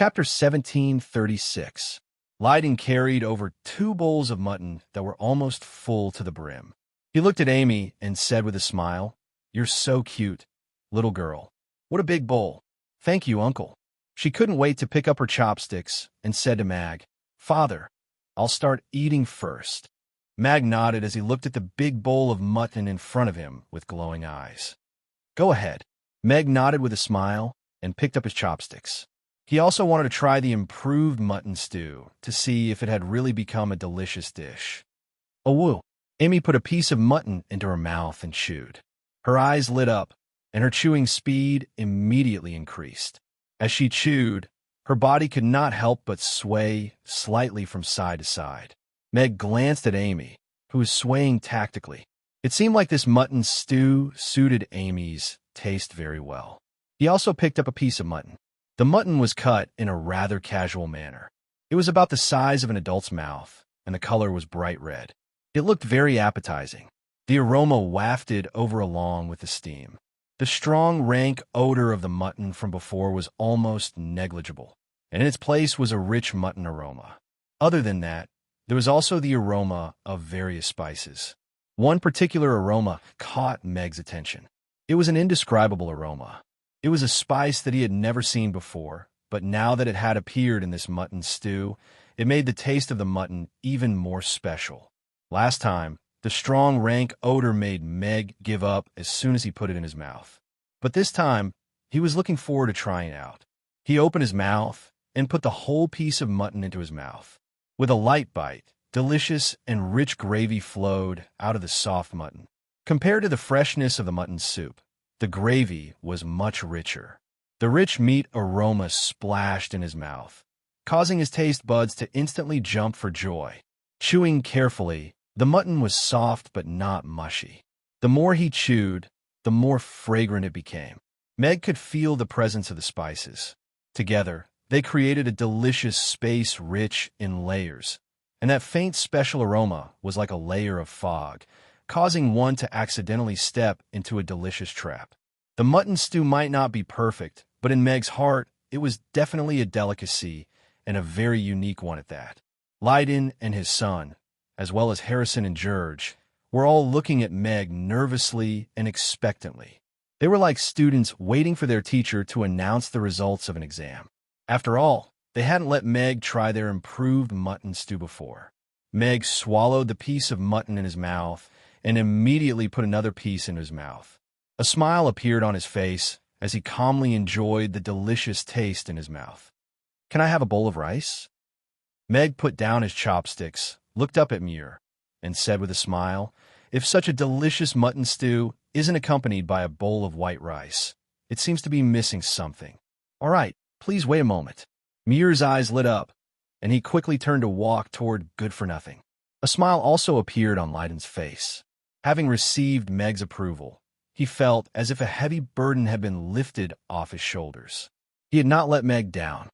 Chapter 1736. Lydon carried over 2 bowls of mutton that were almost full to the brim. He looked at Amy and said with a smile, "You're so cute, little girl. What a big bowl." "Thank you, Uncle." She couldn't wait to pick up her chopsticks and said to Mag, "Father, I'll start eating first." Mag nodded as he looked at the big bowl of mutton in front of him with glowing eyes. "Go ahead." Meg nodded with a smile and picked up his chopsticks. He also wanted to try the improved mutton stew to see if it had really become a delicious dish. "Oh, woo." Amy put a piece of mutton into her mouth and chewed. Her eyes lit up, and her chewing speed immediately increased. As she chewed, her body could not help but sway slightly from side to side. Meg glanced at Amy, who was swaying tactically. It seemed like this mutton stew suited Amy's taste very well. He also picked up a piece of mutton. The mutton was cut in a rather casual manner. It was about the size of an adult's mouth, and the color was bright red. It looked very appetizing. The aroma wafted over along with the steam. The strong, rank odor of the mutton from before was almost negligible, and in its place was a rich mutton aroma. Other than that, there was also the aroma of various spices. One particular aroma caught Meg's attention. It was an indescribable aroma. It was a spice that he had never seen before, but now that it had appeared in this mutton stew, it made the taste of the mutton even more special. Last time, the strong, rank odor made Meg give up as soon as he put it in his mouth. But this time, he was looking forward to trying it out. He opened his mouth and put the whole piece of mutton into his mouth. With a light bite, delicious and rich gravy flowed out of the soft mutton. Compared to the freshness of the mutton soup, the gravy was much richer. The rich meat aroma splashed in his mouth, causing his taste buds to instantly jump for joy. Chewing carefully, the mutton was soft but not mushy. The more he chewed, the more fragrant it became. Meg could feel the presence of the spices. Together, they created a delicious space rich in layers, and that faint special aroma was like a layer of fog, causing one to accidentally step into a delicious trap. The mutton stew might not be perfect, but in Meg's heart, it was definitely a delicacy, and a very unique one at that. Lydon and his son, as well as Harrison and George, were all looking at Meg nervously and expectantly. They were like students waiting for their teacher to announce the results of an exam. After all, they hadn't let Meg try their improved mutton stew before. Meg swallowed the piece of mutton in his mouth and immediately put another piece in his mouth. A smile appeared on his face as he calmly enjoyed the delicious taste in his mouth. "Can I have a bowl of rice?" Meg put down his chopsticks, looked up at Muir, and said with a smile, "If such a delicious mutton stew isn't accompanied by a bowl of white rice, it seems to be missing something. All right, please wait a moment." Muir's eyes lit up, and he quickly turned to walk toward Good-for-Nothing. A smile also appeared on Lydon's face. Having received Meg's approval, he felt as if a heavy burden had been lifted off his shoulders. He had not let Meg down.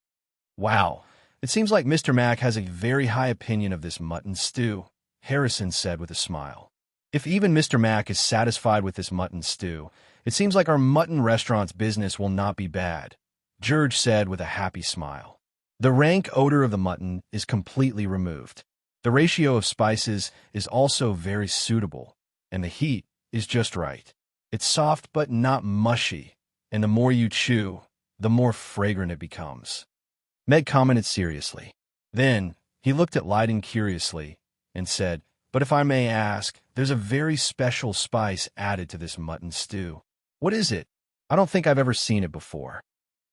"Wow, it seems like Mr. Mack has a very high opinion of this mutton stew," Harrison said with a smile. "If even Mr. Mack is satisfied with this mutton stew, it seems like our mutton restaurant's business will not be bad," George said with a happy smile. The rank odor of the mutton is completely removed. The ratio of spices is also very suitable, and the heat is just right. It's soft but not mushy, and the more you chew, the more fragrant it becomes. Meg commented seriously. Then, he looked at Lydon curiously and said, "But if I may ask, there's a very special spice added to this mutton stew. What is it? I don't think I've ever seen it before."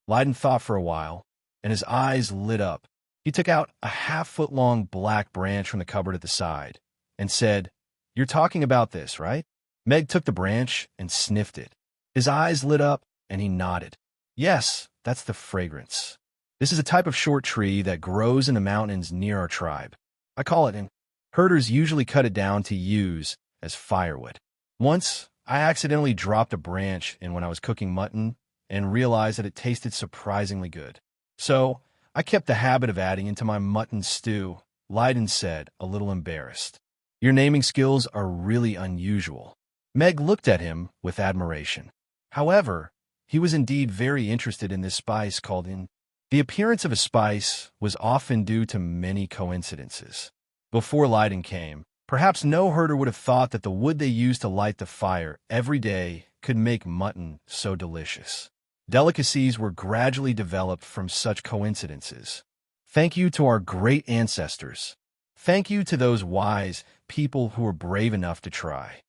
Lydon thought for a while, and his eyes lit up. He took out a half-foot-long black branch from the cupboard at the side and said, "You're talking about this, right?" Meg took the branch and sniffed it. His eyes lit up, and he nodded. "Yes, that's the fragrance. This is a type of short tree that grows in the mountains near our tribe. I call it in. Herders usually cut it down to use as firewood. Once, I accidentally dropped a branch in when I was cooking mutton and realized that it tasted surprisingly good. So, I kept the habit of adding into my mutton stew," Lydon said, a little embarrassed. "Your naming skills are really unusual." Meg looked at him with admiration. However, he was indeed very interested in this spice called in. The appearance of a spice was often due to many coincidences. Before Leiden came, perhaps no herder would have thought that the wood they used to light the fire every day could make mutton so delicious. Delicacies were gradually developed from such coincidences. Thank you to our great ancestors. Thank you to those wise people who were brave enough to try.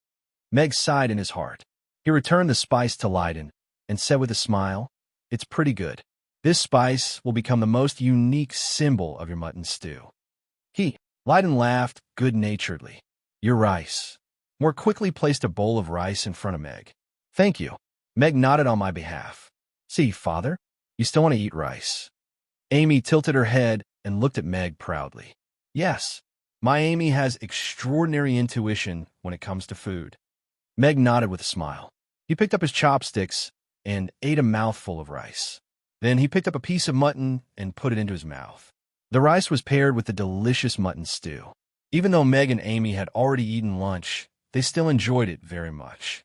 Meg sighed in his heart. He returned the spice to Leiden and said with a smile, "It's pretty good. This spice will become the most unique symbol of your mutton stew." Leiden laughed good-naturedly. "Your rice." More quickly placed a bowl of rice in front of Meg. "Thank you." Meg nodded on my behalf. "See, father, you still want to eat rice." Amy tilted her head and looked at Meg proudly. "Yes, my Amy has extraordinary intuition when it comes to food." Meg nodded with a smile. He picked up his chopsticks and ate a mouthful of rice. Then he picked up a piece of mutton and put it into his mouth. The rice was paired with the delicious mutton stew. Even though Meg and Amy had already eaten lunch, they still enjoyed it very much.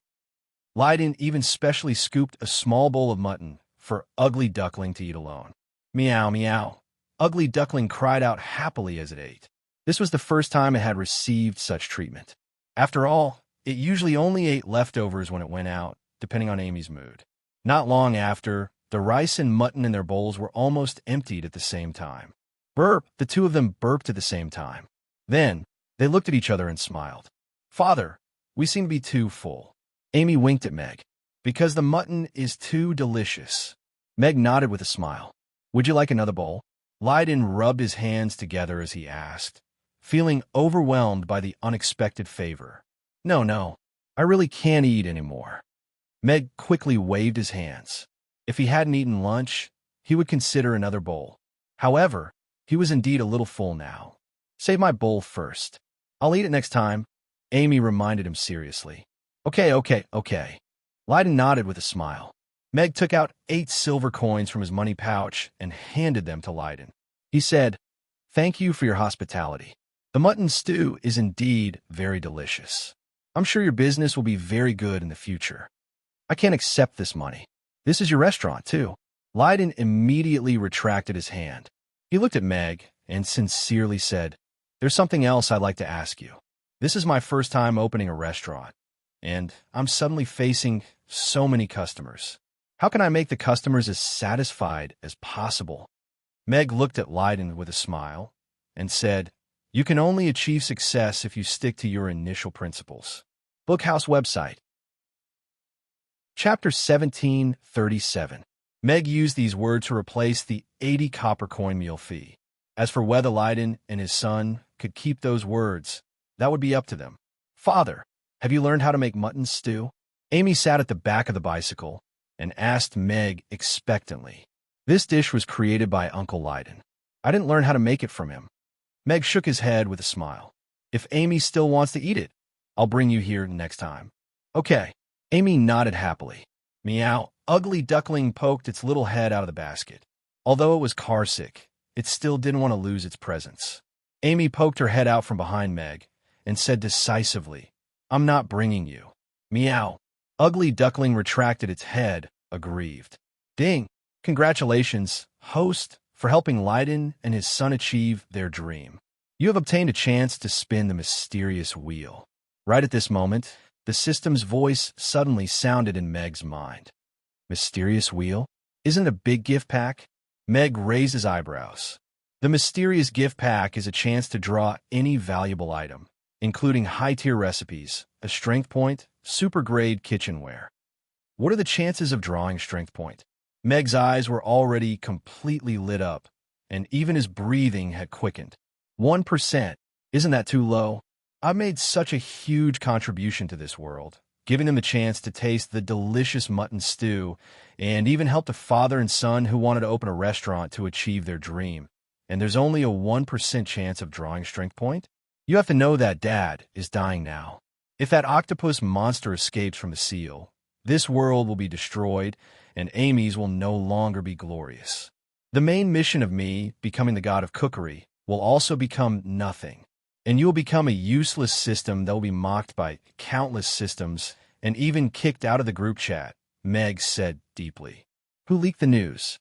Leiden even specially scooped a small bowl of mutton for Ugly Duckling to eat alone. "Meow, meow." Ugly Duckling cried out happily as it ate. This was the first time it had received such treatment. After all, it usually only ate leftovers when it went out, depending on Amy's mood. Not long after, the rice and mutton in their bowls were almost emptied at the same time. Burp! The two of them burped at the same time. Then, they looked at each other and smiled. "Father, we seem to be too full." Amy winked at Meg. "Because the mutton is too delicious." Meg nodded with a smile. "Would you like another bowl?" Leiden rubbed his hands together as he asked, feeling overwhelmed by the unexpected favor. No, I really can't eat anymore." Meg quickly waved his hands. If he hadn't eaten lunch, he would consider another bowl. However, he was indeed a little full now. "Save my bowl first. I'll eat it next time," Amy reminded him seriously. Okay. Leiden nodded with a smile. Meg took out 8 silver coins from his money pouch and handed them to Leiden. He said, "Thank you for your hospitality. The mutton stew is indeed very delicious. I'm sure your business will be very good in the future. I can't accept this money. This is your restaurant, too." Leiden immediately retracted his hand. He looked at Meg and sincerely said, "There's something else I'd like to ask you. This is my first time opening a restaurant, and I'm suddenly facing so many customers. How can I make the customers as satisfied as possible?" Meg looked at Leiden with a smile and said, "You can only achieve success if you stick to your initial principles." Bookhouse website. Chapter 1737. Meg used these words to replace the 80 copper coin meal fee. As for whether Leiden and his son could keep those words, that would be up to them. "Father, have you learned how to make mutton stew?" Amy sat at the back of the bicycle and asked Meg expectantly. "This dish was created by Uncle Leiden. I didn't learn how to make it from him." Meg shook his head with a smile. "If Amy still wants to eat it, I'll bring you here next time." "Okay." Amy nodded happily. Meow. Ugly Duckling poked its little head out of the basket. Although it was carsick, it still didn't want to lose its presence. Amy poked her head out from behind Meg and said decisively, "I'm not bringing you." Meow. Ugly Duckling retracted its head, aggrieved. "Ding! Congratulations, host, for helping Leiden and his son achieve their dream. You have obtained a chance to spin the mysterious wheel." Right at this moment, the system's voice suddenly sounded in Meg's mind. "Mysterious wheel? Isn't it a big gift pack?" Meg raised his eyebrows. The mysterious gift pack is a chance to draw any valuable item, including high-tier recipes, a strength point, super-grade kitchenware. What are the chances of drawing strength point? Meg's eyes were already completely lit up, and even his breathing had quickened. 1%. Isn't that too low? I've made such a huge contribution to this world, giving them the chance to taste the delicious mutton stew, and even helped a father and son who wanted to open a restaurant to achieve their dream. And there's only a 1% chance of drawing strength point? You have to know that Dad is dying now. If that octopus monster escapes from the seal, this world will be destroyed, and Amy's will no longer be glorious. The main mission of me, becoming the god of cookery, will also become nothing. And you will become a useless system that will be mocked by countless systems and even kicked out of the group chat, Meg said deeply. Who leaked the news?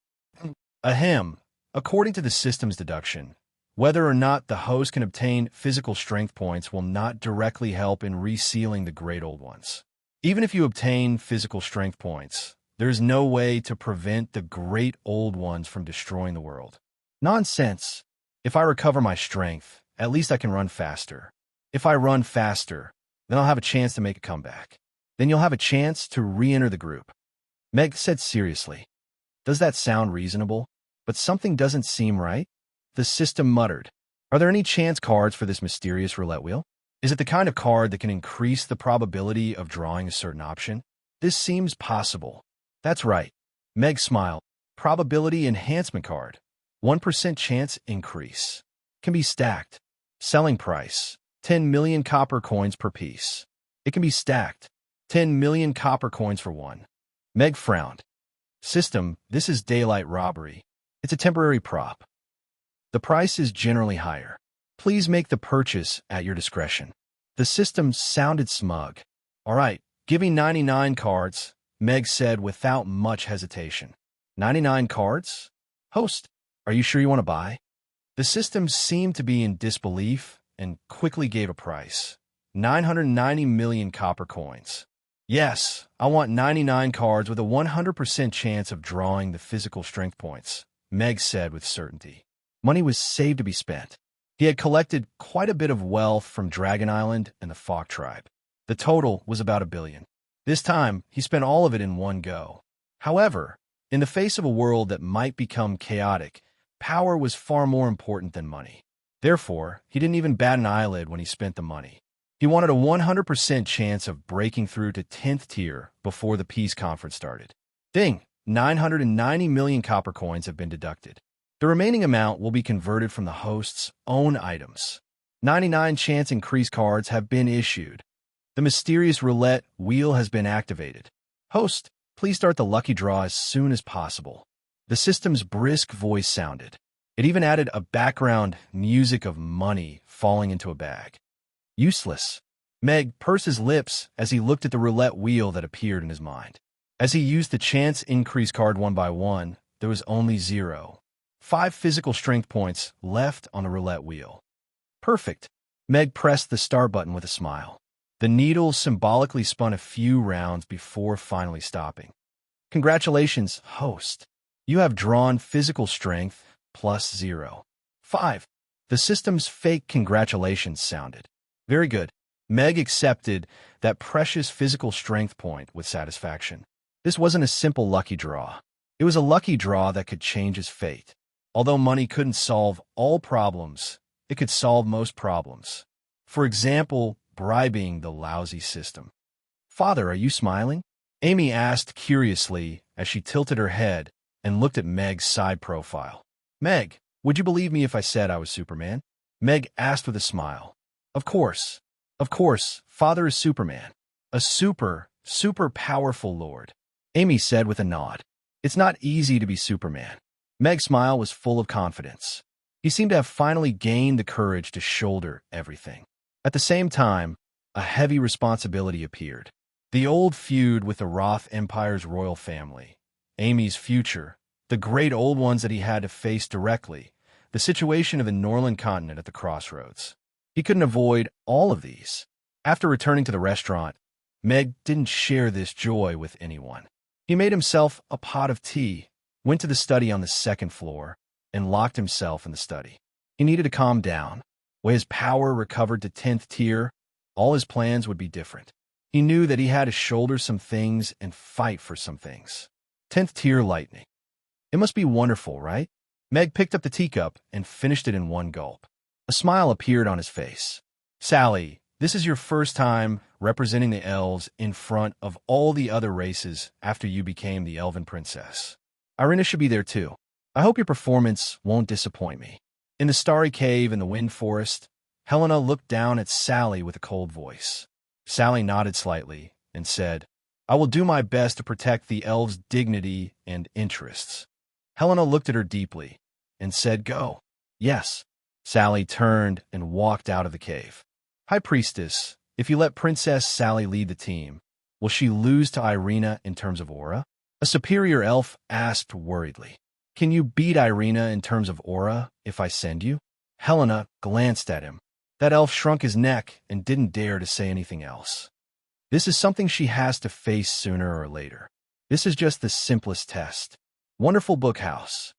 Ahem. According to the system's deduction, whether or not the host can obtain physical strength points will not directly help in resealing the Great Old Ones. Even if you obtain physical strength points, there is no way to prevent the Great Old Ones from destroying the world. Nonsense. If I recover my strength, at least I can run faster. If I run faster, then I'll have a chance to make a comeback. Then you'll have a chance to re-enter the group. Meg said seriously. Does that sound reasonable? But something doesn't seem right. The system muttered. Are there any chance cards for this mysterious roulette wheel? Is it the kind of card that can increase the probability of drawing a certain option? This seems possible. That's right. Meg smiled. Probability enhancement card. 1% chance increase. Can be stacked. Selling price. 10 million copper coins per piece. It can be stacked. 10 million copper coins for one. Meg frowned. System, this is daylight robbery. It's a temporary prop. The price is generally higher. Please make the purchase at your discretion. The system sounded smug. All right, give me 99 cards, Meg said without much hesitation. 99 cards? Host, are you sure you want to buy? The system seemed to be in disbelief and quickly gave a price. 990 million copper coins. Yes, I want 99 cards with a 100% chance of drawing the physical strength points, Meg said with certainty. Money was saved to be spent. He had collected quite a bit of wealth from Dragon Island and the Fok tribe. The total was about $1 billion. This time, he spent all of it in one go. However, in the face of a world that might become chaotic, power was far more important than money. Therefore, he didn't even bat an eyelid when he spent the money. He wanted a 100% chance of breaking through to 10th tier before the peace conference started. Ding! 990 million copper coins have been deducted. The remaining amount will be converted from the host's own items. 99 chance increase cards have been issued. The mysterious roulette wheel has been activated. Host, please start the lucky draw as soon as possible. The system's brisk voice sounded. It even added a background music of money falling into a bag. Useless. Meg pursed his lips as he looked at the roulette wheel that appeared in his mind. As he used the chance increase card one by one, there was only 0. 5 physical strength points left on the roulette wheel. Perfect. Meg pressed the start button with a smile. The needle symbolically spun a few rounds before finally stopping. Congratulations, host. You have drawn physical strength plus 0. 5. The system's fake congratulations sounded. Very good. Meg accepted that precious physical strength point with satisfaction. This wasn't a simple lucky draw. It was a lucky draw that could change his fate. Although money couldn't solve all problems, it could solve most problems. For example, bribing the lousy system. Father, are you smiling? Amy asked curiously as she tilted her head and looked at Meg's side profile. Meg, would you believe me if I said I was Superman? Meg asked with a smile. Of course. Of course, Father is Superman. A super powerful lord. Amy said with a nod. It's not easy to be Superman. Meg's smile was full of confidence. He seemed to have finally gained the courage to shoulder everything. At the same time, a heavy responsibility appeared. The old feud with the Roth Empire's royal family, Amy's future, the great old ones that he had to face directly, the situation of the Norland continent at the crossroads. He couldn't avoid all of these. After returning to the restaurant, Meg didn't share this joy with anyone. He made himself a pot of tea, went to the study on the 2nd floor, and locked himself in the study. He needed to calm down. When his power recovered to 10th tier, all his plans would be different. He knew that he had to shoulder some things and fight for some things. 10th tier lightning. It must be wonderful, right? Meg picked up the teacup and finished it in one gulp. A smile appeared on his face. Sally, this is your first time representing the elves in front of all the other races after you became the elven princess. Irina should be there too. I hope your performance won't disappoint me. In the starry cave in the wind forest, Helena looked down at Sally with a cold voice. Sally nodded slightly and said, I will do my best to protect the elves' dignity and interests. Helena looked at her deeply and said, Go. Yes. Sally turned and walked out of the cave. High Priestess, if you let Princess Sally lead the team, will she lose to Irina in terms of aura? A superior elf asked worriedly. Can you beat Irina in terms of aura if I send you? Helena glanced at him. That elf shrunk his neck and didn't dare to say anything else. This is something she has to face sooner or later. This is just the simplest test. Wonderful Book House.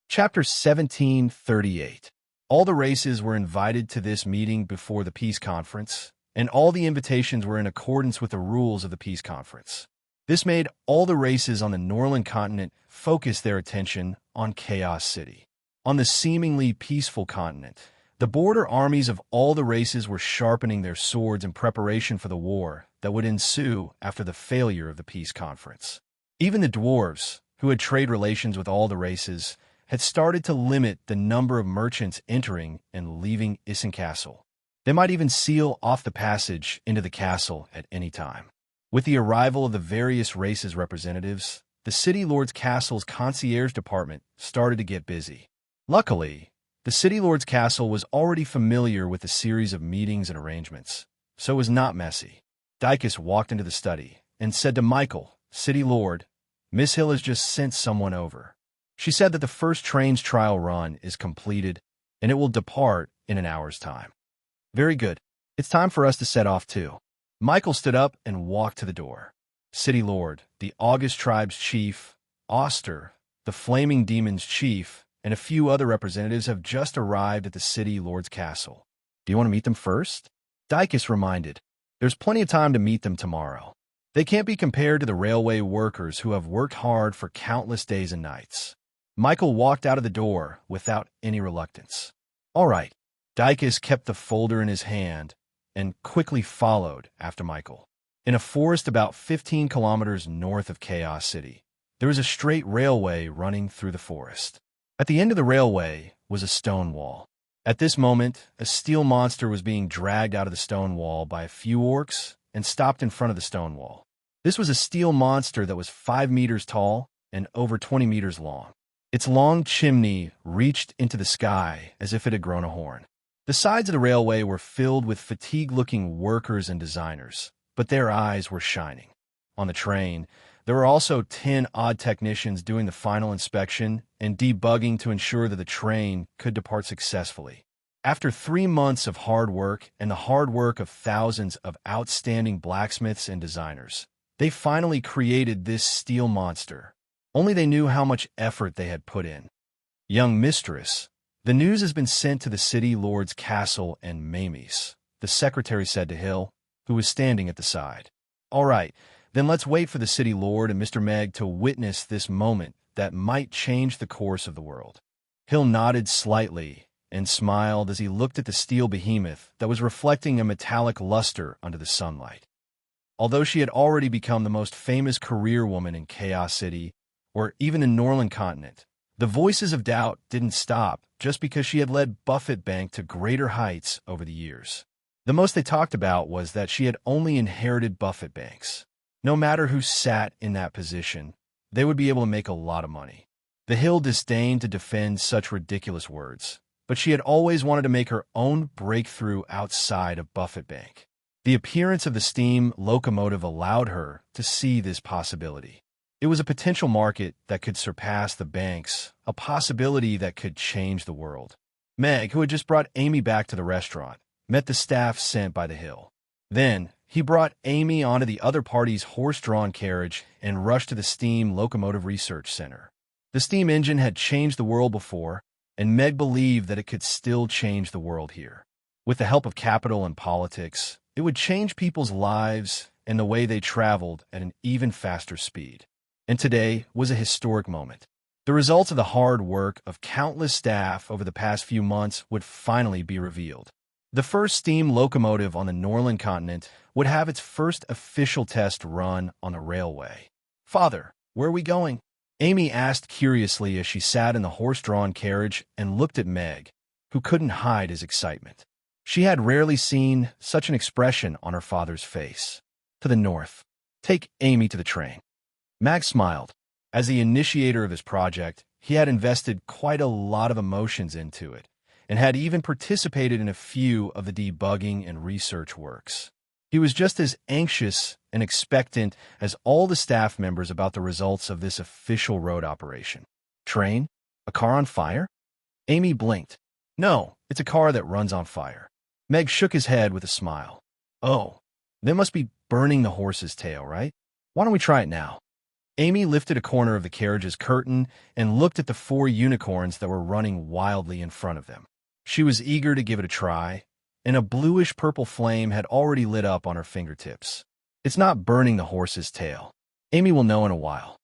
Chapter 1738. All the races were invited to this meeting before the peace conference, and all the invitations were in accordance with the rules of the peace conference. This made all the races on the Norland continent focus their attention on Chaos City. On the seemingly peaceful continent, the border armies of all the races were sharpening their swords in preparation for the war that would ensue after the failure of the peace conference. Even the dwarves, who had trade relations with all the races, had started to limit the number of merchants entering and leaving Isen Castle. They might even seal off the passage into the castle at any time. With the arrival of the various races' representatives, the City Lord's Castle's concierge department started to get busy. Luckily, the City Lord's Castle was already familiar with a series of meetings and arrangements, so it was not messy. Dicus walked into the study and said to Michael, "City Lord, Miss Hill has just sent someone over. She said that the first train's trial run is completed, and it will depart in an hour's time." "Very good. It's time for us to set off too." Michael stood up and walked to the door. "City Lord, the August Tribe's chief, Oster, the Flaming Demon's chief, and a few other representatives have just arrived at the City Lord's Castle. Do you want to meet them first?" Dicus reminded. "There's plenty of time to meet them tomorrow. They can't be compared to the railway workers who have worked hard for countless days and nights." Michael walked out of the door without any reluctance. "All right." Dicus kept the folder in his hand and quickly followed after Michael. In a forest about 15 kilometers north of Chaos City, there was a straight railway running through the forest. At the end of the railway was a stone wall. At this moment, a steel monster was being dragged out of the stone wall by a few orcs and stopped in front of the stone wall. This was a steel monster that was 5 meters tall and over 20 meters long. Its long chimney reached into the sky as if it had grown a horn. The sides of the railway were filled with fatigued-looking workers and designers, but their eyes were shining. On the train, there were also 10 odd technicians doing the final inspection and debugging to ensure that the train could depart successfully. After 3 months of hard work and the hard work of thousands of outstanding blacksmiths and designers, they finally created this steel monster. Only they knew how much effort they had put in. "Young mistress, the news has been sent to the City Lord's Castle and Mamies," the secretary said to Hill, who was standing at the side. "All right, then let's wait for the City Lord and Mr. Meg to witness this moment that might change the course of the world." Hill nodded slightly and smiled as he looked at the steel behemoth that was reflecting a metallic luster under the sunlight. Although she had already become the most famous career woman in Chaos City, or even in Norland continent, the voices of doubt didn't stop just because she had led Buffett Bank to greater heights over the years. The most they talked about was that she had only inherited Buffett Banks. No matter who sat in that position, they would be able to make a lot of money. The Hill disdained to defend such ridiculous words, but she had always wanted to make her own breakthrough outside of Buffett Bank. The appearance of the steam locomotive allowed her to see this possibility. It was a potential market that could surpass the banks, a possibility that could change the world. Meg, who had just brought Amy back to the restaurant, met the staff sent by the Hill. Then, he brought Amy onto the other party's horse-drawn carriage and rushed to the Steam Locomotive Research Center. The steam engine had changed the world before, and Meg believed that it could still change the world here. With the help of capital and politics, it would change people's lives and the way they traveled at an even faster speed. And today was a historic moment. The results of the hard work of countless staff over the past few months would finally be revealed. The first steam locomotive on the Norland continent would have its first official test run on the railway. "Father, where are we going?" Amy asked curiously as she sat in the horse-drawn carriage and looked at Meg, who couldn't hide his excitement. She had rarely seen such an expression on her father's face. "To the north. Take Amy to the train." Max smiled. As the initiator of his project, he had invested quite a lot of emotions into it, and had even participated in a few of the debugging and research works. He was just as anxious and expectant as all the staff members about the results of this official road operation. Train? A car on fire? Amy blinked. No, it's a car that runs on fire. Meg shook his head with a smile. Oh, that must be burning the horse's tail, right? Why don't we try it now? Amy lifted a corner of the carriage's curtain and looked at the 4 unicorns that were running wildly in front of them. She was eager to give it a try, and a bluish-purple flame had already lit up on her fingertips. It's not burning the horse's tail. Amy will know in a while.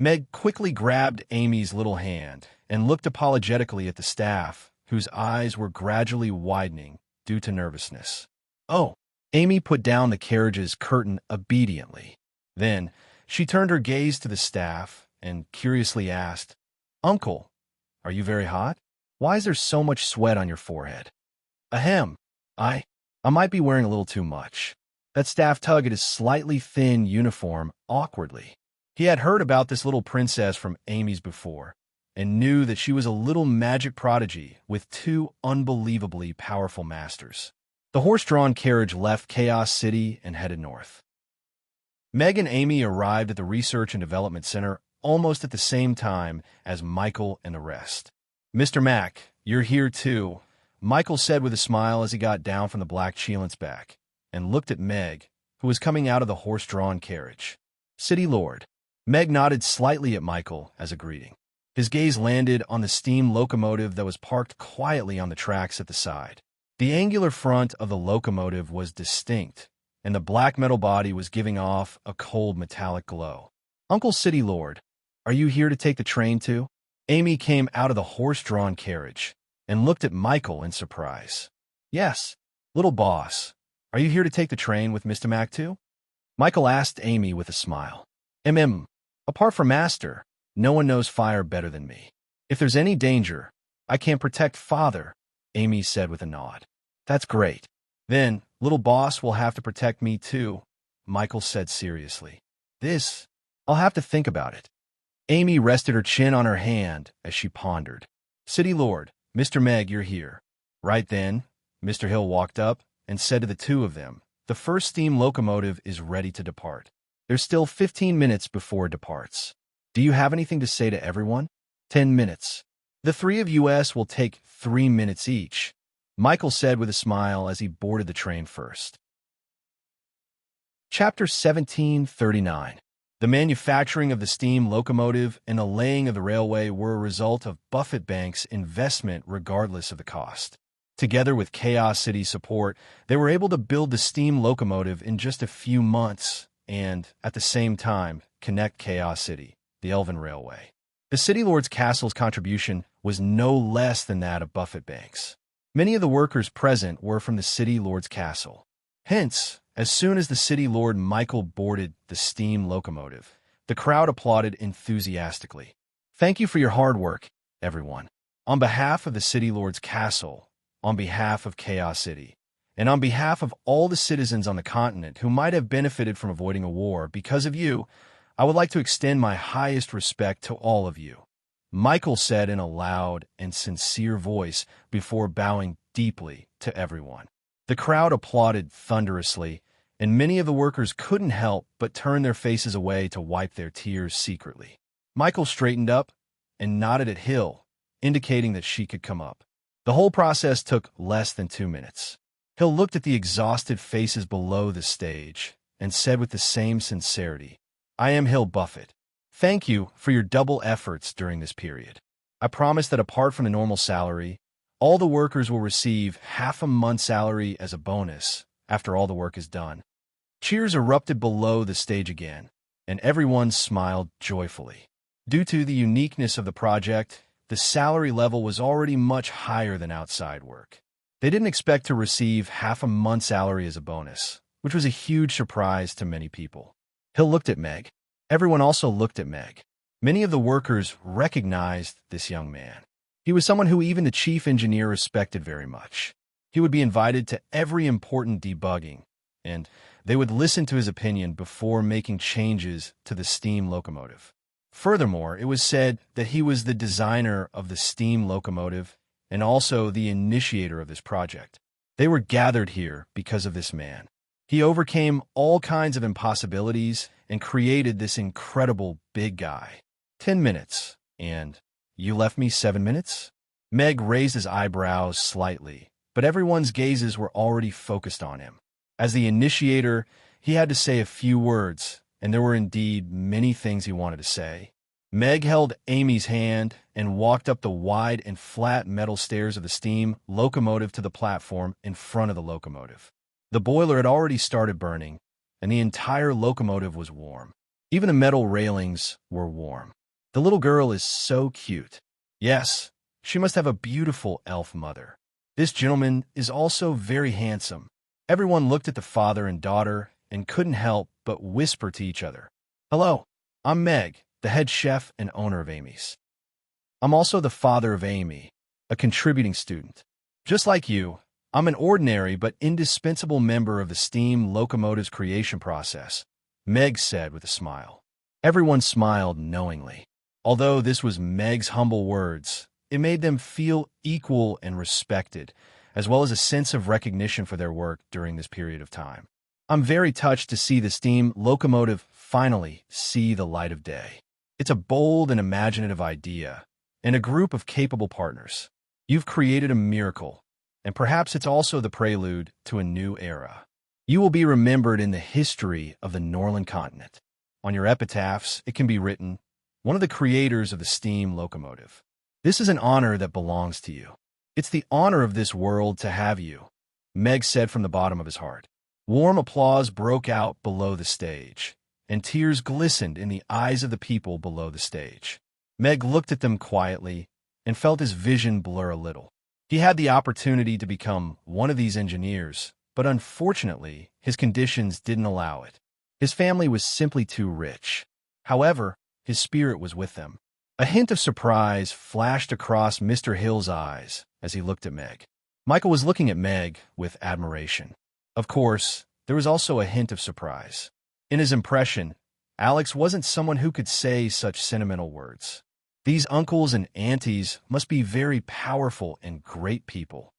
Meg quickly grabbed Amy's little hand and looked apologetically at the staff, whose eyes were gradually widening due to nervousness. Oh, Amy put down the carriage's curtain obediently. Then, she turned her gaze to the staff and curiously asked, Uncle, are you very hot? Why is there so much sweat on your forehead? Ahem. I might be wearing a little too much. That staff tugged at his slightly thin uniform awkwardly. He had heard about this little princess from Amy's before, and knew that she was a little magic prodigy with 2 unbelievably powerful masters. The horse-drawn carriage left Chaos City and headed north. Meg and Amy arrived at the Research and Development Center almost at the same time as Michael and the rest. Mr. Mack, you're here too, Michael said with a smile as he got down from the black Cheelant's back and looked at Meg, who was coming out of the horse-drawn carriage. City Lord. Meg nodded slightly at Michael as a greeting. His gaze landed on the steam locomotive that was parked quietly on the tracks at the side. The angular front of the locomotive was distinct, and the black metal body was giving off a cold metallic glow. Uncle City Lord, are you here to take the train too? Amy came out of the horse-drawn carriage and looked at Michael in surprise. Yes, little boss. Are you here to take the train with Mr. Mack too? Michael asked Amy with a smile. Apart from Master, no one knows fire better than me. If there's any danger, I can protect Father, Amy said with a nod. That's great. Then, little boss will have to protect me too, Michael said seriously. I'll have to think about it. Amy rested her chin on her hand as she pondered. City Lord, Mr. Meg, you're here. Right then, Mr. Hill walked up and said to the 2 of them, the first steam locomotive is ready to depart. There's still 15 minutes before it departs. Do you have anything to say to everyone? 10 minutes. The 3 of us will take 3 minutes each, Michael said with a smile as he boarded the train first. Chapter 1739. The manufacturing of the steam locomotive and the laying of the railway were a result of Buffett Bank's investment regardless of the cost. Together with Chaos City's support, they were able to build the steam locomotive in just a few months and, at the same time, connect Chaos City, the Elven Railway. The City Lord's castle's contribution was no less than that of Buffett Bank's. Many of the workers present were from the City Lord's castle. Hence, as soon as the City Lord Michael boarded the steam locomotive, the crowd applauded enthusiastically. Thank you for your hard work, everyone. On behalf of the City Lord's castle, on behalf of Chaos City, and on behalf of all the citizens on the continent who might have benefited from avoiding a war because of you, I would like to extend my highest respect to all of you, Michael said in a loud and sincere voice before bowing deeply to everyone. The crowd applauded thunderously, and many of the workers couldn't help but turn their faces away to wipe their tears secretly. Michael straightened up and nodded at Hill, indicating that she could come up. The whole process took less than 2 minutes. Hill looked at the exhausted faces below the stage and said with the same sincerity, I am Hill Buffett. Thank you for your double efforts during this period. I promise that apart from the normal salary, all the workers will receive half a month's salary as a bonus after all the work is done. Cheers erupted below the stage again, and everyone smiled joyfully. Due to the uniqueness of the project, the salary level was already much higher than outside work. They didn't expect to receive half a month's salary as a bonus, which was a huge surprise to many people. Hill looked at Meg. Everyone also looked at Meg. Many of the workers recognized this young man. He was someone who even the chief engineer respected very much. He would be invited to every important debugging, and they would listen to his opinion before making changes to the steam locomotive. Furthermore, it was said that he was the designer of the steam locomotive and also the initiator of this project. They were gathered here because of this man. He overcame all kinds of impossibilities and created this incredible big guy. 10 minutes. And you left me 7 minutes? Meg raised his eyebrows slightly, but everyone's gazes were already focused on him. As the initiator, he had to say a few words, and there were indeed many things he wanted to say. Meg held Amy's hand and walked up the wide and flat metal stairs of the steam locomotive to the platform in front of the locomotive. The boiler had already started burning, and the entire locomotive was warm. Even the metal railings were warm. The little girl is so cute. Yes, she must have a beautiful elf mother. This gentleman is also very handsome. Everyone looked at the father and daughter and couldn't help but whisper to each other. Hello, I'm Meg, the head chef and owner of Amy's. I'm also the father of Amy, a contributing student. Just like you, I'm an ordinary but indispensable member of the steam locomotive's creation process, Meg said with a smile. Everyone smiled knowingly. Although this was Meg's humble words, it made them feel equal and respected, as well as a sense of recognition for their work during this period of time. I'm very touched to see the steam locomotive finally see the light of day. It's a bold and imaginative idea, and a group of capable partners. You've created a miracle, and perhaps it's also the prelude to a new era. You will be remembered in the history of the Norland continent. On your epitaphs, it can be written, one of the creators of the steam locomotive. This is an honor that belongs to you. It's the honor of this world to have you, Meg said from the bottom of his heart. Warm applause broke out below the stage, and tears glistened in the eyes of the people below the stage. Meg looked at them quietly and felt his vision blur a little. He had the opportunity to become one of these engineers, but unfortunately, his conditions didn't allow it. His family was simply too rich. However, his spirit was with them. A hint of surprise flashed across Mr. Hill's eyes as he looked at Meg. Michael was looking at Meg with admiration. Of course, there was also a hint of surprise. In his impression, Alex wasn't someone who could say such sentimental words. These uncles and aunties must be very powerful and great people,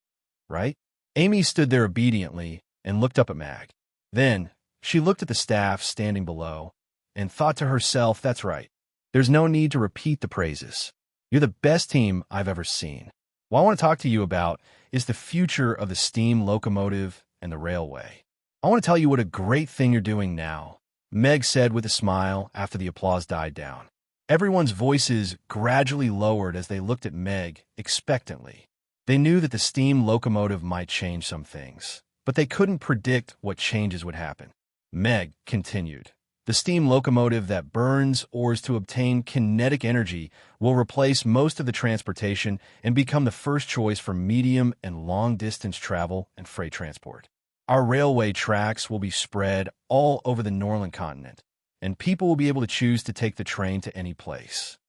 right? Amy stood there obediently and looked up at Meg. Then, she looked at the staff standing below and thought to herself, that's right. There's no need to repeat the praises. You're the best team I've ever seen. What I want to talk to you about is the future of the steam locomotive and the railway. I want to tell you what a great thing you're doing now, Meg said with a smile after the applause died down. Everyone's voices gradually lowered as they looked at Meg expectantly. They knew that the steam locomotive might change some things, but they couldn't predict what changes would happen. Meg continued. The steam locomotive that burns ores to obtain kinetic energy will replace most of the transportation and become the first choice for medium and long-distance travel and freight transport. Our railway tracks will be spread all over the Norland continent, and people will be able to choose to take the train to any place.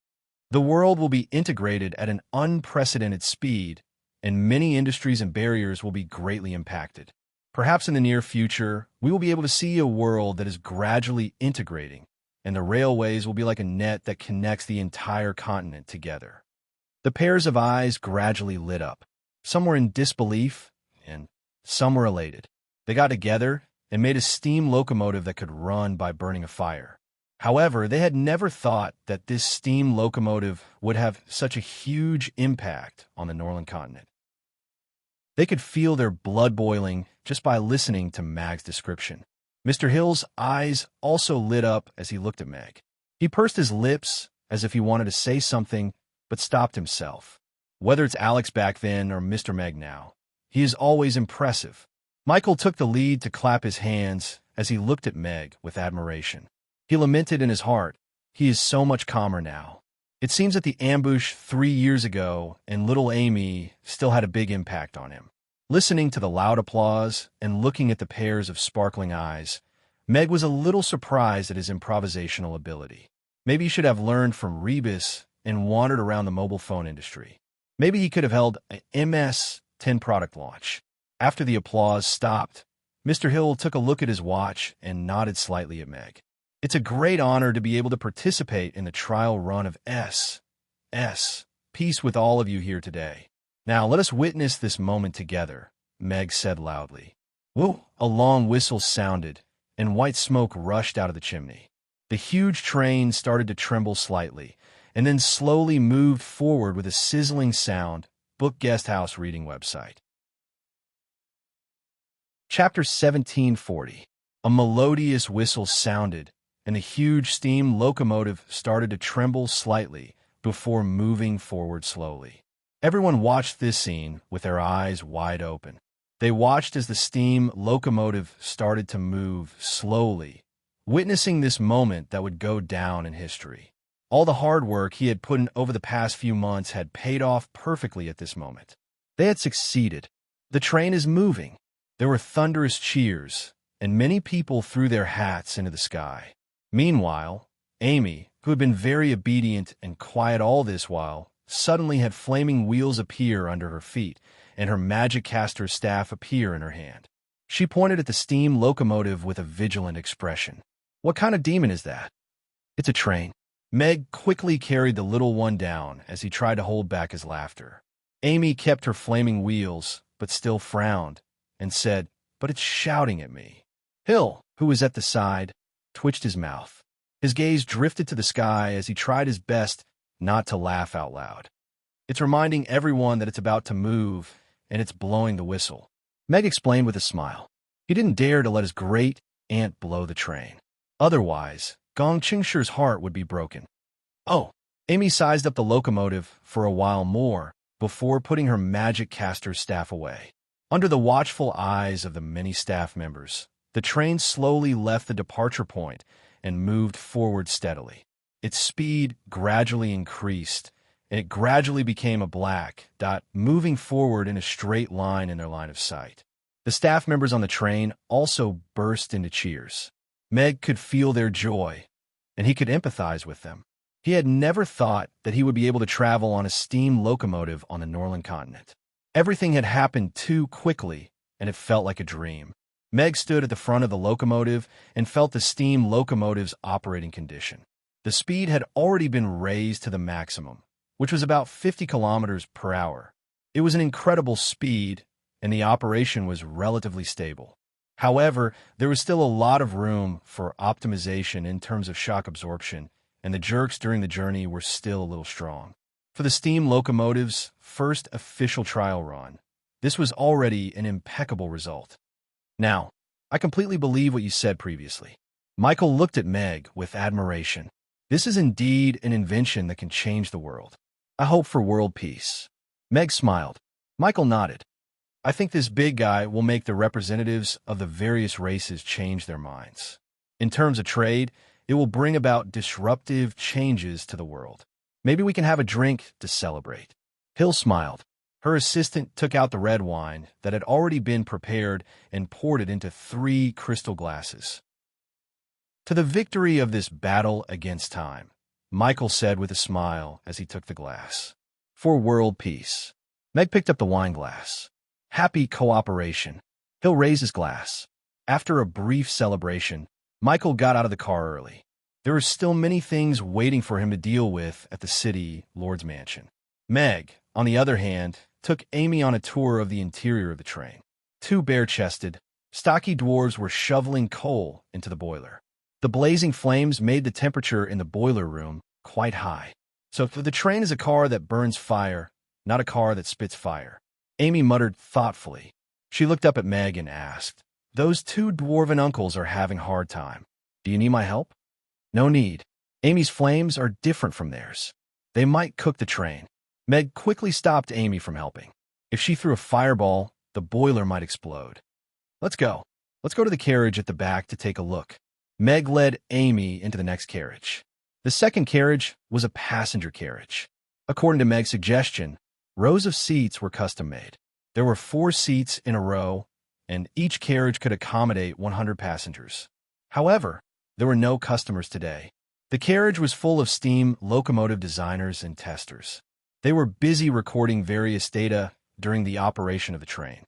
The world will be integrated at an unprecedented speed, and many industries and barriers will be greatly impacted. Perhaps in the near future, we will be able to see a world that is gradually integrating, and the railways will be like a net that connects the entire continent together. The pairs of eyes gradually lit up. Some were in disbelief, and some were elated. They got together and made a steam locomotive that could run by burning a fire. However, they had never thought that this steam locomotive would have such a huge impact on the Norland continent. They could feel their blood boiling just by listening to Meg's description. Mr. Hill's eyes also lit up as he looked at Meg. He pursed his lips as if he wanted to say something, but stopped himself. Whether it's Alex back then or Mr. Meg now, he is always impressive. Michael took the lead to clap his hands as he looked at Meg with admiration. He lamented in his heart, he is so much calmer now. It seems that the ambush 3 years ago and little Amy still had a big impact on him. Listening to the loud applause and looking at the pairs of sparkling eyes, Meg was a little surprised at his improvisational ability. Maybe he should have learned from Rebus and wandered around the mobile phone industry. Maybe he could have held an MS-10 product launch. After the applause stopped, Mr. Hill took a look at his watch and nodded slightly at Meg. It's a great honor to be able to participate in the trial run of S. Peace with all of you here today. Now let us witness this moment together, Meg said loudly. Whoa! A long whistle sounded, and white smoke rushed out of the chimney. The huge train started to tremble slightly, and then slowly moved forward with a sizzling sound. Book Guesthouse Reading Website. Chapter 1740. A melodious whistle sounded, and the huge steam locomotive started to tremble slightly before moving forward slowly. Everyone watched this scene with their eyes wide open. They watched as the steam locomotive started to move slowly, witnessing this moment that would go down in history. All the hard work he had put in over the past few months had paid off perfectly at this moment. They had succeeded. The train is moving. There were thunderous cheers, and many people threw their hats into the sky. Meanwhile, Amy, who had been very obedient and quiet all this while, suddenly had flaming wheels appear under her feet, and her magic caster staff appear in her hand. She pointed at the steam locomotive with a vigilant expression. "What kind of demon is that?" "It's a train." Meg quickly carried the little one down as he tried to hold back his laughter. Amy kept her flaming wheels, but still frowned, and said, "But it's shouting at me." Hill, who was at the side, twitched his mouth. His gaze drifted to the sky as he tried his best not to laugh out loud. "It's reminding everyone that it's about to move, and it's blowing the whistle," Meg explained with a smile. He didn't dare to let his great aunt blow the train. Otherwise, Gong Qingshi's heart would be broken. "Oh." Amy sized up the locomotive for a while more before putting her magic caster staff away. Under the watchful eyes of the many staff members, the train slowly left the departure point and moved forward steadily. Its speed gradually increased, and it gradually became a black dot moving forward in a straight line in their line of sight. The staff members on the train also burst into cheers. Meg could feel their joy, and he could empathize with them. He had never thought that he would be able to travel on a steam locomotive on the Northern continent. Everything had happened too quickly, and it felt like a dream. Meg stood at the front of the locomotive and felt the steam locomotive's operating condition. The speed had already been raised to the maximum, which was about 50 kilometers per hour. It was an incredible speed, and the operation was relatively stable. However, there was still a lot of room for optimization in terms of shock absorption, and the jerks during the journey were still a little strong. For the steam locomotive's first official trial run, this was already an impeccable result. "Now, I completely believe what you said previously." Michael looked at Meg with admiration. "This is indeed an invention that can change the world. I hope for world peace." Meg smiled. Michael nodded. "I think this big guy will make the representatives of the various races change their minds. In terms of trade, it will bring about disruptive changes to the world. Maybe we can have a drink to celebrate." Hill smiled. Her assistant took out the red wine that had already been prepared and poured it into 3 crystal glasses. "To the victory of this battle against time," Michael said with a smile as he took the glass. "For world peace." Meg picked up the wine glass. "Happy cooperation." Hill raised his glass. After a brief celebration, Michael got out of the car early. There were still many things waiting for him to deal with at the city lord's mansion. Meg, on the other hand, took Amy on a tour of the interior of the train. 2 bare-chested, stocky dwarves were shoveling coal into the boiler. The blazing flames made the temperature in the boiler room quite high. "So the train is a car that burns fire, not a car that spits fire," Amy muttered thoughtfully. She looked up at Meg and asked, "Those 2 dwarven uncles are having a hard time. Do you need my help?" "No need. Amy's flames are different from theirs. They might cook the train." Meg quickly stopped Amy from helping. If she threw a fireball, the boiler might explode. "Let's go. Let's go to the carriage at the back to take a look." Meg led Amy into the next carriage. The second carriage was a passenger carriage. According to Meg's suggestion, rows of seats were custom-made. There were 4 seats in a row, and each carriage could accommodate 100 passengers. However, there were no customers today. The carriage was full of steam locomotive designers and testers. They were busy recording various data during the operation of the train.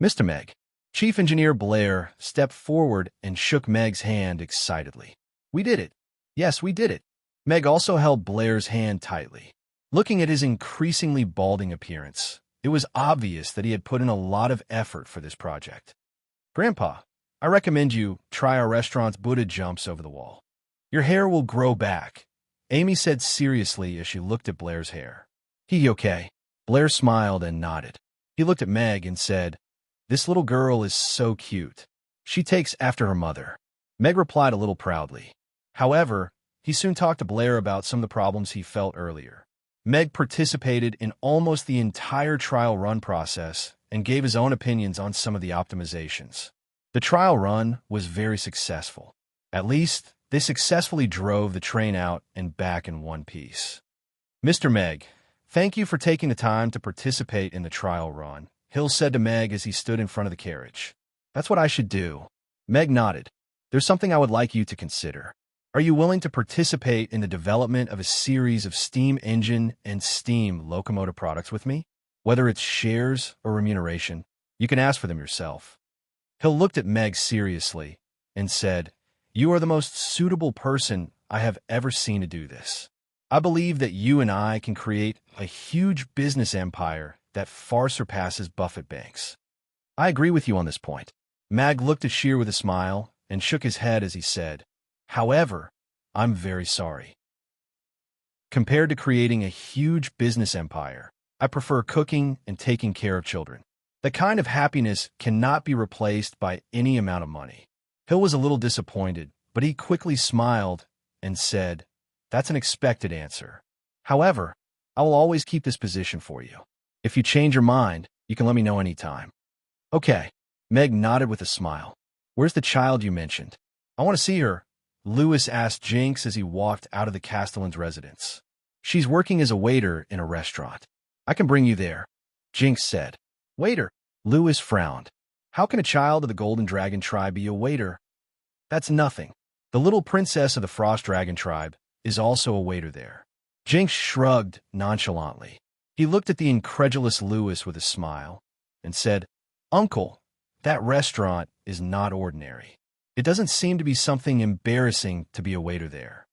"Mr. Meg." Chief Engineer Blair stepped forward and shook Meg's hand excitedly. "We did it. Yes, we did it." Meg also held Blair's hand tightly. Looking at his increasingly balding appearance, it was obvious that he had put in a lot of effort for this project. Grandpa, I recommend you try our restaurant's Buddha jumps over the wall. Your hair will grow back, Amy said seriously as she looked at Blair's hair. He okay? Blair smiled and nodded. He looked at Meg and said, This little girl is so cute. She takes after her mother. Meg replied a little proudly. However, he soon talked to Blair about some of the problems he felt earlier. Meg participated in almost the entire trial run process and gave his own opinions on some of the optimizations. The trial run was very successful. At least, they successfully drove the train out and back in one piece. Mr. Meg, thank you for taking the time to participate in the trial run, Hill said to Meg as he stood in front of the carriage. That's what I should do. Meg nodded. There's something I would like you to consider. Are you willing to participate in the development of a series of steam engine and steam locomotive products with me? Whether it's shares or remuneration, you can ask for them yourself. Hill looked at Meg seriously and said, You are the most suitable person I have ever seen to do this. I believe that you and I can create a huge business empire that far surpasses Buffett Bank's. I agree with you on this point. Mag looked at Shear with a smile and shook his head as he said, However, I'm very sorry. Compared to creating a huge business empire, I prefer cooking and taking care of children. The kind of happiness cannot be replaced by any amount of money. Hill was a little disappointed, but he quickly smiled and said, That's an expected answer. However, I will always keep this position for you. If you change your mind, you can let me know anytime. Okay. Meg nodded with a smile. Where's the child you mentioned? I want to see her, Lewis asked Jinx as he walked out of the Castellan's residence. She's working as a waiter in a restaurant. I can bring you there, Jinx said. Waiter? Lewis frowned. How can a child of the Golden Dragon tribe be a waiter? That's nothing. The little princess of the Frost Dragon tribe is also a waiter there. Jinx shrugged nonchalantly. He looked at the incredulous Lewis with a smile and said, Uncle, that restaurant is not ordinary. It doesn't seem to be something embarrassing to be a waiter there.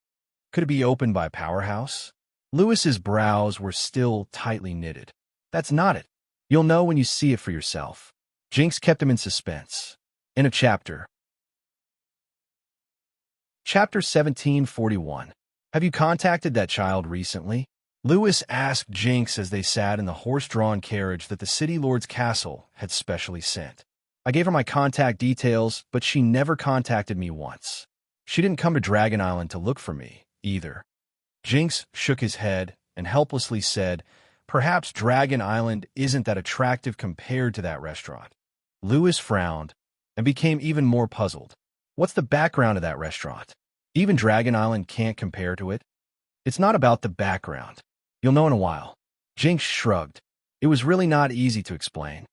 Could it be opened by a powerhouse? Lewis's brows were still tightly knitted. That's not it. You'll know when you see it for yourself. Jinx kept him in suspense. In a chapter. Chapter 1741. Have you contacted that child recently? Lewis asked Jinx as they sat in the horse-drawn carriage that the City Lord's castle had specially sent. I gave her my contact details, but she never contacted me once. She didn't come to Dragon Island to look for me, either. Jinx shook his head and helplessly said, Perhaps Dragon Island isn't that attractive compared to that restaurant. Lewis frowned and became even more puzzled. What's the background of that restaurant? Even Dragon Island can't compare to it. It's not about the background. You'll know in a while. Jinx shrugged. It was really not easy to explain.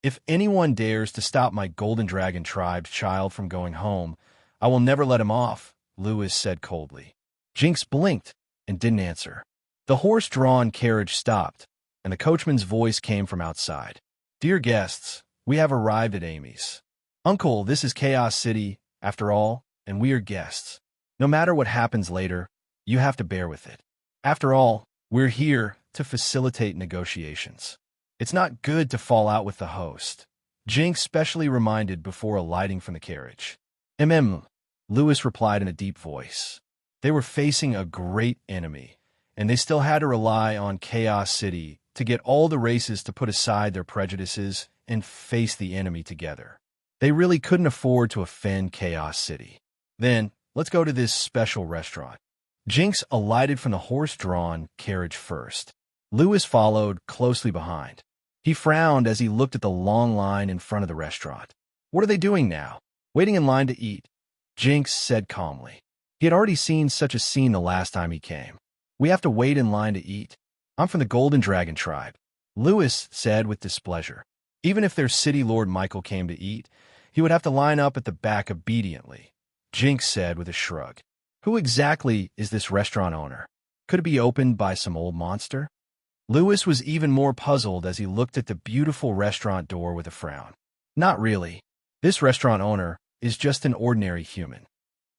If anyone dares to stop my Golden Dragon tribe's child from going home, I will never let him off, Lewis said coldly. Jinx blinked and didn't answer. The horse-drawn carriage stopped, and the coachman's voice came from outside. Dear guests, we have arrived at Amy's. Uncle, this is Chaos City, after all, and we are guests. No matter what happens later, you have to bear with it. After all, we're here to facilitate negotiations. It's not good to fall out with the host, Jinx specially reminded before alighting from the carriage. Lewis replied in a deep voice. They were facing a great enemy, and they still had to rely on Chaos City to get all the races to put aside their prejudices and face the enemy together. They really couldn't afford to offend Chaos City. Then, let's go to this special restaurant. Jinx alighted from the horse-drawn carriage first. Lewis followed closely behind. He frowned as he looked at the long line in front of the restaurant. What are they doing now? Waiting in line to eat, Jinx said calmly. He had already seen such a scene the last time he came. We have to wait in line to eat. I'm from the Golden Dragon tribe, Lewis said with displeasure. Even if their City Lord Michael came to eat, he would have to line up at the back obediently, Jinx said with a shrug. Who exactly is this restaurant owner? Could it be opened by some old monster? Lewis was even more puzzled as he looked at the beautiful restaurant door with a frown. Not really. This restaurant owner is just an ordinary human.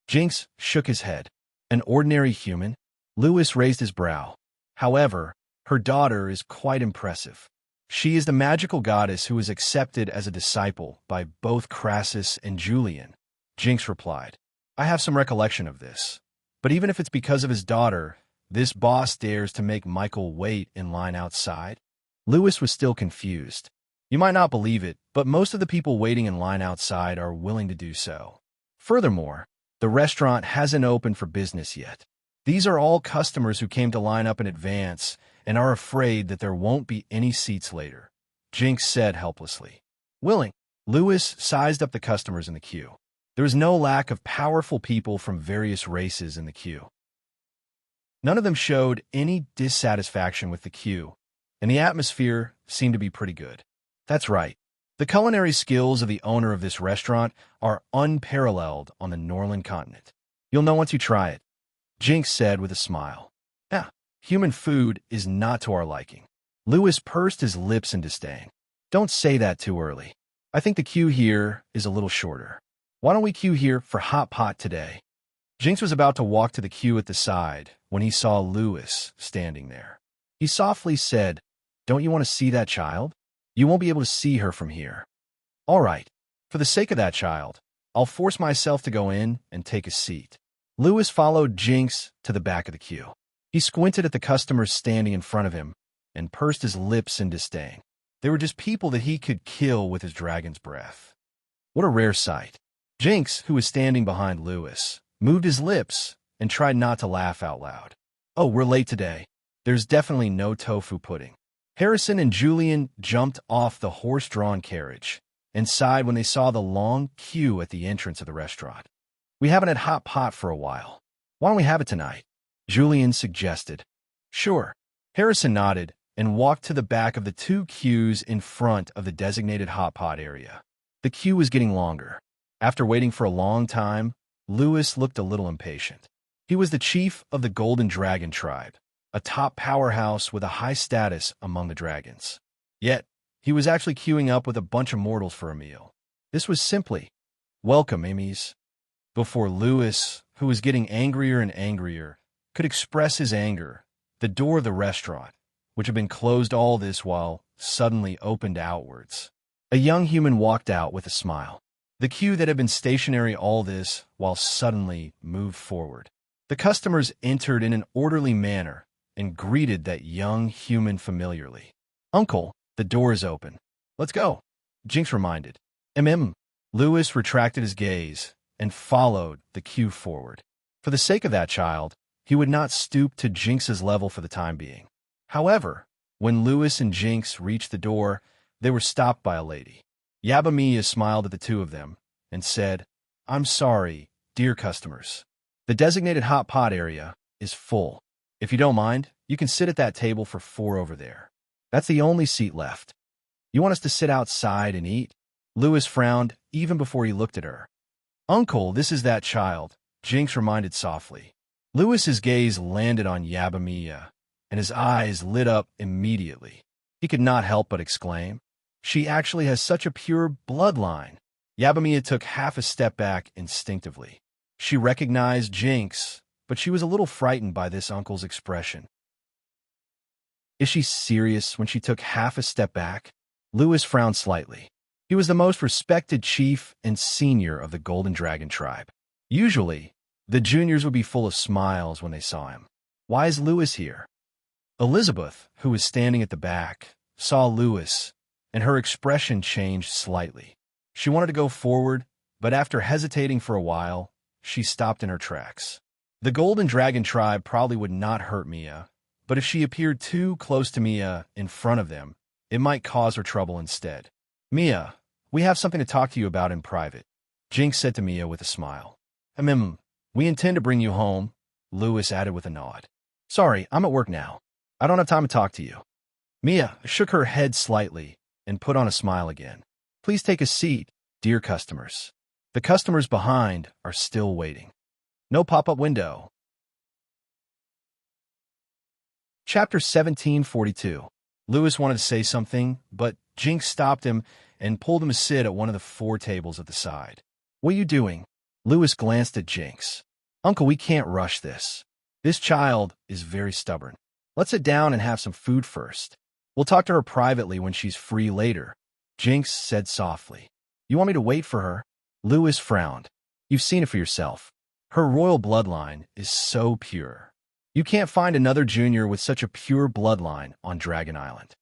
Jinx shook his head. An ordinary human? Lewis raised his brow. However, her daughter is quite impressive. She is the magical goddess who is accepted as a disciple by both Crassus and Julian. Jinx replied, I have some recollection of this. But even if it's because of his daughter, this boss dares to make Michael wait in line outside? Lewis was still confused. You might not believe it, but most of the people waiting in line outside are willing to do so. Furthermore, the restaurant hasn't opened for business yet. These are all customers who came to line up in advance and are afraid that there won't be any seats later, Jinx said helplessly. Willing. Lewis sized up the customers in the queue. There was no lack of powerful people from various races in the queue. None of them showed any dissatisfaction with the queue, and the atmosphere seemed to be pretty good. That's right. The culinary skills of the owner of this restaurant are unparalleled on the Norland continent. You'll know once you try it, Jinx said with a smile. Yeah, human food is not to our liking. Lewis pursed his lips in disdain. Don't say that too early. I think the queue here is a little shorter. Why don't we queue here for hot pot today? Jinx was about to walk to the queue at the side when he saw Lewis standing there. He softly said, Don't you want to see that child? You won't be able to see her from here. All right, for the sake of that child, I'll force myself to go in and take a seat. Lewis followed Jinx to the back of the queue. He squinted at the customers standing in front of him and pursed his lips in disdain. They were just people that he could kill with his dragon's breath. What a rare sight. Jinx, who was standing behind Lewis, moved his lips and tried not to laugh out loud. Oh, we're late today. There's definitely no tofu pudding. Harrison and Julian jumped off the horse-drawn carriage and sighed when they saw the long queue at the entrance of the restaurant. We haven't had hot pot for a while. Why don't we have it tonight? Julian suggested. Sure. Harrison nodded and walked to the back of the two queues in front of the designated hot pot area. The queue was getting longer. After waiting for a long time, Lewis looked a little impatient. He was the chief of the Golden Dragon tribe, a top powerhouse with a high status among the dragons. Yet, he was actually queuing up with a bunch of mortals for a meal. This was simply, welcome, Amy's. Before Lewis, who was getting angrier and angrier, could express his anger, the door of the restaurant, which had been closed all this while, suddenly opened outwards. A young human walked out with a smile. The queue that had been stationary all this while suddenly moved forward. The customers entered in an orderly manner and greeted that young human familiarly. Uncle, the door is open. Let's go, Jinx reminded. Lewis retracted his gaze and followed the queue forward. For the sake of that child, he would not stoop to Jinx's level for the time being. However, when Lewis and Jinx reached the door, they were stopped by a lady. Yabamiya smiled at the two of them and said, I'm sorry, dear customers. The designated hot pot area is full. If you don't mind, you can sit at that table for 4 over there. That's the only seat left. You want us to sit outside and eat? Lewis frowned even before he looked at her. Uncle, this is that child, Jinx reminded softly. Lewis's gaze landed on Yabamiya, and his eyes lit up immediately. He could not help but exclaim, She actually has such a pure bloodline. Yabamiya took half a step back instinctively. She recognized Jinx, but she was a little frightened by this uncle's expression. Is she serious when she took half a step back? Lewis frowned slightly. He was the most respected chief and senior of the Golden Dragon tribe. Usually, the juniors would be full of smiles when they saw him. Why is Lewis here? Elizabeth, who was standing at the back, saw Lewis, and her expression changed slightly. She wanted to go forward, but after hesitating for a while, she stopped in her tracks. The Golden Dragon tribe probably would not hurt Mia, but if she appeared too close to Mia in front of them, it might cause her trouble instead. Mia, we have something to talk to you about in private, Jinx said to Mia with a smile. We intend to bring you home, Lewis added with a nod. Sorry, I'm at work now. I don't have time to talk to you. Mia shook her head slightly and put on a smile again. Please take a seat, dear customers. The customers behind are still waiting. No pop-up window. Chapter 1742. Lewis wanted to say something, but Jinx stopped him and pulled him to sit at one of the 4 tables at the side. What are you doing? Lewis glanced at Jinx. Uncle, we can't rush this. This child is very stubborn. Let's sit down and have some food first. We'll talk to her privately when she's free later, Jinx said softly. You want me to wait for her? Lewis frowned. You've seen it for yourself. Her royal bloodline is so pure. You can't find another junior with such a pure bloodline on Dragon Island.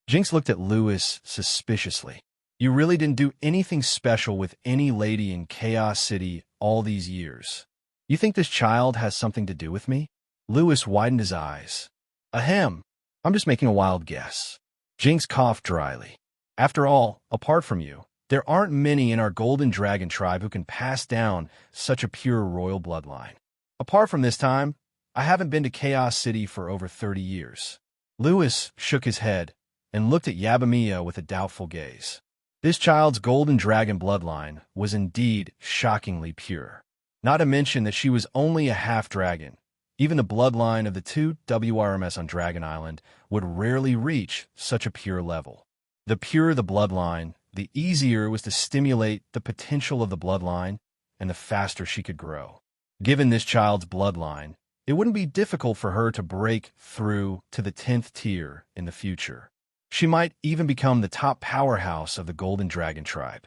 Jinx looked at Lewis suspiciously. You really didn't do anything special with any lady in Chaos City all these years. You think this child has something to do with me? Lewis widened his eyes. Ahem. I'm just making a wild guess. Jinx coughed dryly. After all, apart from you, there aren't many in our Golden Dragon tribe who can pass down such a pure royal bloodline. Apart from this time, I haven't been to Chaos City for over 30 years. Lewis shook his head and looked at Yabamiya with a doubtful gaze. This child's Golden Dragon bloodline was indeed shockingly pure. Not to mention that she was only a half-dragon. Even the bloodline of the two WRMS on Dragon Island would rarely reach such a pure level. The purer the bloodline, the easier it was to stimulate the potential of the bloodline, and the faster she could grow. Given this child's bloodline, it wouldn't be difficult for her to break through to the 10th tier in the future. She might even become the top powerhouse of the Golden Dragon tribe.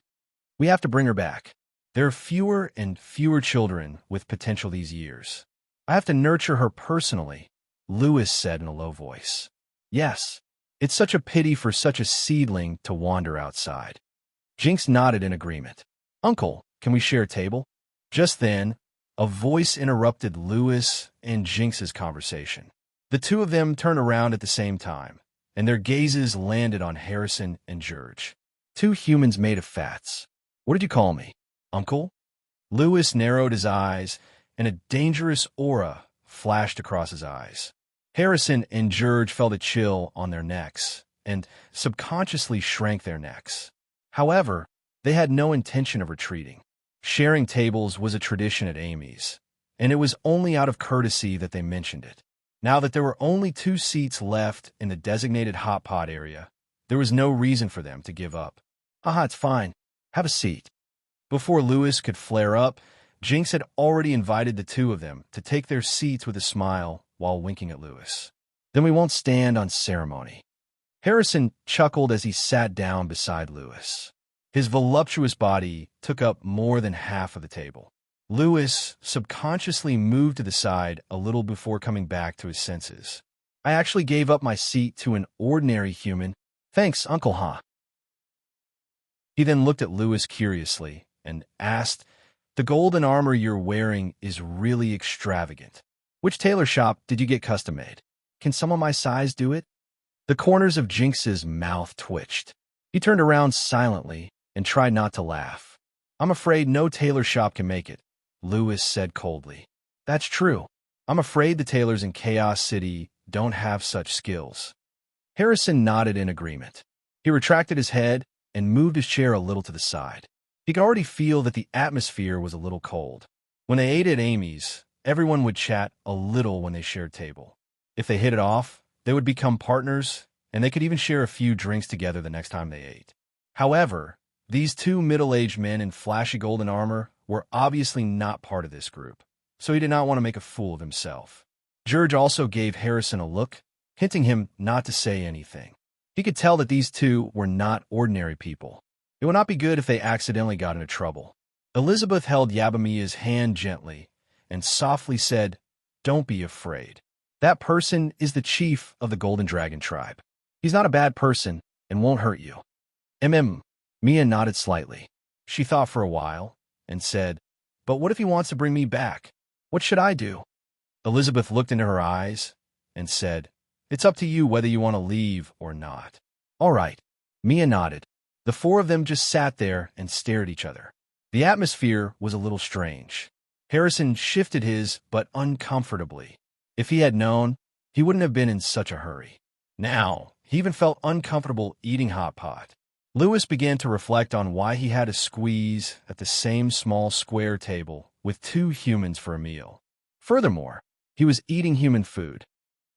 We have to bring her back. There are fewer and fewer children with potential these years. I have to nurture her personally, Lewis said in a low voice. Yes, it's such a pity for such a seedling to wander outside. Jinx nodded in agreement. Uncle, can we share a table? Just then, a voice interrupted Lewis and Jinx's conversation. The two of them turned around at the same time, and their gazes landed on Harrison and George. Two humans made of fats. What did you call me, Uncle? Lewis narrowed his eyes, and a dangerous aura flashed across his eyes. Harrison and George felt a chill on their necks, and subconsciously shrank their necks. However, they had no intention of retreating. Sharing tables was a tradition at Amy's, and it was only out of courtesy that they mentioned it. Now that there were only 2 seats left in the designated hot pot area, there was no reason for them to give up. It's fine. Have a seat. Before Lewis could flare up, Jinx had already invited the two of them to take their seats with a smile while winking at Lewis. Then we won't stand on ceremony. Harrison chuckled as he sat down beside Lewis. His voluptuous body took up more than half of the table. Lewis subconsciously moved to the side a little before coming back to his senses. I actually gave up my seat to an ordinary human. Thanks, Uncle Ha. He then looked at Lewis curiously and asked, The golden armor you're wearing is really extravagant. Which tailor shop did you get custom made? Can someone my size do it? The corners of Jinx's mouth twitched. He turned around silently and tried not to laugh. I'm afraid no tailor shop can make it, Lewis said coldly. That's true. I'm afraid the tailors in Chaos City don't have such skills. Harrison nodded in agreement. He retracted his head and moved his chair a little to the side. He could already feel that the atmosphere was a little cold. When they ate at Amy's, everyone would chat a little when they shared table. If they hit it off, they would become partners, and they could even share a few drinks together the next time they ate. However, these two middle-aged men in flashy golden armor were obviously not part of this group, so he did not want to make a fool of himself. George also gave Harrison a look, hinting him not to say anything. He could tell that these two were not ordinary people. It would not be good if they accidentally got into trouble. Elizabeth held Yabamiya's hand gently and softly said, Don't be afraid. That person is the chief of the Golden Dragon tribe. He's not a bad person and won't hurt you. Mia nodded slightly. She thought for a while and said, But what if he wants to bring me back? What should I do? Elizabeth looked into her eyes and said, It's up to you whether you want to leave or not. All right. Mia nodded. The four of them just sat there and stared at each other. The atmosphere was a little strange. Harrison shifted his, but uncomfortably. If he had known, he wouldn't have been in such a hurry. Now, he even felt uncomfortable eating hot pot. Lewis began to reflect on why he had to squeeze at the same small square table with two humans for a meal. Furthermore, he was eating human food.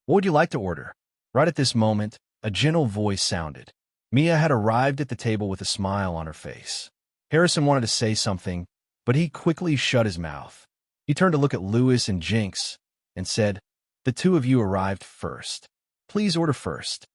What would you like to order? Right at this moment, a gentle voice sounded. Mia had arrived at the table with a smile on her face. Harrison wanted to say something, but he quickly shut his mouth. He turned to look at Lewis and Jinx and said, The two of you arrived first. Please order first.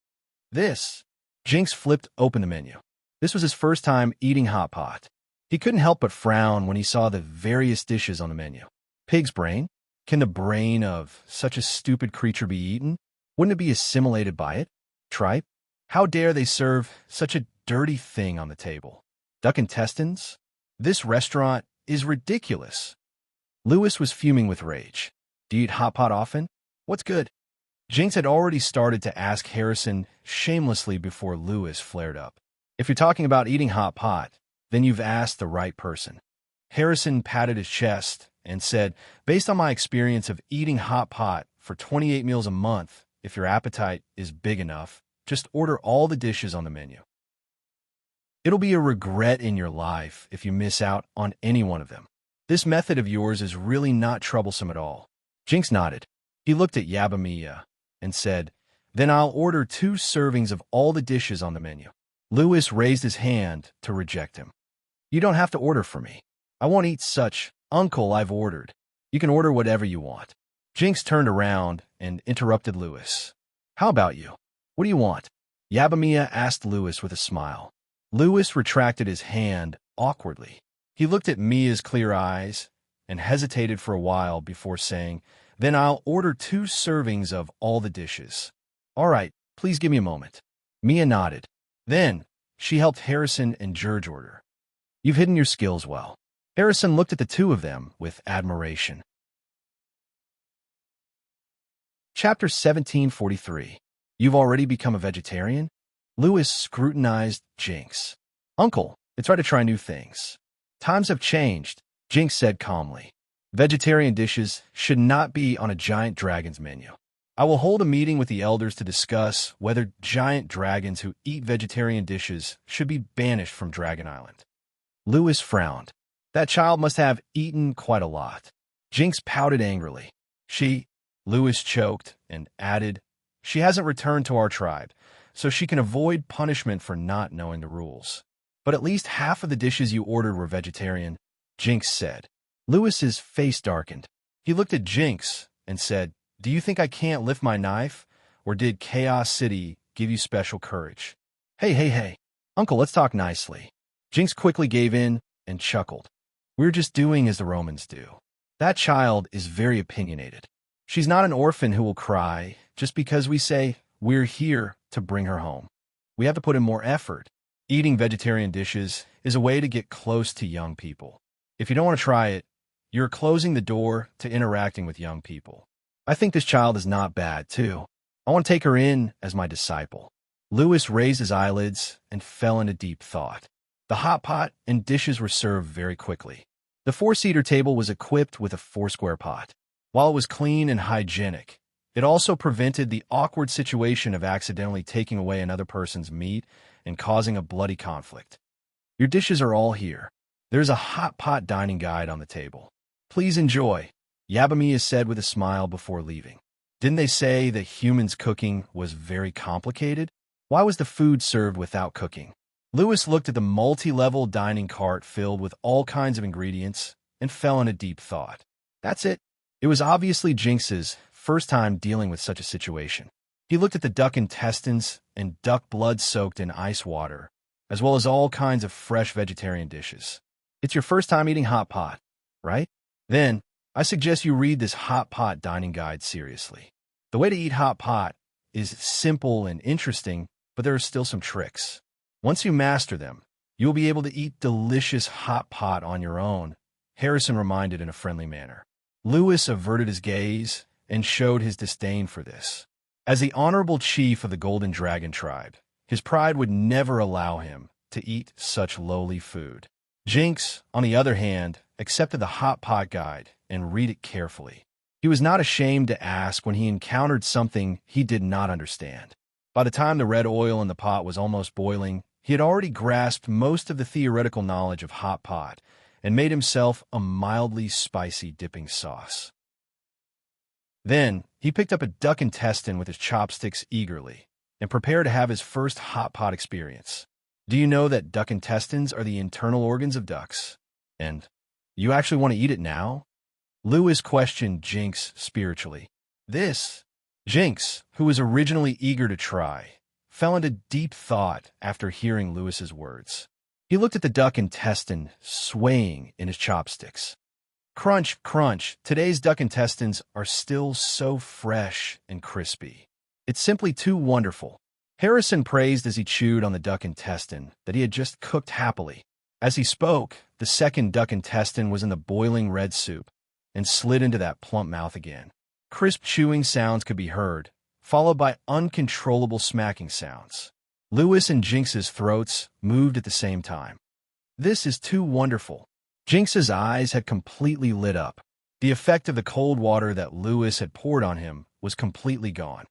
This. Jinx flipped open the menu. This was his first time eating hot pot. He couldn't help but frown when he saw the various dishes on the menu. Pig's brain? Can the brain of such a stupid creature be eaten? Wouldn't it be assimilated by it? Tripe? How dare they serve such a dirty thing on the table? Duck intestines? This restaurant is ridiculous. Lewis was fuming with rage. Do you eat hot pot often? What's good? Jinx had already started to ask Harrison shamelessly before Lewis flared up. If you're talking about eating hot pot, then you've asked the right person. Harrison patted his chest and said, based on my experience of eating hot pot for 28 meals a month, if your appetite is big enough, just order all the dishes on the menu. It'll be a regret in your life if you miss out on any one of them. This method of yours is really not troublesome at all. Jinx nodded. He looked at Yabamiya and said, then I'll order 2 servings of all the dishes on the menu. Lewis raised his hand to reject him. You don't have to order for me. I won't eat such. Uncle, I've ordered. You can order whatever you want. Jinx turned around and interrupted Lewis. How about you? What do you want? Yabamiya asked Lewis with a smile. Lewis retracted his hand awkwardly. He looked at Mia's clear eyes and hesitated for a while before saying, then I'll order 2 servings of all the dishes. All right, please give me a moment. Mia nodded. Then she helped Harrison and George order. You've hidden your skills well. Harrison looked at the two of them with admiration. Chapter 1743. You've already become a vegetarian? Lewis scrutinized Jinx. Uncle, it's right to try new things. Times have changed, Jinx said calmly. Vegetarian dishes should not be on a giant dragon's menu. I will hold a meeting with the elders to discuss whether giant dragons who eat vegetarian dishes should be banished from Dragon Island. Lewis frowned. That child must have eaten quite a lot. Jinx pouted angrily. Lewis choked and added, she hasn't returned to our tribe, so she can avoid punishment for not knowing the rules. But at least half of the dishes you ordered were vegetarian, Jinx said. Lewis's face darkened. He looked at Jinx and said, do you think I can't lift my knife? Or did Chaos City give you special courage? Hey. Uncle, let's talk nicely. Jinx quickly gave in and chuckled. We're just doing as the Romans do. That child is very opinionated. She's not an orphan who will cry just because we say we're here to bring her home. We have to put in more effort. Eating vegetarian dishes is a way to get close to young people. If you don't want to try it, you're closing the door to interacting with young people. I think this child is not bad, too. I want to take her in as my disciple. Lewis raised his eyelids and fell into deep thought. The hot pot and dishes were served very quickly. The 4-seater table was equipped with a 4-square pot. While it was clean and hygienic, it also prevented the awkward situation of accidentally taking away another person's meat and causing a bloody conflict. Your dishes are all here. There's a hot pot dining guide on the table. Please enjoy, Yabamiya said with a smile before leaving. Didn't they say that humans' cooking was very complicated? Why was the food served without cooking? Lewis looked at the multi-level dining cart filled with all kinds of ingredients and fell into deep thought. That's it. It was obviously Jinx's first time dealing with such a situation. He looked at the duck intestines and duck blood soaked in ice water, as well as all kinds of fresh vegetarian dishes. It's your first time eating hot pot, right? Then, I suggest you read this hot pot dining guide seriously. The way to eat hot pot is simple and interesting, but there are still some tricks. Once you master them, you will be able to eat delicious hot pot on your own, Harrison reminded in a friendly manner. Lewis averted his gaze and showed his disdain for this. As the honorable chief of the Golden Dragon tribe, his pride would never allow him to eat such lowly food. Jinx, on the other hand, accepted the hot pot guide and read it carefully. He was not ashamed to ask when he encountered something he did not understand. By the time the red oil in the pot was almost boiling, he had already grasped most of the theoretical knowledge of hot pot and made himself a mildly spicy dipping sauce. Then, he picked up a duck intestine with his chopsticks eagerly and prepared to have his first hot pot experience. Do you know that duck intestines are the internal organs of ducks? And you actually want to eat it now? Lewis questioned Jinx spiritually. Jinx, who was originally eager to try, fell into deep thought after hearing Lewis's words. He looked at the duck intestine swaying in his chopsticks. Crunch, crunch, today's duck intestines are still so fresh and crispy. It's simply too wonderful. Harrison praised as he chewed on the duck intestine that he had just cooked happily. As he spoke, the second duck intestine was in the boiling red soup and slid into that plump mouth again. Crisp chewing sounds could be heard, followed by uncontrollable smacking sounds. Lewis and Jinx's throats moved at the same time. This is too wonderful. Jinx's eyes had completely lit up. The effect of the cold water that Lewis had poured on him was completely gone.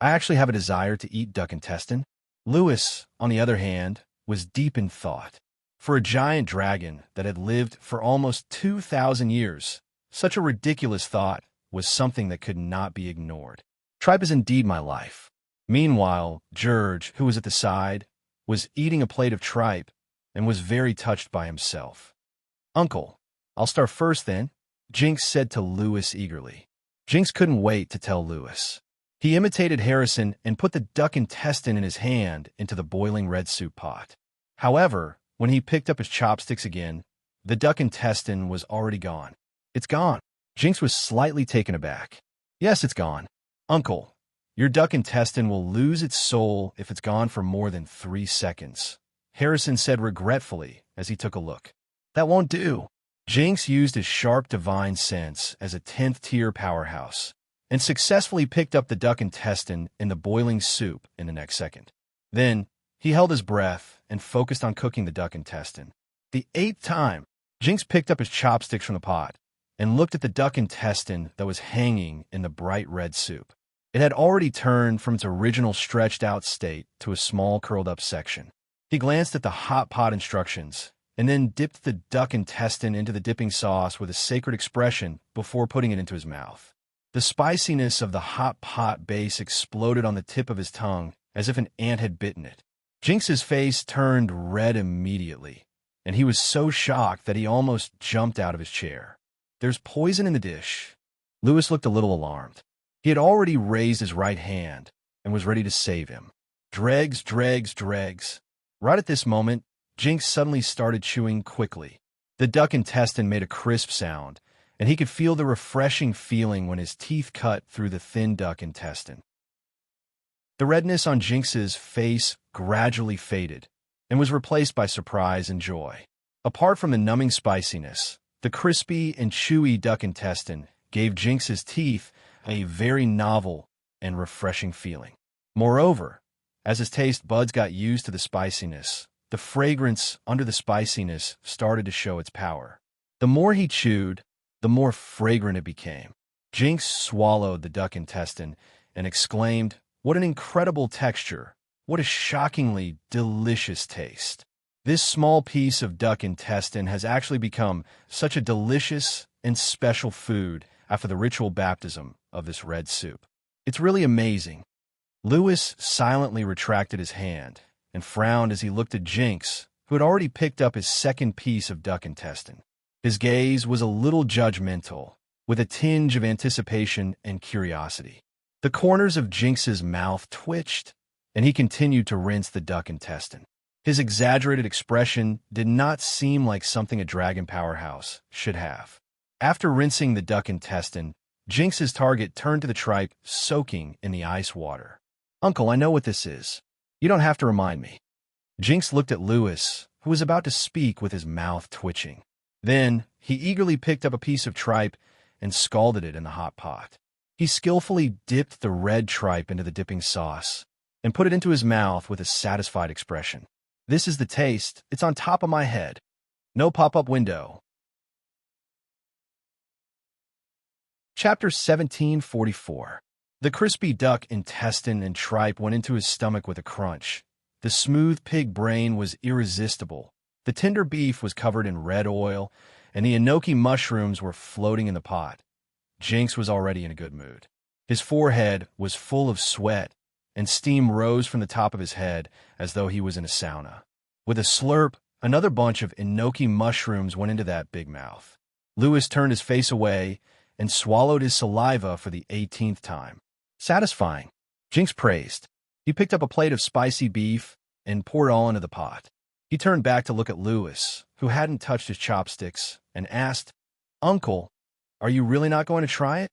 I actually have a desire to eat duck intestine. Lewis, on the other hand, was deep in thought. For a giant dragon that had lived for almost 2,000 years, such a ridiculous thought was something that could not be ignored. Tripe is indeed my life. Meanwhile, George, who was at the side, was eating a plate of tripe and was very touched by himself. "Uncle, I'll start first then," Jinx said to Lewis eagerly. Jinx couldn't wait to tell Lewis. He imitated Harrison and put the duck intestine in his hand into the boiling red soup pot. However, when he picked up his chopsticks again, the duck intestine was already gone. "It's gone." Jinx was slightly taken aback. "Yes, it's gone. Uncle, your duck intestine will lose its soul if it's gone for more than 3 seconds," Harrison said regretfully as he took a look. "That won't do." Jinx used his sharp divine sense as a 10th-tier powerhouse and successfully picked up the duck intestine in the boiling soup in the next second. Then, he held his breath and focused on cooking the duck intestine. The 8th time, Jinx picked up his chopsticks from the pot and looked at the duck intestine that was hanging in the bright red soup. It had already turned from its original stretched-out state to a small curled-up section. He glanced at the hot pot instructions and then dipped the duck intestine into the dipping sauce with a sacred expression before putting it into his mouth. The spiciness of the hot pot base exploded on the tip of his tongue as if an ant had bitten it. Jinx's face turned red immediately, and he was so shocked that he almost jumped out of his chair. "There's poison in the dish." Lewis looked a little alarmed. He had already raised his right hand and was ready to save him. Dregs, dregs, dregs. Right at this moment, Jinx suddenly started chewing quickly. The duck intestine made a crisp sound, and he could feel the refreshing feeling when his teeth cut through the thin duck intestine. The redness on Jinx's face gradually faded and was replaced by surprise and joy. Apart from the numbing spiciness, the crispy and chewy duck intestine gave Jinx's teeth a very novel and refreshing feeling. Moreover, as his taste buds got used to the spiciness, the fragrance under the spiciness started to show its power. The more he chewed, the more fragrant it became. Jinx swallowed the duck intestine and exclaimed, "What an incredible texture! What a shockingly delicious taste!" This small piece of duck intestine has actually become such a delicious and special food after the ritual baptism of this red soup. It's really amazing. Lewis silently retracted his hand and frowned as he looked at Jinx, who had already picked up his second piece of duck intestine. His gaze was a little judgmental, with a tinge of anticipation and curiosity. The corners of Jinx's mouth twitched, and he continued to rinse the duck intestine. His exaggerated expression did not seem like something a dragon powerhouse should have. After rinsing the duck intestine, Jinx's target turned to the tripe soaking in the ice water. "Uncle, I know what this is. You don't have to remind me." Jinx looked at Lewis, who was about to speak with his mouth twitching. Then, he eagerly picked up a piece of tripe and scalded it in the hot pot. He skillfully dipped the red tripe into the dipping sauce and put it into his mouth with a satisfied expression. "This is the taste. It's on top of my head. No pop-up window." Chapter 1744. The crispy duck intestine and tripe went into his stomach with a crunch. The smooth pig brain was irresistible. The tender beef was covered in red oil, and the enoki mushrooms were floating in the pot. Jinx was already in a good mood. His forehead was full of sweat, and steam rose from the top of his head as though he was in a sauna. With a slurp, another bunch of enoki mushrooms went into that big mouth. Lewis turned his face away and swallowed his saliva for the 18th time. "Satisfying," Jinx praised. He picked up a plate of spicy beef and poured it all into the pot. He turned back to look at Louis, who hadn't touched his chopsticks, and asked, "Uncle, are you really not going to try it?"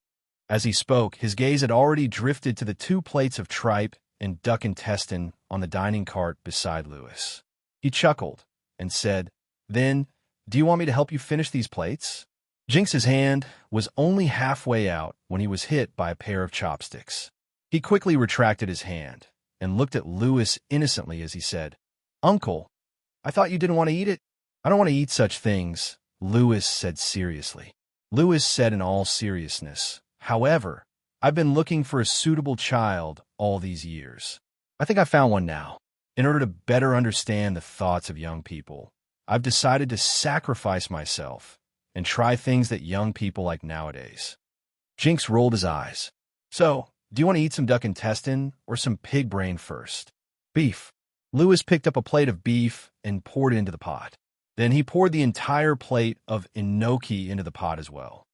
As he spoke, his gaze had already drifted to the 2 plates of tripe and duck intestine on the dining cart beside Louis. He chuckled and said, "Then, do you want me to help you finish these plates?" Jinx's hand was only halfway out when he was hit by a pair of chopsticks. He quickly retracted his hand and looked at Louis innocently as he said, "Uncle, I thought you didn't want to eat it." "I don't want to eat such things," Louis said seriously. Louis said in all seriousness, "However, I've been looking for a suitable child all these years. I think I found one now. In order to better understand the thoughts of young people, I've decided to sacrifice myself and try things that young people like nowadays." Jinx rolled his eyes. "So, do you want to eat some duck intestine or some pig brain first?" "Beef." Louis picked up a plate of beef and poured it into the pot. Then he poured the entire plate of enoki into the pot as well.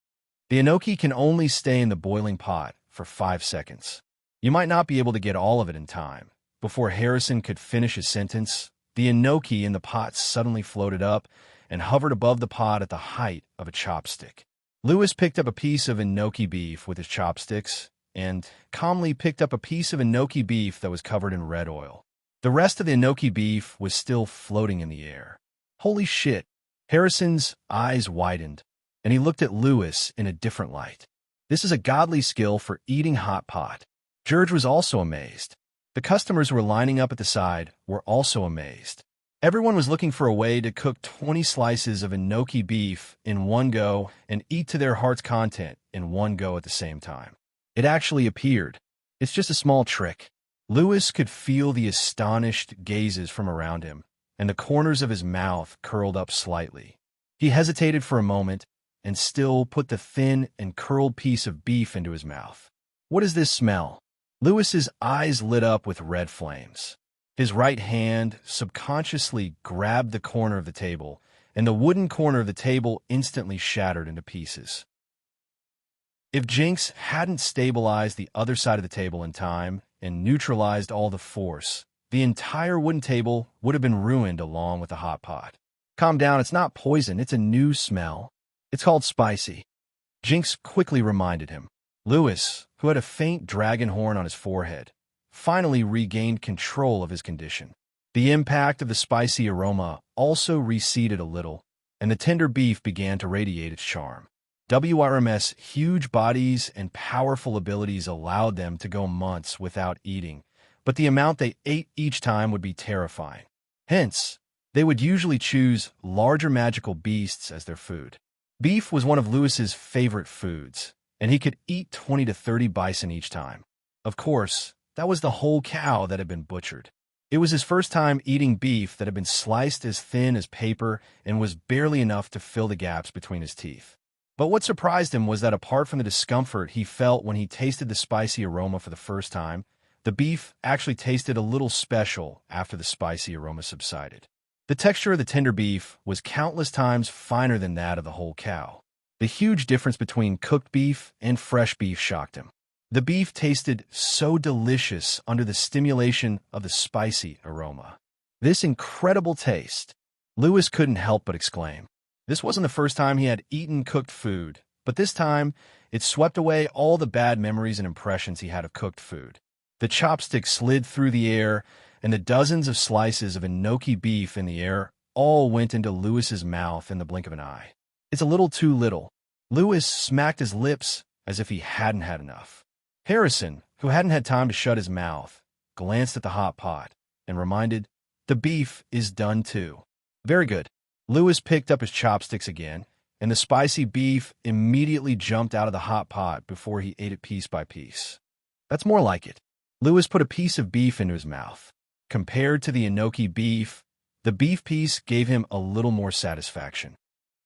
The enoki can only stay in the boiling pot for 5 seconds. You might not be able to get all of it in time. Before Harrison could finish his sentence, the enoki in the pot suddenly floated up and hovered above the pot at the height of a chopstick. Louis picked up a piece of enoki beef with his chopsticks and calmly picked up a piece of enoki beef that was covered in red oil. The rest of the enoki beef was still floating in the air. Holy shit! Harrison's eyes widened, and he looked at Louis in a different light. This is a godly skill for eating hot pot. George was also amazed. The customers who were lining up at the side were also amazed. Everyone was looking for a way to cook 20 slices of enoki beef in one go and eat to their heart's content in one go at the same time. It actually appeared. It's just a small trick. Louis could feel the astonished gazes from around him, and the corners of his mouth curled up slightly. He hesitated for a moment and still put the thin and curled piece of beef into his mouth. "What is this smell?" Louis's eyes lit up with red flames. His right hand subconsciously grabbed the corner of the table, and the wooden corner of the table instantly shattered into pieces. If Jinx hadn't stabilized the other side of the table in time and neutralized all the force, the entire wooden table would have been ruined along with the hot pot. "Calm down, it's not poison, it's a new smell. It's called spicy," Jinx quickly reminded him. Louis, who had a faint dragon horn on his forehead, finally regained control of his condition. The impact of the spicy aroma also receded a little, and the tender beef began to radiate its charm. WRM's huge bodies and powerful abilities allowed them to go months without eating, but the amount they ate each time would be terrifying. Hence, they would usually choose larger magical beasts as their food. Beef was one of Louis's favorite foods, and he could eat 20 to 30 bison each time. Of course, that was the whole cow that had been butchered. It was his first time eating beef that had been sliced as thin as paper and was barely enough to fill the gaps between his teeth. But what surprised him was that apart from the discomfort he felt when he tasted the spicy aroma for the first time, the beef actually tasted a little special after the spicy aroma subsided. The texture of the tender beef was countless times finer than that of the whole cow. The huge difference between cooked beef and fresh beef shocked him. The beef tasted so delicious under the stimulation of the spicy aroma. This incredible taste! Louis couldn't help but exclaim. This wasn't the first time he had eaten cooked food, but this time it swept away all the bad memories and impressions he had of cooked food. The chopstick slid through the air, and the dozens of slices of enoki beef in the air all went into Louis's mouth in the blink of an eye. "It's a little too little." Louis smacked his lips as if he hadn't had enough. Harrison, who hadn't had time to shut his mouth, glanced at the hot pot and reminded, "The beef is done too." "Very good." Louis picked up his chopsticks again, and the spicy beef immediately jumped out of the hot pot before he ate it piece by piece. "That's more like it." Louis put a piece of beef into his mouth. Compared to the enoki beef, the beef piece gave him a little more satisfaction.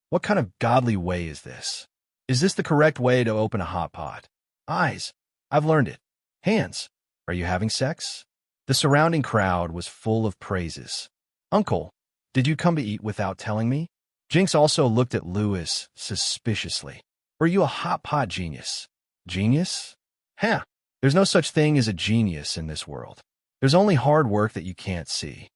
What kind of godly way is this? Is this the correct way to open a hot pot? Eyes. I've learned it. Hands. Are you having sex? The surrounding crowd was full of praises. "Uncle, did you come to eat without telling me?" Jinx also looked at Louis suspiciously. "Were you a hot pot genius?" "Genius? There's no such thing as a genius in this world." There's only hard work that you can't see.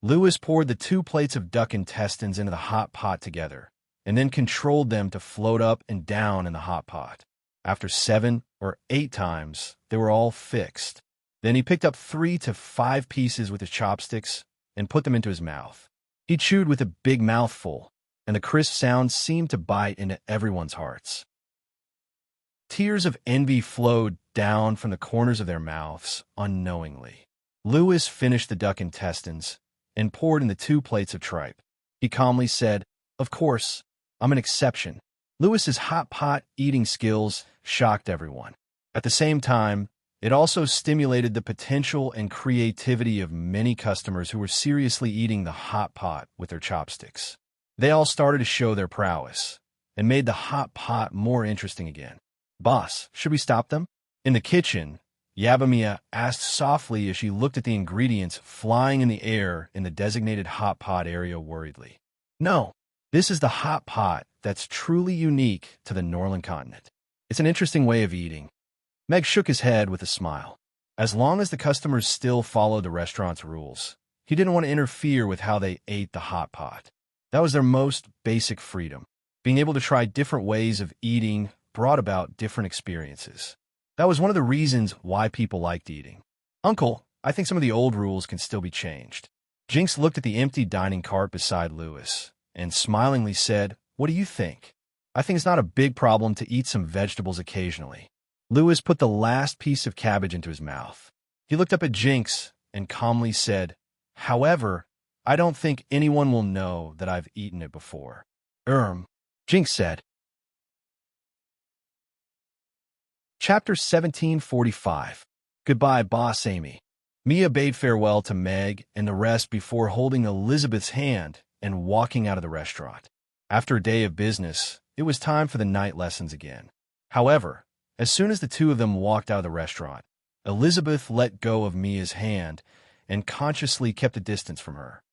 Lewis poured the 2 plates of duck intestines into the hot pot together, and then controlled them to float up and down in the hot pot. After 7 or 8 times, they were all fixed. Then he picked up 3 to 5 pieces with his chopsticks and put them into his mouth. He chewed with a big mouthful, and the crisp sound seemed to bite into everyone's hearts. Tears of envy flowed down from the corners of their mouths unknowingly. Lewis finished the duck intestines and poured in the 2 plates of tripe. He calmly said, "Of course, I'm an exception." Lewis's hot pot eating skills shocked everyone. At the same time, it also stimulated the potential and creativity of many customers who were seriously eating the hot pot with their chopsticks. They all started to show their prowess and made the hot pot more interesting again. "Boss, should we stop them?" In the kitchen, Yabamiya asked softly as she looked at the ingredients flying in the air in the designated hot pot area worriedly. "No, this is the hot pot that's truly unique to the Norland continent. It's an interesting way of eating." Meg shook his head with a smile. As long as the customers still followed the restaurant's rules, he didn't want to interfere with how they ate the hot pot. That was their most basic freedom. Being able to try different ways of eating brought about different experiences. That was one of the reasons why people liked eating. "Uncle, I think some of the old rules can still be changed." Jinx looked at the empty dining cart beside Lewis and smilingly said, "What do you think?" "I think it's not a big problem to eat some vegetables occasionally." Lewis put the last piece of cabbage into his mouth. He looked up at Jinx and calmly said, "However, I don't think anyone will know that I've eaten it before." Jinx said. Chapter 1745. Goodbye, Boss Amy. Mia bade farewell to Meg and the rest before holding Elizabeth's hand and walking out of the restaurant. After a day of business, it was time for the night lessons again. However, as soon as the 2 of them walked out of the restaurant, Elizabeth let go of Mia's hand and consciously kept a distance from her.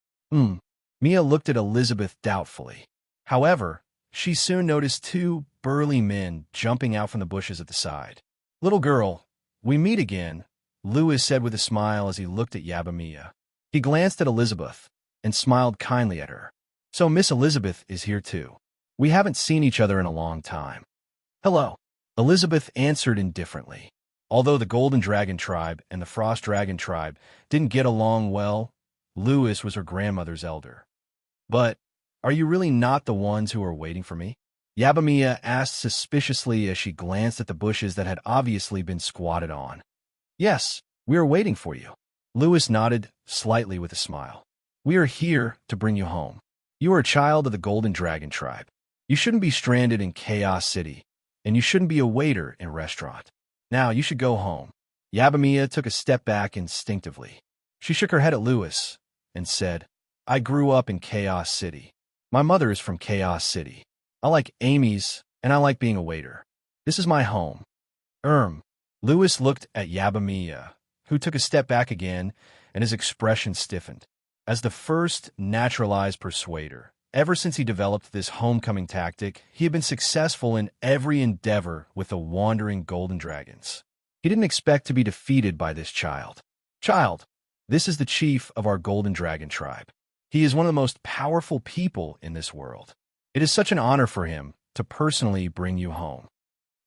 Mia looked at Elizabeth doubtfully. However, she soon noticed 2 burly men jumping out from the bushes at the side. "Little girl, we meet again," Lewis said with a smile as he looked at Yabamiya. He glanced at Elizabeth and smiled kindly at her. "So Miss Elizabeth is here too. We haven't seen each other in a long time." "Hello," Elizabeth answered indifferently. Although the Golden Dragon tribe and the Frost Dragon tribe didn't get along well, Lewis was her grandmother's elder. "But are you really not the ones who are waiting for me?" Yabamiya asked suspiciously as she glanced at the bushes that had obviously been squatted on. "Yes, we are waiting for you." Lewis nodded slightly with a smile. "We are here to bring you home. You are a child of the Golden Dragon tribe. You shouldn't be stranded in Chaos City, and you shouldn't be a waiter in a restaurant. Now you should go home." Yabamiya took a step back instinctively. She shook her head at Lewis and said, "I grew up in Chaos City. My mother is from Chaos City. I like Amy's, and I like being a waiter. This is my home." Lewis looked at Yabamiya, who took a step back again, and his expression stiffened. As the first naturalized persuader, ever since he developed this homecoming tactic, he had been successful in every endeavor with the wandering golden dragons. He didn't expect to be defeated by this child. "Child, this is the chief of our Golden Dragon tribe. He is one of the most powerful people in this world. It is such an honor for him to personally bring you home.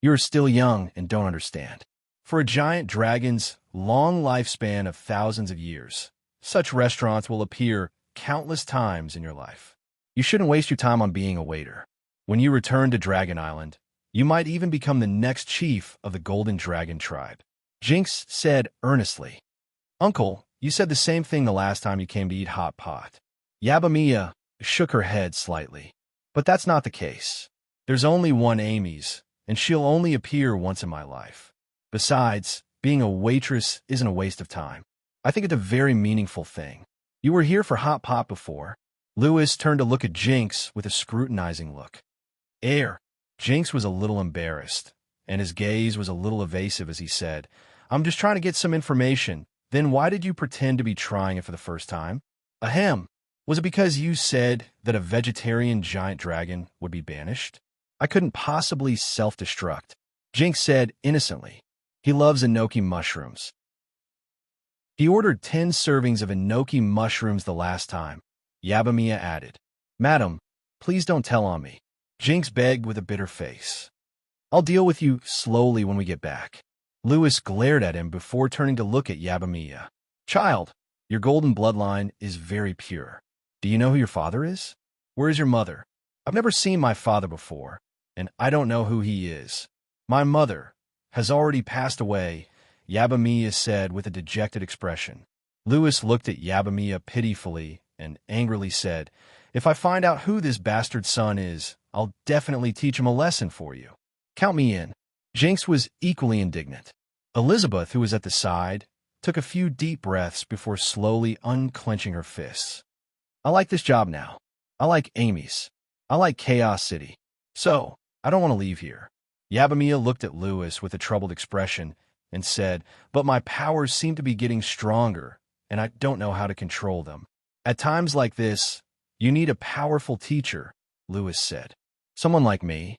You are still young and don't understand. For a giant dragon's long lifespan of thousands of years, such restaurants will appear countless times in your life. You shouldn't waste your time on being a waiter. When you return to Dragon Island, you might even become the next chief of the Golden Dragon tribe." Jinx said earnestly. "Uncle, you said the same thing the last time you came to eat hot pot." Yabamiya shook her head slightly. "But that's not the case. There's only one Amy's, and she'll only appear once in my life. Besides, being a waitress isn't a waste of time. I think it's a very meaningful thing. You were here for hot pot before." Lewis turned to look at Jinx with a scrutinizing look. Jinx was a little embarrassed, and his gaze was a little evasive as he said, "I'm just trying to get some information. Then why did you pretend to be trying it for the first time?" "Was it because you said that a vegetarian giant dragon would be banished? I couldn't possibly self-destruct," Jinx said innocently. "He loves enoki mushrooms." He ordered 10 servings of enoki mushrooms the last time. Yabamiya added. Madam, please don't tell on me. Jinx begged with a bitter face. I'll deal with you slowly when we get back. Lewis glared at him before turning to look at Yabamiya. Child, your golden bloodline is very pure. Do you know who your father is? Where is your mother? I've never seen my father before, and I don't know who he is. My mother has already passed away, Yabamiya said with a dejected expression. Lewis looked at Yabamiya pitifully and angrily said, If I find out who this bastard son is, I'll definitely teach him a lesson for you. Count me in. Jinx was equally indignant. Elizabeth, who was at the side, took a few deep breaths before slowly unclenching her fists. I like this job now. I like Amy's. I like Chaos City. So, I don't want to leave here. Yabamiya looked at Lewis with a troubled expression and said, But my powers seem to be getting stronger, and I don't know how to control them. At times like this, you need a powerful teacher, Lewis said. Someone like me.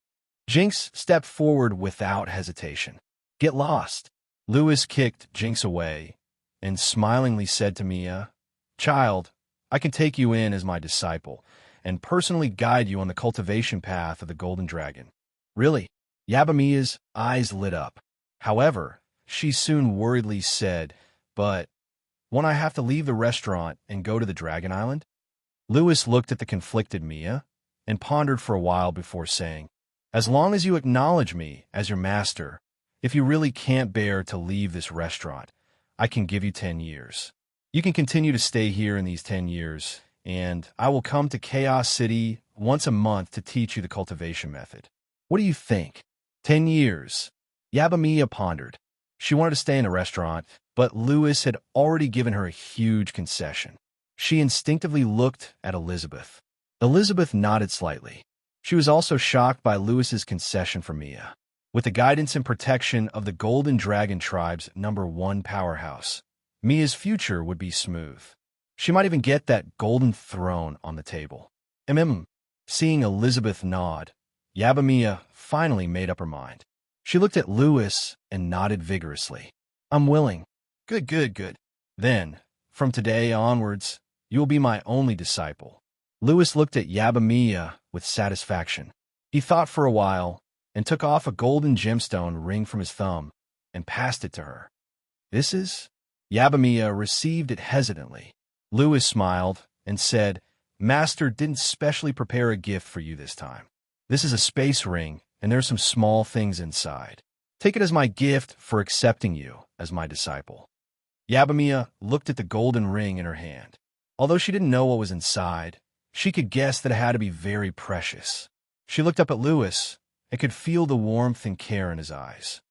Jinx stepped forward without hesitation. Get lost. Lewis kicked Jinx away and smilingly said to Mia, Child, I can take you in as my disciple and personally guide you on the cultivation path of the Golden Dragon. Really? Yabamiya's eyes lit up. However, she soon worriedly said, But won't I have to leave the restaurant and go to the Dragon Island? Lewis looked at the conflicted Mia and pondered for a while before saying, As long as you acknowledge me as your master, if you really can't bear to leave this restaurant, I can give you 10 years. You can continue to stay here in these 10 years, and I will come to Chaos City once a month to teach you the cultivation method. What do you think? 10 years. Yabamiya pondered. She wanted to stay in the restaurant, but Lewis had already given her a huge concession. She instinctively looked at Elizabeth. Elizabeth nodded slightly. She was also shocked by Lewis's concession for Mia. With the guidance and protection of the Golden Dragon Tribe's #1 powerhouse, Mia's future would be smooth. She might even get that golden throne on the table. Seeing Elizabeth nod, Yabamiya finally made up her mind. She looked at Lewis and nodded vigorously. I'm willing. Good. Then, from today onwards, you will be my only disciple. Lewis looked at Yabamiya with satisfaction. He thought for a while and took off a golden gemstone ring from his thumb and passed it to her. This is? Yabamiya received it hesitantly. Lewis smiled and said, Master didn't specially prepare a gift for you this time. This is a space ring, and there are some small things inside. Take it as my gift for accepting you as my disciple. Yabamiya looked at the golden ring in her hand. Although she didn't know what was inside, she could guess that it had to be very precious. She looked up at Lewis and could feel the warmth and care in his eyes.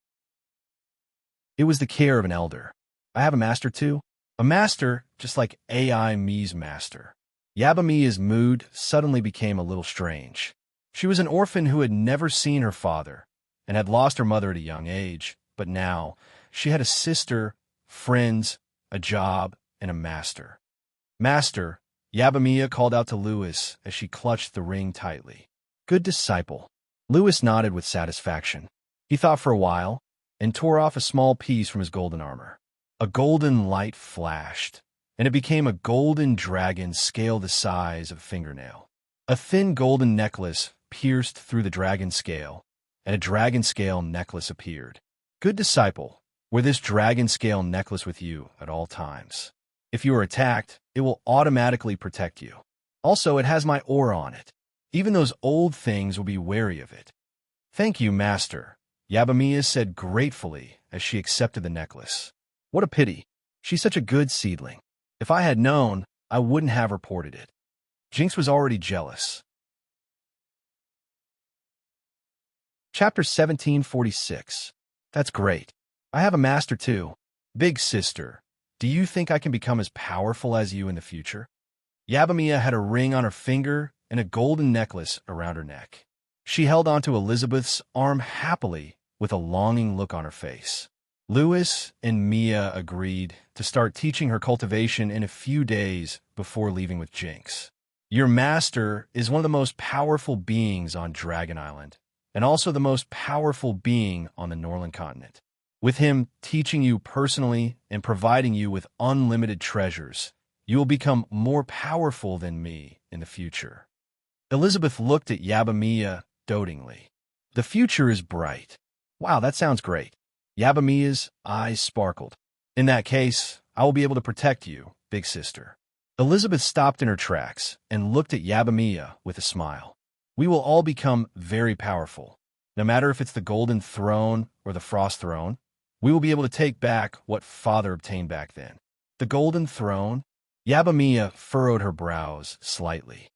It was the care of an elder. I have a master too. A master just like AI Mi's master. Yabamiya's mood suddenly became a little strange. She was an orphan who had never seen her father and had lost her mother at a young age, but now she had a sister, friends, a job, and a master. Master, Yabamiya called out to Lewis as she clutched the ring tightly. Good disciple. Lewis nodded with satisfaction. He thought for a while and tore off a small piece from his golden armor. A golden light flashed, and it became a golden dragon scale the size of a fingernail. A thin golden necklace pierced through the dragon scale, and a dragon scale necklace appeared. Good disciple, wear this dragon scale necklace with you at all times. If you are attacked, it will automatically protect you. Also, it has my aura on it. Even those old things will be wary of it. Thank you, Master, Yabamiya said gratefully as she accepted the necklace. What a pity. She's such a good seedling. If I had known, I wouldn't have reported it. Jinx was already jealous. Chapter 1746. That's great. I have a master too. Big sister, do you think I can become as powerful as you in the future? Yabamiya had a ring on her finger and a golden necklace around her neck. She held onto Elizabeth's arm happily with a longing look on her face. Lewis and Mia agreed to start teaching her cultivation in a few days before leaving with Jinx. Your master is one of the most powerful beings on Dragon Island, and also the most powerful being on the Norland continent. With him teaching you personally and providing you with unlimited treasures, you will become more powerful than me in the future. Elizabeth looked at Yabamiya dotingly. The future is bright. Wow, that sounds great. Yabamiya's eyes sparkled. In that case, I will be able to protect you, big sister. Elizabeth stopped in her tracks and looked at Yabamiya with a smile. We will all become very powerful. No matter if it's the Golden Throne or the Frost Throne, we will be able to take back what Father obtained back then. The Golden Throne? Yabamiya furrowed her brows slightly.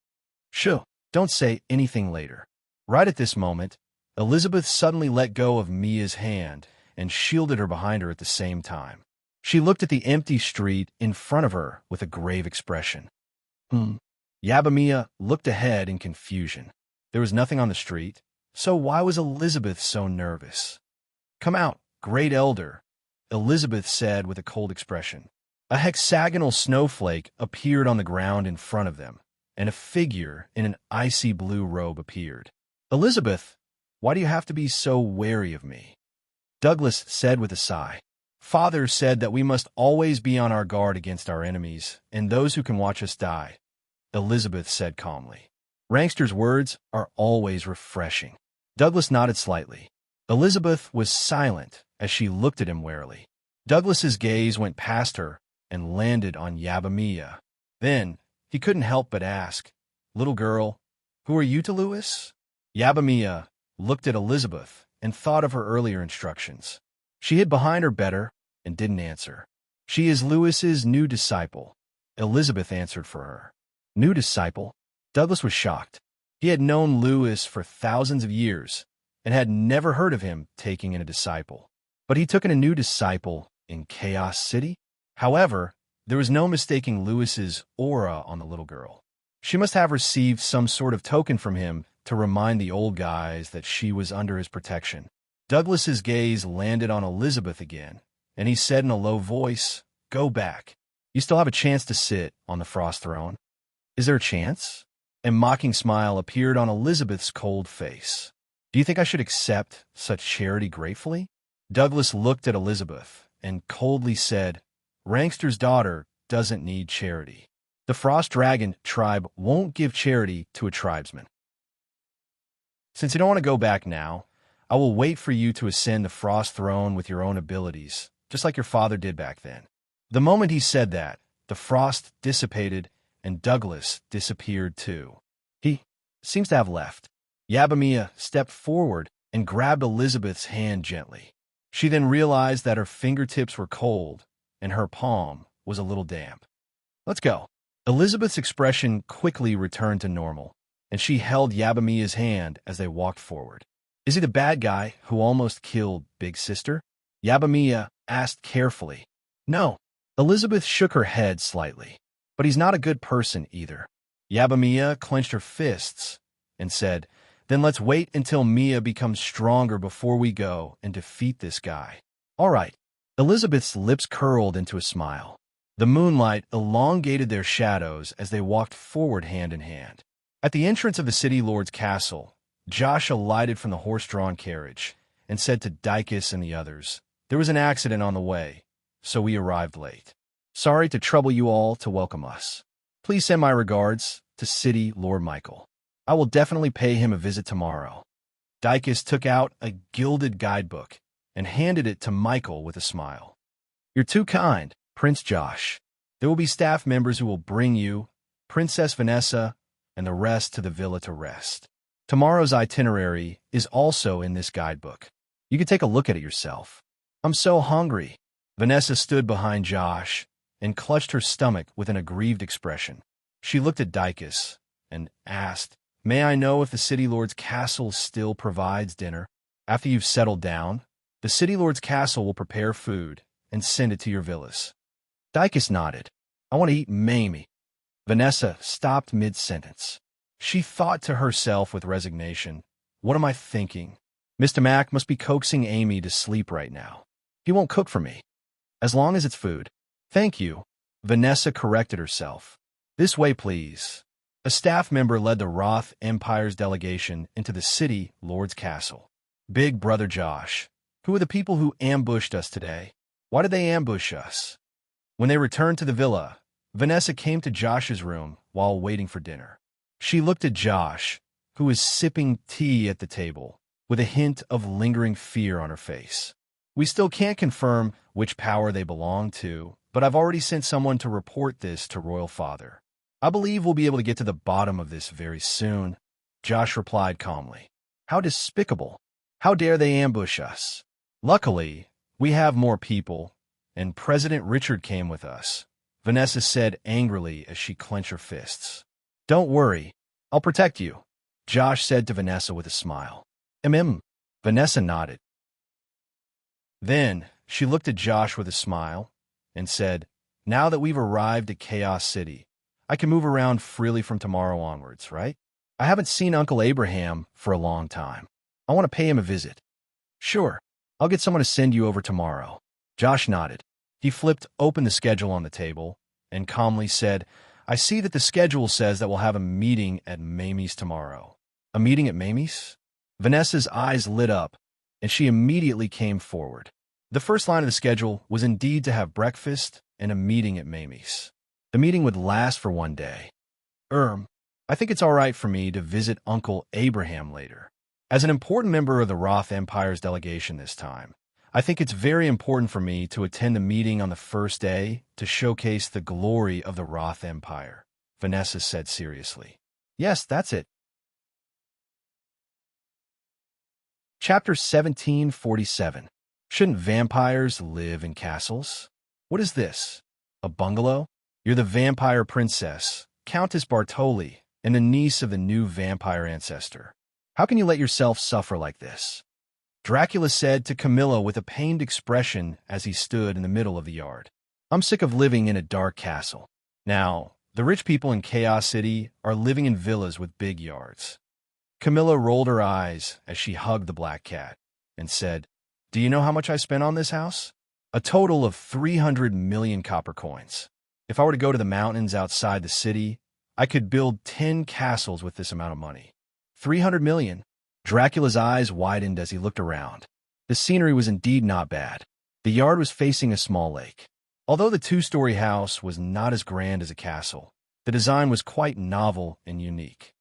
Shoo, don't say anything later. Right at this moment, Elizabeth suddenly let go of Mia's hand and shielded her behind her at the same time. She looked at the empty street in front of her with a grave expression. Yabamiya looked ahead in confusion. There was nothing on the street, so why was Elizabeth so nervous? Come out, great elder, Elizabeth said with a cold expression. A hexagonal snowflake appeared on the ground in front of them, and a figure in an icy blue robe appeared. Elizabeth, why do you have to be so wary of me? Douglas said with a sigh. Father said that we must always be on our guard against our enemies and those who can watch us die, Elizabeth said calmly. Rankster's words are always refreshing. Douglas nodded slightly. Elizabeth was silent as she looked at him warily. Douglas's gaze went past her and landed on Yabamiya. Then, he couldn't help but ask, Little girl, who are you to Lewis? Yabamiya looked at Elizabeth and thought of her earlier instructions. She hid behind her better and didn't answer. She is Lewis's new disciple, Elizabeth answered for her. New disciple? Douglas was shocked. He had known Lewis for thousands of years and had never heard of him taking in a disciple. But he took in a new disciple in Chaos City? However, there was no mistaking Lewis's aura on the little girl. She must have received some sort of token from him to remind the old guys that she was under his protection. Douglas's gaze landed on Elizabeth again, and he said in a low voice, Go back. You still have a chance to sit on the Frost Throne. Is there a chance? A mocking smile appeared on Elizabeth's cold face. Do you think I should accept such charity gratefully? Douglas looked at Elizabeth and coldly said, Rankster's daughter doesn't need charity. The Frost Dragon tribe won't give charity to a tribesman. Since you don't want to go back now, I will wait for you to ascend the Frost Throne with your own abilities, just like your father did back then. The moment he said that, the frost dissipated and Douglas disappeared too. He seems to have left. Yabamiya stepped forward and grabbed Elizabeth's hand gently. She then realized that her fingertips were cold and her palm was a little damp. Let's go. Elizabeth's expression quickly returned to normal, and she held Yabamiya's hand as they walked forward. Is he the bad guy who almost killed Big Sister? Yabamiya asked carefully. No. Elizabeth shook her head slightly. But he's not a good person either. Yabamiya clenched her fists and said, Then let's wait until Mia becomes stronger before we go and defeat this guy. All right. Elizabeth's lips curled into a smile. The moonlight elongated their shadows as they walked forward hand in hand. At the entrance of the city lord's castle, Josh alighted from the horse-drawn carriage and said to Dicus and the others, There was an accident on the way, so we arrived late. Sorry to trouble you all to welcome us. Please send my regards to City Lord Michael. I will definitely pay him a visit tomorrow. Dicus took out a gilded guidebook and handed it to Michael with a smile. You're too kind, Prince Josh. There will be staff members who will bring you, Princess Vanessa, and the rest to the villa to rest. Tomorrow's itinerary is also in this guidebook. You can take a look at it yourself. I'm so hungry. Vanessa stood behind Josh and clutched her stomach with an aggrieved expression. She looked at Dicus and asked, May I know if the City Lord's castle still provides dinner? After you've settled down, the City Lord's castle will prepare food and send it to your villas. Dicus nodded. I want to eat Mamie. Vanessa stopped mid-sentence. She thought to herself with resignation, What am I thinking? Mr. Mac must be coaxing Amy to sleep right now. He won't cook for me. As long as it's food. Thank you. Vanessa corrected herself. This way, please. A staff member led the Roth Empire's delegation into the city lord's castle. Big Brother Josh, Who are the people who ambushed us today? Why did they ambush us? When they returned to the villa, Vanessa came to Josh's room while waiting for dinner. She looked at Josh, who was sipping tea at the table, with a hint of lingering fear on her face. We still can't confirm which power they belong to, but I've already sent someone to report this to Royal Father. I believe we'll be able to get to the bottom of this very soon, Josh replied calmly. How despicable. How dare they ambush us? Luckily, we have more people, and President Richard came with us, Vanessa said angrily as she clenched her fists. Don't worry, I'll protect you, Josh said to Vanessa with a smile. Vanessa nodded. Then she looked at Josh with a smile and said, now that we've arrived at Chaos City, I can move around freely from tomorrow onwards, right? I haven't seen Uncle Abraham for a long time. I want to pay him a visit. Sure, I'll get someone to send you over tomorrow. Josh nodded. He flipped open the schedule on the table and calmly said, I see that the schedule says that we'll have a meeting at Mamie's tomorrow. A meeting at Mamie's? Vanessa's eyes lit up, and she immediately came forward. The first line of the schedule was indeed to have breakfast and a meeting at Mamie's. The meeting would last for one day. I think it's all right for me to visit Uncle Abraham later. As an important member of the Roth Empire's delegation this time, I think it's very important for me to attend the meeting on the first day to showcase the glory of the Roth Empire, Vanessa said seriously. Yes, that's it. Chapter 1747. Shouldn't vampires live in castles? What is this? A bungalow? You're the vampire princess, Countess Bartoli, and the niece of the new vampire ancestor. How can you let yourself suffer like this? Dracula said to Camilla with a pained expression as he stood in the middle of the yard. I'm sick of living in a dark castle. Now, the rich people in Chaos City are living in villas with big yards. Camilla rolled her eyes as she hugged the black cat and said, Do you know how much I spent on this house? A total of 300 million copper coins. If I were to go to the mountains outside the city, I could build 10 castles with this amount of money. 300 million. Dracula's eyes widened as he looked around. The scenery was indeed not bad. The yard was facing a small lake. Although the two-story house was not as grand as a castle, the design was quite novel and unique.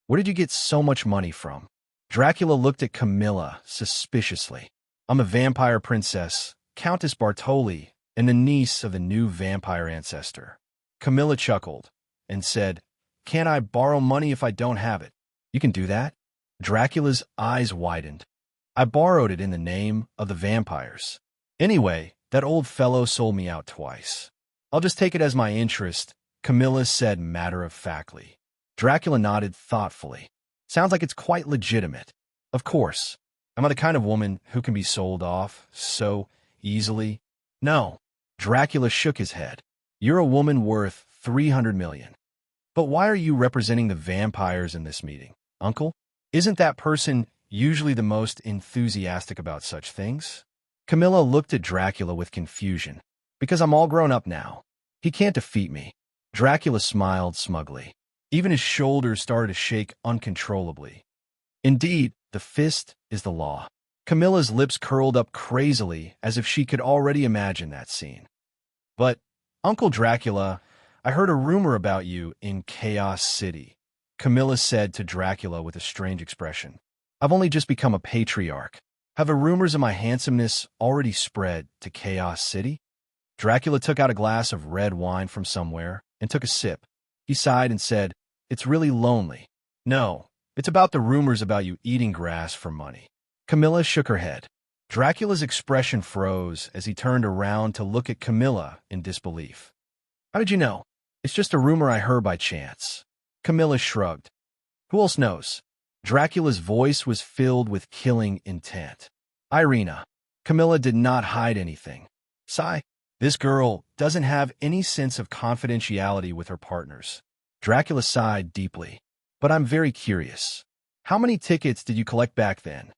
Where did you get so much money from? Dracula looked at Camilla suspiciously. I'm a vampire princess, Countess Bartoli, and the niece of the new vampire ancestor. Camilla chuckled and said, Can't I borrow money if I don't have it? You can do that? Dracula's eyes widened. I borrowed it in the name of the vampires. Anyway, that old fellow sold me out twice. I'll just take it as my interest, Camilla said matter-of-factly. Dracula nodded thoughtfully. Sounds like it's quite legitimate. Of course. Am I the kind of woman who can be sold off so easily? No. Dracula shook his head. You're a woman worth 300 million. But why are you representing the vampires in this meeting, Uncle? Isn't that person usually the most enthusiastic about such things? Camilla looked at Dracula with confusion. Because I'm all grown up now. He can't defeat me. Dracula smiled smugly. Even his shoulders started to shake uncontrollably. Indeed, the fist is the law. Camilla's lips curled up crazily as if she could already imagine that scene. But, Uncle Dracula, I heard a rumor about you in Chaos City, Camilla said to Dracula with a strange expression. I've only just become a patriarch. Have the rumors of my handsomeness already spread to Chaos City? Dracula took out a glass of red wine from somewhere and took a sip. He sighed and said, It's really lonely. No, it's about the rumors about you eating grass for money. Camilla shook her head. Dracula's expression froze as he turned around to look at Camilla in disbelief. How did you know? It's just a rumor I heard by chance. Camilla shrugged. Who else knows? Dracula's voice was filled with killing intent. Irina. Camilla did not hide anything. Sigh. This girl doesn't have any sense of confidentiality with her partners. Dracula sighed deeply. But I'm very curious. How many tickets did you collect back then?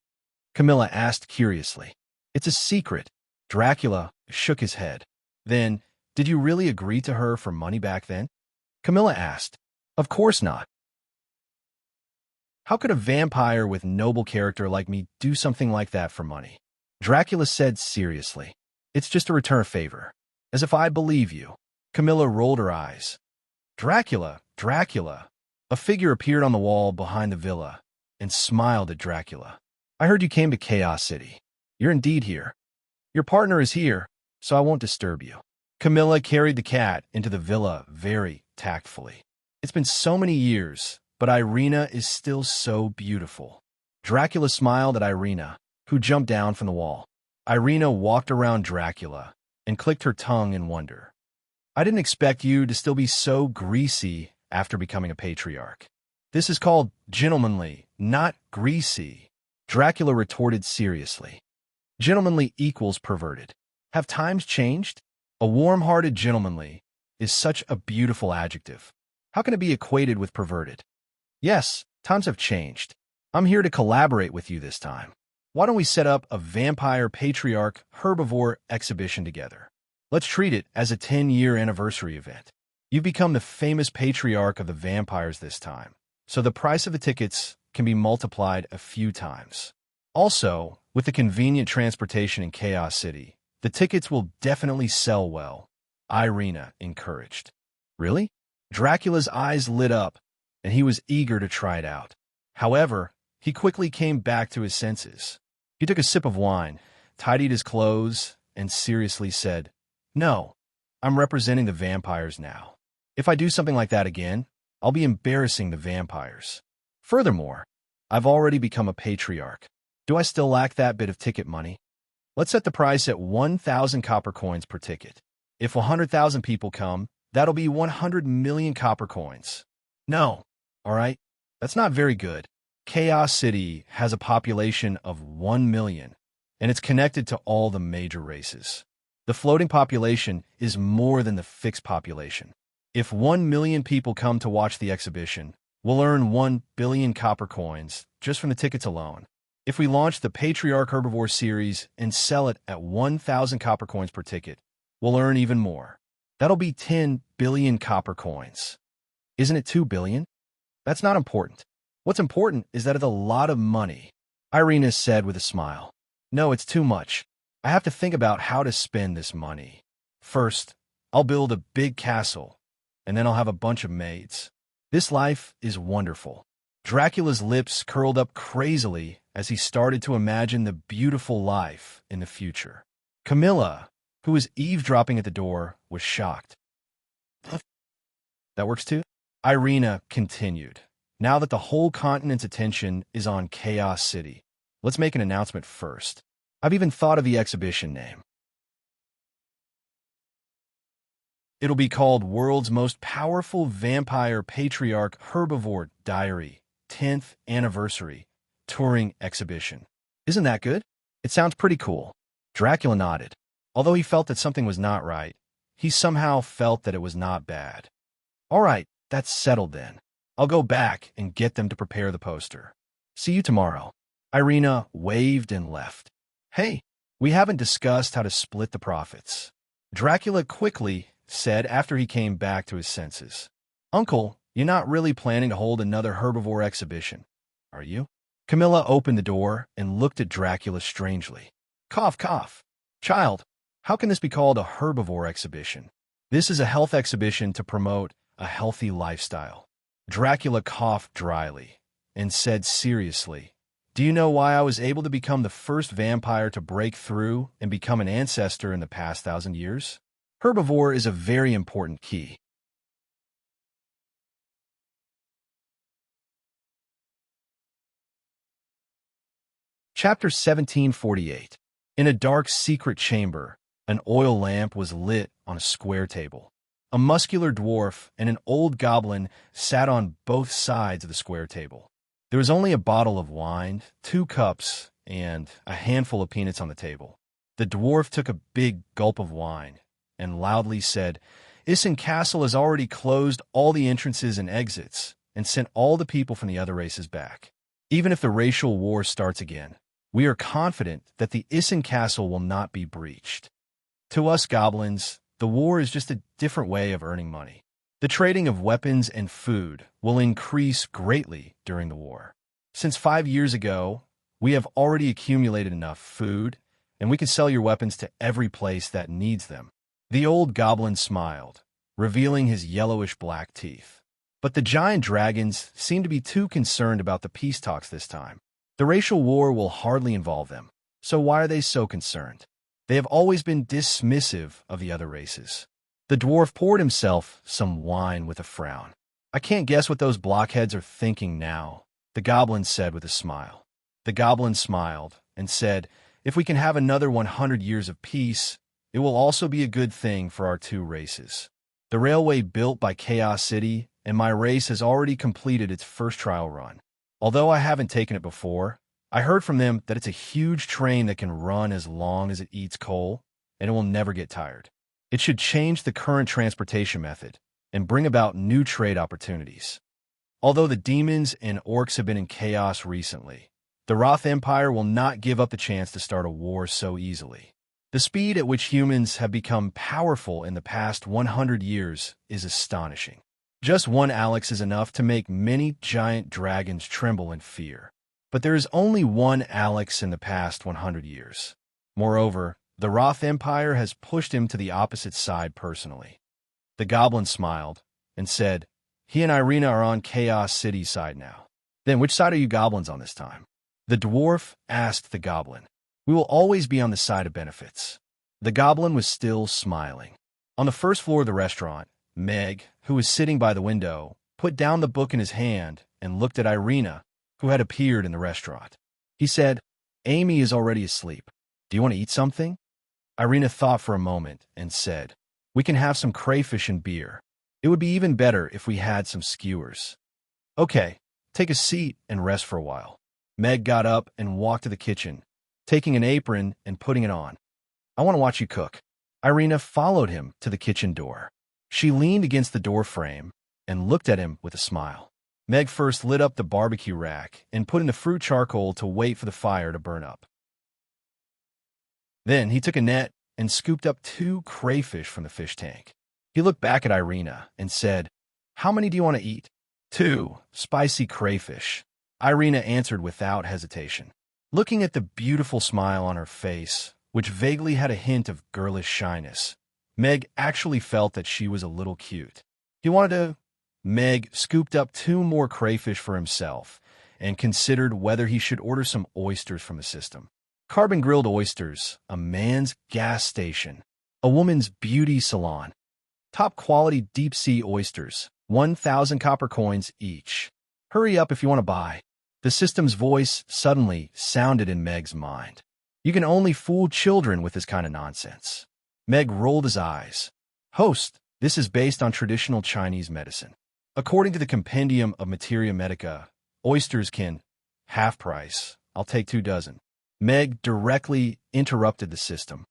Camilla asked curiously. It's a secret. Dracula shook his head. Then, did you really agree to her for money back then? Camilla asked. Of course not. How could a vampire with noble character like me do something like that for money? Dracula said seriously. It's just a return favor. As if I believe you. Camilla rolled her eyes. Dracula, Dracula. A figure appeared on the wall behind the villa and smiled at Dracula. I heard you came to Chaos City. You're indeed here. Your partner is here, so I won't disturb you. Camilla carried the cat into the villa very tactfully. It's been so many years, but Irina is still so beautiful. Dracula smiled at Irina, who jumped down from the wall. Irina walked around Dracula and clicked her tongue in wonder. I didn't expect you to still be so greasy after becoming a patriarch. This is called gentlemanly, not greasy. Dracula retorted seriously. Gentlemanly equals perverted. Have times changed? A warm-hearted gentlemanly is such a beautiful adjective. How can it be equated with perverted? Yes, times have changed. I'm here to collaborate with you this time. Why don't we set up a vampire patriarch herbivore exhibition together? Let's treat it as a 10-year anniversary event. You've become the famous patriarch of the vampires this time, so the price of the tickets can be multiplied a few times. Also, with the convenient transportation in Chaos City, the tickets will definitely sell well, Irina encouraged. Really? Dracula's eyes lit up, and he was eager to try it out. However, he quickly came back to his senses. He took a sip of wine, tidied his clothes, and seriously said, No, I'm representing the vampires now. If I do something like that again, I'll be embarrassing the vampires. Furthermore, I've already become a patriarch. Do I still lack that bit of ticket money? Let's set the price at 1,000 copper coins per ticket. If 100,000 people come, that'll be 100 million copper coins. No, all right, that's not very good. Chaos City has a population of 1 million, and it's connected to all the major races. The floating population is more than the fixed population. If 1 million people come to watch the exhibition, we'll earn 1 billion copper coins just from the tickets alone. If we launch the Patriarch Herbivore series and sell it at 1,000 copper coins per ticket, we'll earn even more. That'll be 10 billion copper coins. Isn't it 2 billion? That's not important. What's important is that it's a lot of money, Irina said with a smile. No, it's too much. I have to think about how to spend this money. First, I'll build a big castle, and then I'll have a bunch of maids. This life is wonderful. Dracula's lips curled up crazily as he started to imagine the beautiful life in the future. Camilla, who was eavesdropping at the door, was shocked. That works too? Irina continued. Now that the whole continent's attention is on Chaos City, let's make an announcement first. I've even thought of the exhibition name. It'll be called World's Most Powerful Vampire Patriarch Herbivore Diary 10th Anniversary Touring Exhibition. Isn't that good? It sounds pretty cool. Dracula nodded. Although he felt that something was not right, he somehow felt that it was not bad. All right, that's settled then. I'll go back and get them to prepare the poster. See you tomorrow. Irina waved and left. Hey, we haven't discussed how to split the profits. Dracula quickly said after he came back to his senses. Uncle, you're not really planning to hold another herbivore exhibition, are you? Camilla opened the door and looked at Dracula strangely. Cough, cough. Child, how can this be called a herbivore exhibition? This is a health exhibition to promote a healthy lifestyle. Dracula coughed dryly and said seriously, Do you know why I was able to become the first vampire to break through and become an ancestor in the past 1,000 years? Herbivore is a very important key. Chapter 1748. In a dark, secret chamber, an oil lamp was lit on a square table. A muscular dwarf and an old goblin sat on both sides of the square table. There was only a bottle of wine, 2 cups, and a handful of peanuts on the table. The dwarf took a big gulp of wine and loudly said, Isen Castle has already closed all the entrances and exits and sent all the people from the other races back. Even if the racial war starts again, we are confident that the Isen Castle will not be breached. To us goblins, the war is just a different way of earning money. The trading of weapons and food will increase greatly during the war. Since 5 years ago, we have already accumulated enough food, and we can sell your weapons to every place that needs them." The old goblin smiled, revealing his yellowish-black teeth. But the giant dragons seem to be too concerned about the peace talks this time. The racial war will hardly involve them, so why are they so concerned? They have always been dismissive of the other races. The dwarf poured himself some wine with a frown. "I can't guess what those blockheads are thinking now," the goblin said with a smile. The goblin smiled and said, "If we can have another 100 years of peace, it will also be a good thing for our two races. The railway built by Chaos City and my race has already completed its first trial run. Although I haven't taken it before, I heard from them that it's a huge train that can run as long as it eats coal, and it will never get tired. It should change the current transportation method and bring about new trade opportunities. Although the demons and orcs have been in chaos recently, the Roth Empire will not give up the chance to start a war so easily. The speed at which humans have become powerful in the past 100 years is astonishing. Just one Alex is enough to make many giant dragons tremble in fear. But there is only one Alex in the past 100 years. Moreover, the Roth Empire has pushed him to the opposite side personally." The goblin smiled and said, "He and Irina are on Chaos City's side now." "Then which side are you goblins on this time?" the dwarf asked the goblin. "We will always be on the side of benefits." The goblin was still smiling. On the first floor of the restaurant, Meg, who was sitting by the window, put down the book in his hand and looked at Irina, who had appeared in the restaurant. He said, "Amy is already asleep. Do you want to eat something?" Irina thought for a moment and said, "We can have some crayfish and beer. It would be even better if we had some skewers." "Okay, take a seat and rest for a while." Meg got up and walked to the kitchen, taking an apron and putting it on. "I want to watch you cook." Irina followed him to the kitchen door. She leaned against the door frame and looked at him with a smile. Meg first lit up the barbecue rack and put in the fruit charcoal to wait for the fire to burn up. Then he took a net and scooped up 2 crayfish from the fish tank. He looked back at Irina and said, "How many do you want to eat?" 2 spicy crayfish, Irina answered without hesitation. Looking at the beautiful smile on her face, which vaguely had a hint of girlish shyness, Meg actually felt that she was a little cute. He wanted to... Meg scooped up 2 more crayfish for himself and considered whether he should order some oysters from the system. Carbon-grilled oysters, a man's gas station, a woman's beauty salon. Top-quality deep-sea oysters, 1,000 copper coins each. Hurry up if you want to buy. The system's voice suddenly sounded in Meg's mind. You can only fool children with this kind of nonsense. Meg rolled his eyes. "Host, this is based on traditional Chinese medicine. According to the Compendium of Materia Medica, oysters can... half price. I'll take 2 dozen. Meg directly interrupted the system.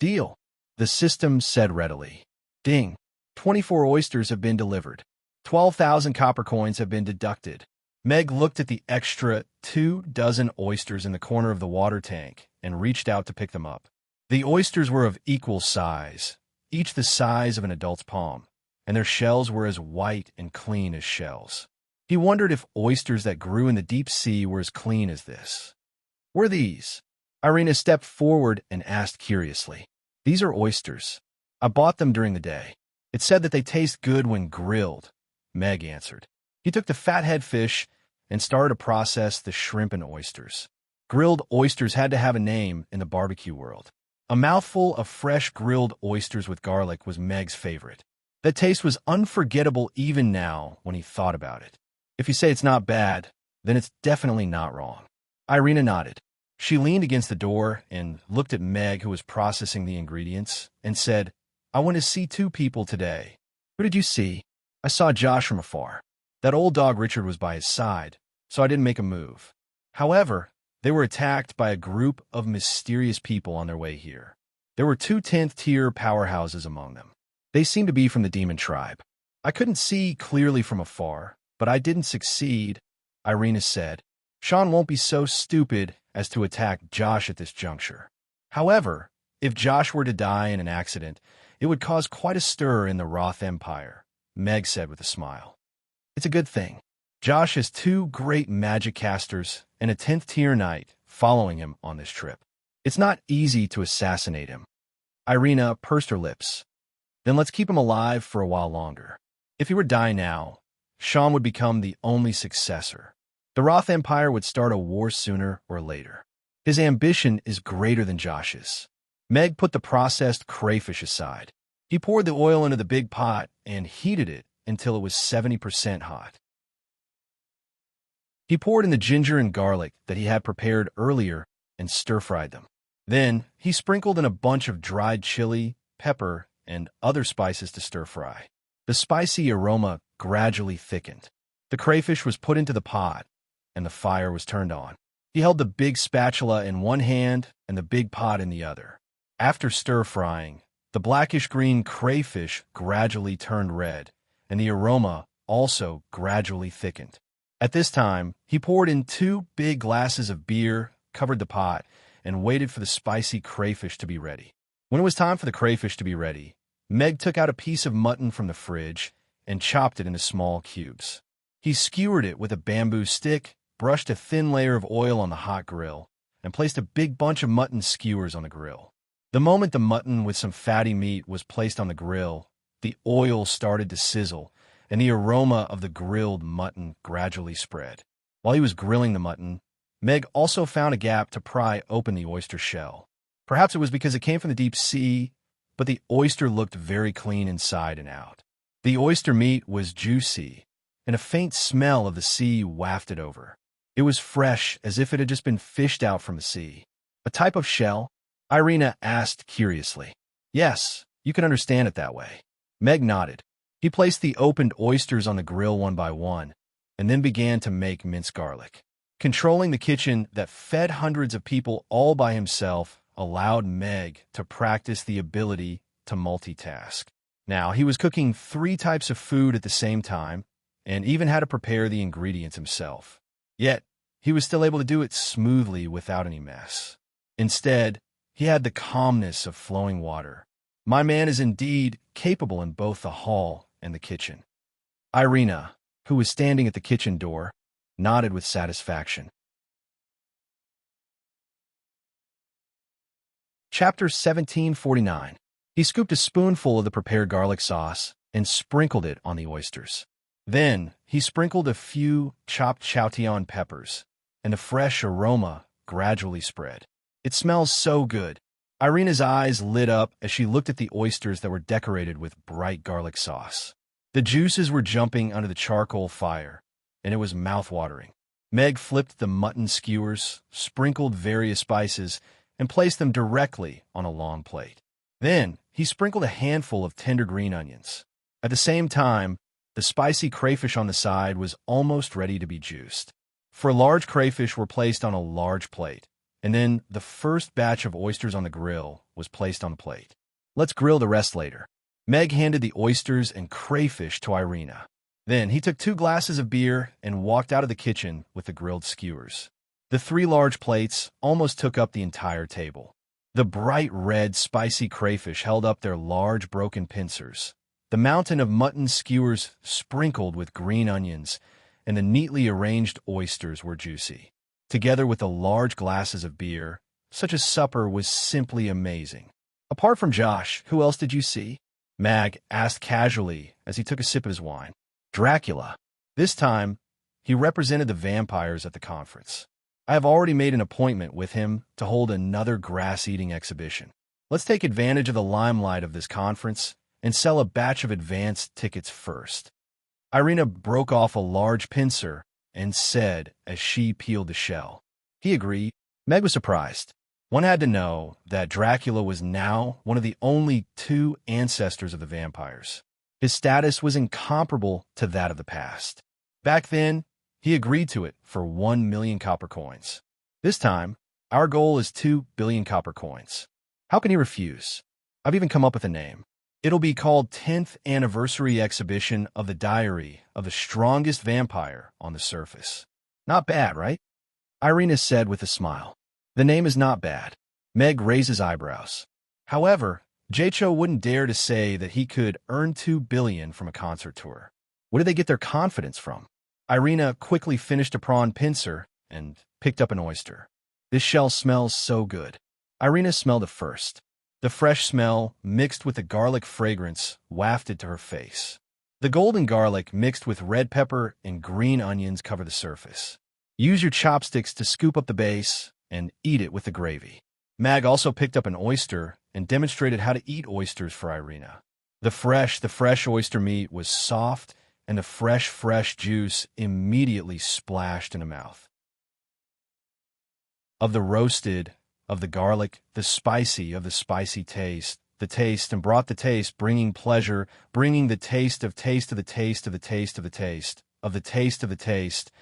"Deal," the system said readily. Ding. 24 oysters have been delivered. 12,000 copper coins have been deducted. Meg looked at the extra 2 dozen oysters in the corner of the water tank and reached out to pick them up. The oysters were of equal size, each the size of an adult's palm, and their shells were as white and clean as shells. He wondered if oysters that grew in the deep sea were as clean as this. "What are these?" Irina stepped forward and asked curiously. "These are oysters. I bought them during the day. It said that they taste good when grilled," Meg answered. He took the fathead fish and started to process the shrimp and oysters. Grilled oysters had to have a name in the barbecue world. A mouthful of fresh grilled oysters with garlic was Meg's favorite. The taste was unforgettable even now when he thought about it. If you say it's not bad, then it's definitely not wrong. Irina nodded. She leaned against the door and looked at Meg, who was processing the ingredients, and said, "I went to see 2 people today." "Who did you see?" "I saw Josh from afar. That old dog Richard was by his side, so I didn't make a move. However, they were attacked by a group of mysterious people on their way here. There were 2 10th-tier powerhouses among them. They seemed to be from the demon tribe. I couldn't see clearly from afar, but I didn't succeed," Irina said. "Sean won't be so stupid as to attack Josh at this juncture. However, if Josh were to die in an accident, it would cause quite a stir in the Roth Empire," Meg said with a smile. "It's a good thing. Josh has 2 great magic casters and a 10th-tier knight following him on this trip. It's not easy to assassinate him. Irina pursed her lips. Then let's keep him alive for a while longer. If he were to die now, Sham would become the only successor. The Roth Empire would start a war sooner or later. His ambition is greater than Josh's. Meg put the processed crayfish aside. He poured the oil into the big pot and heated it until it was 70% hot. He poured in the ginger and garlic that he had prepared earlier and stir-fried them. Then he sprinkled in a bunch of dried chili, pepper, and other spices to stir-fry. The spicy aroma gradually thickened. The crayfish was put into the pot, and the fire was turned on. He held the big spatula in one hand and the big pot in the other. After stir-frying, the blackish-green crayfish gradually turned red, and the aroma also gradually thickened. At this time, he poured in 2 big glasses of beer, covered the pot, and waited for the spicy crayfish to be ready. When it was time for the crayfish to be ready, Meg took out a piece of mutton from the fridge and chopped it into small cubes. He skewered it with a bamboo stick, brushed a thin layer of oil on the hot grill, and placed a big bunch of mutton skewers on the grill. The moment the mutton with some fatty meat was placed on the grill, the oil started to sizzle, and the aroma of the grilled mutton gradually spread. While he was grilling the mutton, Meg also found a gap to pry open the oyster shell. Perhaps it was because it came from the deep sea, but the oyster looked very clean inside and out. The oyster meat was juicy, and a faint smell of the sea wafted over. It was fresh, as if it had just been fished out from the sea. A type of shell? Irina asked curiously. Yes, you can understand it that way. Meg nodded. He placed the opened oysters on the grill one by one, and then began to make minced garlic. Controlling the kitchen that fed hundreds of people all by himself allowed Meg to practice the ability to multitask. Now, he was cooking 3 types of food at the same time, and even had to prepare the ingredients himself. Yet, he was still able to do it smoothly without any mess. Instead, he had the calmness of flowing water. My man is indeed capable in both the hall and the kitchen. Irina, who was standing at the kitchen door, nodded with satisfaction. Chapter 1749. He scooped a spoonful of the prepared garlic sauce and sprinkled it on the oysters. Then, he sprinkled a few chopped chaotian peppers, and the fresh aroma gradually spread. It smells so good. Irina's eyes lit up as she looked at the oysters that were decorated with bright garlic sauce. The juices were jumping under the charcoal fire, and it was mouth-watering. Meg flipped the mutton skewers, sprinkled various spices, and placed them directly on a long plate. Then, he sprinkled a handful of tender green onions. At the same time, the spicy crayfish on the side was almost ready to be juiced. 4 large crayfish were placed on a large plate, and then the first batch of oysters on the grill was placed on the plate. Let's grill the rest later. Meg handed the oysters and crayfish to Irina. Then he took 2 glasses of beer and walked out of the kitchen with the grilled skewers. The 3 large plates almost took up the entire table. The bright red, spicy crayfish held up their large broken pincers. The mountain of mutton skewers sprinkled with green onions, and the neatly arranged oysters were juicy. Together with the large glasses of beer, such a supper was simply amazing. Apart from Josh, who else did you see? Mag asked casually as he took a sip of his wine. Dracula. This time, he represented the vampires at the conference. I have already made an appointment with him to hold another grass-eating exhibition. Let's take advantage of the limelight of this conference and sell a batch of advanced tickets first. Irina broke off a large pincer and said as she peeled the shell. He agreed. Meg was surprised. One had to know that Dracula was now one of the only 2 ancestors of the vampires. His status was incomparable to that of the past. Back then, he agreed to it for 1 million copper coins. This time, our goal is 2 billion copper coins. How can he refuse? I've even come up with a name. It'll be called 10th Anniversary Exhibition of the Diary of the Strongest Vampire on the Surface. Not bad, right? Irina said with a smile. The name is not bad. Meg raised his eyebrows. However, Jacho wouldn't dare to say that he could earn 2 billion from a concert tour. Where did they get their confidence from? Irina quickly finished a prawn pincer and picked up an oyster. This shell smells so good. Irina smelled it first. The fresh smell, mixed with the garlic fragrance, wafted to her face. The golden garlic mixed with red pepper and green onions cover the surface. Use your chopsticks to scoop up the base and eat it with the gravy. Mag also picked up an oyster and demonstrated how to eat oysters for Irina. The fresh oyster meat was soft, and the fresh juice immediately splashed in the mouth. Of the roasted, of the garlic, the spicy taste, the taste, and brought the taste, bringing pleasure, bringing the taste of the taste of the taste of the taste of the taste, of the taste of the taste,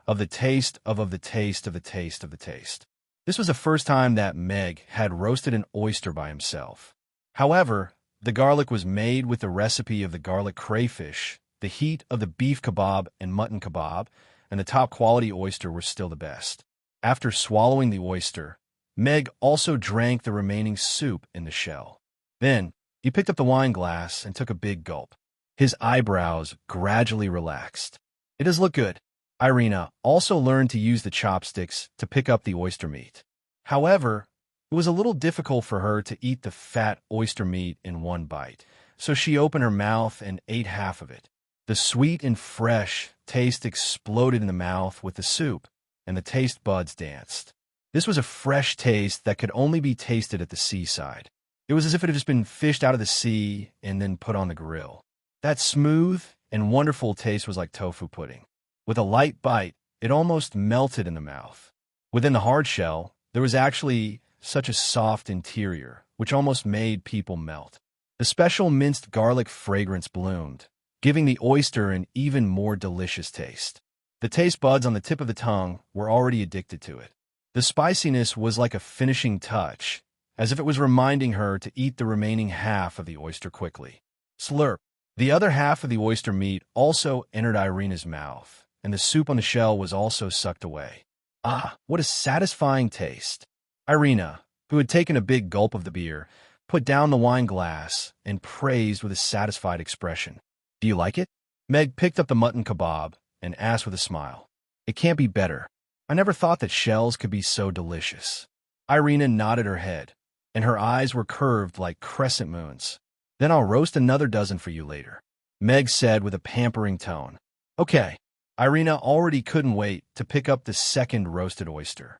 of the taste of the taste of the taste of the taste. This was the first time that Meg had roasted an oyster by himself. However, the garlic was made with the recipe of the garlic crayfish, the heat of the beef kebab and mutton kebab, and the top-quality oyster were still the best. After swallowing the oyster, Meg also drank the remaining soup in the shell. Then, he picked up the wine glass and took a big gulp. His eyebrows gradually relaxed. It does look good. Irina also learned to use the chopsticks to pick up the oyster meat. However, it was a little difficult for her to eat the fat oyster meat in one bite, so she opened her mouth and ate half of it. The sweet and fresh taste exploded in the mouth with the soup, and the taste buds danced. This was a fresh taste that could only be tasted at the seaside. It was as if it had just been fished out of the sea and then put on the grill. That smooth and wonderful taste was like tofu pudding. With a light bite, it almost melted in the mouth. Within the hard shell, there was actually such a soft interior, which almost made people melt. The special minced garlic fragrance bloomed, giving the oyster an even more delicious taste. The taste buds on the tip of the tongue were already addicted to it. The spiciness was like a finishing touch, as if it was reminding her to eat the remaining half of the oyster quickly. Slurp. The other half of the oyster meat also entered Irina's mouth, and the soup on the shell was also sucked away. Ah, what a satisfying taste! Irina, who had taken a big gulp of the beer, put down the wine glass and praised with a satisfied expression. Do you like it? Meg picked up the mutton kebab and asked with a smile. It can't be better. I never thought that shells could be so delicious. Irina nodded her head, and her eyes were curved like crescent moons. Then I'll roast another dozen for you later, Meg said with a pampering tone. Okay. Irina already couldn't wait to pick up the second roasted oyster.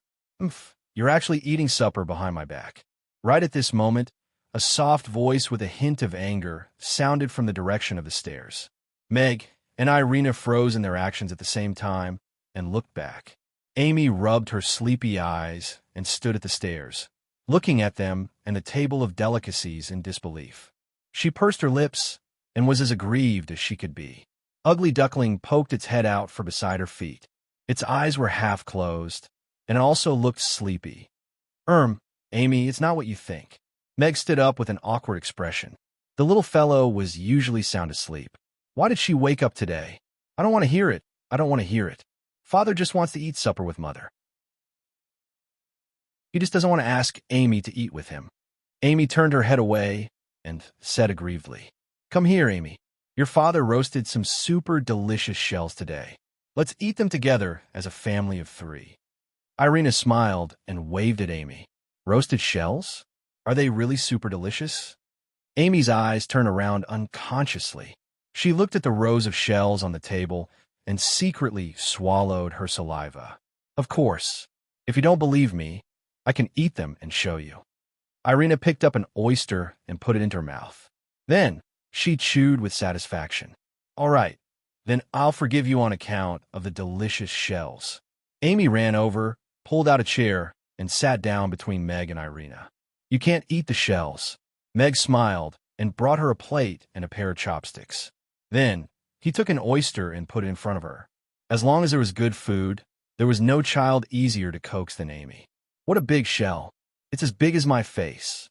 You're actually eating supper behind my back. Right at this moment, a soft voice with a hint of anger sounded from the direction of the stairs. Meg and Irina froze in their actions at the same time and looked back. Amy rubbed her sleepy eyes and stood at the stairs, looking at them and the table of delicacies in disbelief. She pursed her lips and was as aggrieved as she could be. Ugly Duckling poked its head out from beside her feet. Its eyes were half closed, and it also looked sleepy. Amy, it's not what you think. Meg stood up with an awkward expression. The little fellow was usually sound asleep. Why did she wake up today? I don't want to hear it. I don't want to hear it. Father just wants to eat supper with Mother. He just doesn't want to ask Amy to eat with him. Amy turned her head away and said aggrievedly, Come here, Amy. Your father roasted some super delicious shells today. Let's eat them together as a family of 3. Irina smiled and waved at Amy. Roasted shells? Are they really super delicious? Amy's eyes turned around unconsciously. She looked at the rows of shells on the table and secretly swallowed her saliva. Of course, if you don't believe me, I can eat them and show you. Irina picked up an oyster and put it into her mouth. Then, she chewed with satisfaction. All right, then I'll forgive you on account of the delicious shells. Amy ran over, pulled out a chair, and sat down between Meg and Irina. You can't eat the shells. Meg smiled and brought her a plate and a pair of chopsticks. Then, he took an oyster and put it in front of her. As long as there was good food, there was no child easier to coax than Amy. What a big shell. It's as big as my face.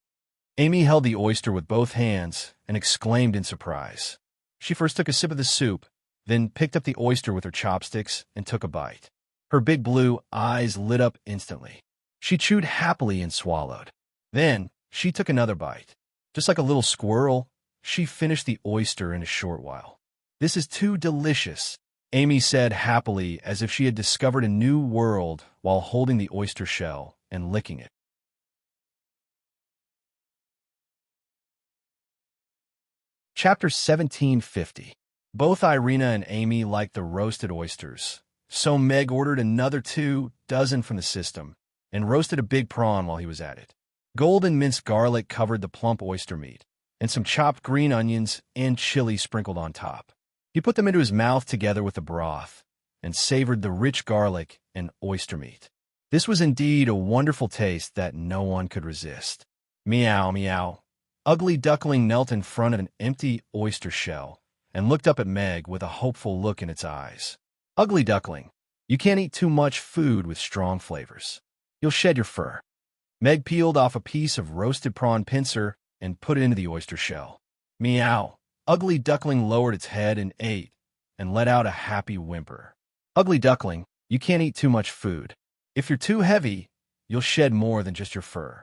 Amy held the oyster with both hands and exclaimed in surprise. She first took a sip of the soup, then picked up the oyster with her chopsticks and took a bite. Her big blue eyes lit up instantly. She chewed happily and swallowed. Then, she took another bite. Just like a little squirrel, she finished the oyster in a short while. This is too delicious, Amy said happily as if she had discovered a new world while holding the oyster shell and licking it. Chapter 1750. Both Irina and Amy liked the roasted oysters, so Meg ordered another 2 dozen from the system and roasted a big prawn while he was at it. Golden minced garlic covered the plump oyster meat, and some chopped green onions and chili sprinkled on top. He put them into his mouth together with the broth and savored the rich garlic and oyster meat. This was indeed a wonderful taste that no one could resist. Meow, meow. Ugly Duckling knelt in front of an empty oyster shell and looked up at Meg with a hopeful look in its eyes. Ugly Duckling, you can't eat too much food with strong flavors. You'll shed your fur. Meg peeled off a piece of roasted prawn pincer and put it into the oyster shell. Meow. Ugly Duckling lowered its head and ate and let out a happy whimper. Ugly Duckling, you can't eat too much food. If you're too heavy, you'll shed more than just your fur.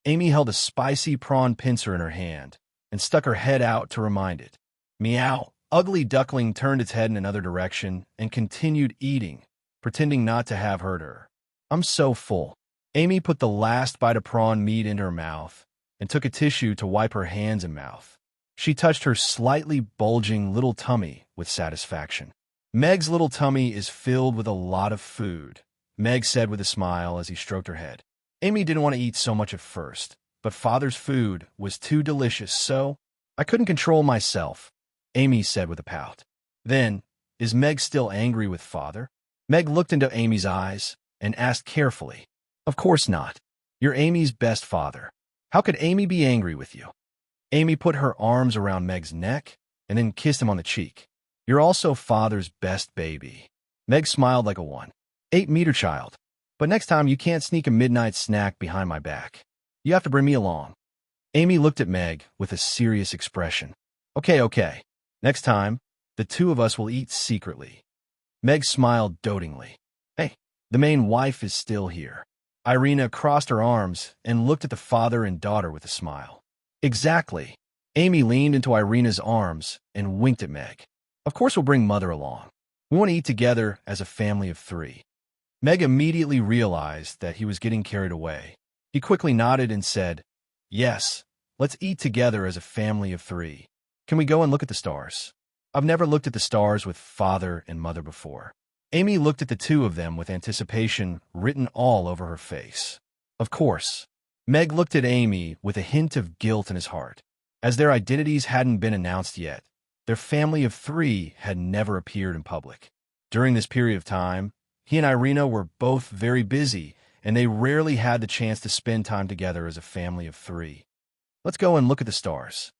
Amy held a spicy prawn pincer in her hand and stuck her head out to remind it. Meow. Ugly Duckling turned its head in another direction and continued eating, pretending not to have heard her. I'm so full. Amy put the last bite of prawn meat into her mouth and took a tissue to wipe her hands and mouth. She touched her slightly bulging little tummy with satisfaction. Meg's little tummy is filled with a lot of food, Meg said with a smile as he stroked her head. Amy didn't want to eat so much at first, but Father's food was too delicious, so I couldn't control myself, Amy said with a pout. Then, is Meg still angry with Father? Meg looked into Amy's eyes and asked carefully. Of course not. You're Amy's best father. How could Amy be angry with you? Amy put her arms around Meg's neck and then kissed him on the cheek. You're also Father's best baby. Meg smiled like a 1.8-meter child. But next time you can't sneak a midnight snack behind my back. You have to bring me along. Amy looked at Meg with a serious expression. Okay. Next time, the two of us will eat secretly. Meg smiled dotingly. Hey, the main wife is still here. Irina crossed her arms and looked at the father and daughter with a smile. Exactly. Amy leaned into Irina's arms and winked at Meg. Of course we'll bring Mother along. We want to eat together as a family of 3. Meg immediately realized that he was getting carried away. He quickly nodded and said, Yes, let's eat together as a family of 3. Can we go and look at the stars? I've never looked at the stars with Father and Mother before. Amy looked at the two of them with anticipation written all over her face. Of course. Meg looked at Amy with a hint of guilt in his heart. As their identities hadn't been announced yet, their family of 3 had never appeared in public. During this period of time, he and Irina were both very busy, and they rarely had the chance to spend time together as a family of 3. Let's go and look at the stars.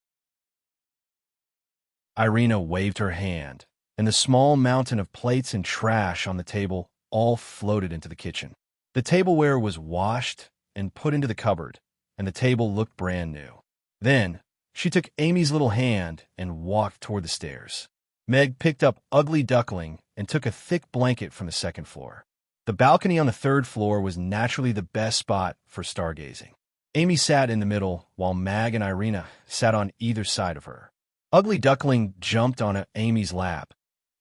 Irina waved her hand, and the small mountain of plates and trash on the table all floated into the kitchen. The tableware was washed and put into the cupboard, and the table looked brand new. Then, she took Amy's little hand and walked toward the stairs. Meg picked up Ugly Duckling and took a thick blanket from the second floor. The balcony on the 3rd floor was naturally the best spot for stargazing. Amy sat in the middle, while Mag and Irina sat on either side of her. Ugly Duckling jumped on Amy's lap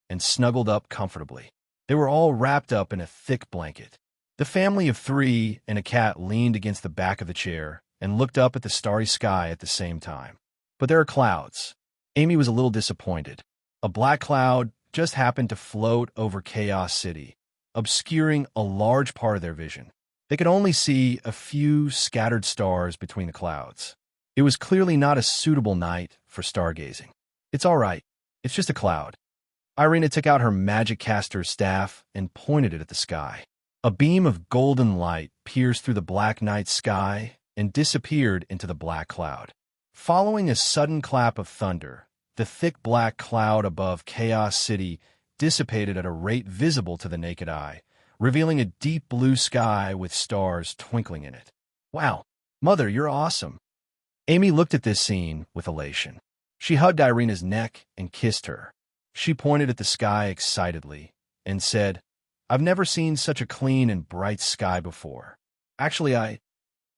and snuggled up comfortably. They were all wrapped up in a thick blanket. The family of 3 and a cat leaned against the back of the chair and looked up at the starry sky at the same time. But there are clouds. Amy was a little disappointed. A black cloud just happened to float over Chaos City, obscuring a large part of their vision. They could only see a few scattered stars between the clouds. It was clearly not a suitable night for stargazing. It's all right. It's just a cloud. Irina took out her magic caster's staff and pointed it at the sky. A beam of golden light pierced through the black night sky and disappeared into the black cloud. Following a sudden clap of thunder, the thick black cloud above Chaos City dissipated at a rate visible to the naked eye, revealing a deep blue sky with stars twinkling in it. Wow, Mother, you're awesome. Amy looked at this scene with elation. She hugged Irina's neck and kissed her. She pointed at the sky excitedly and said, I've never seen such a clean and bright sky before. Actually,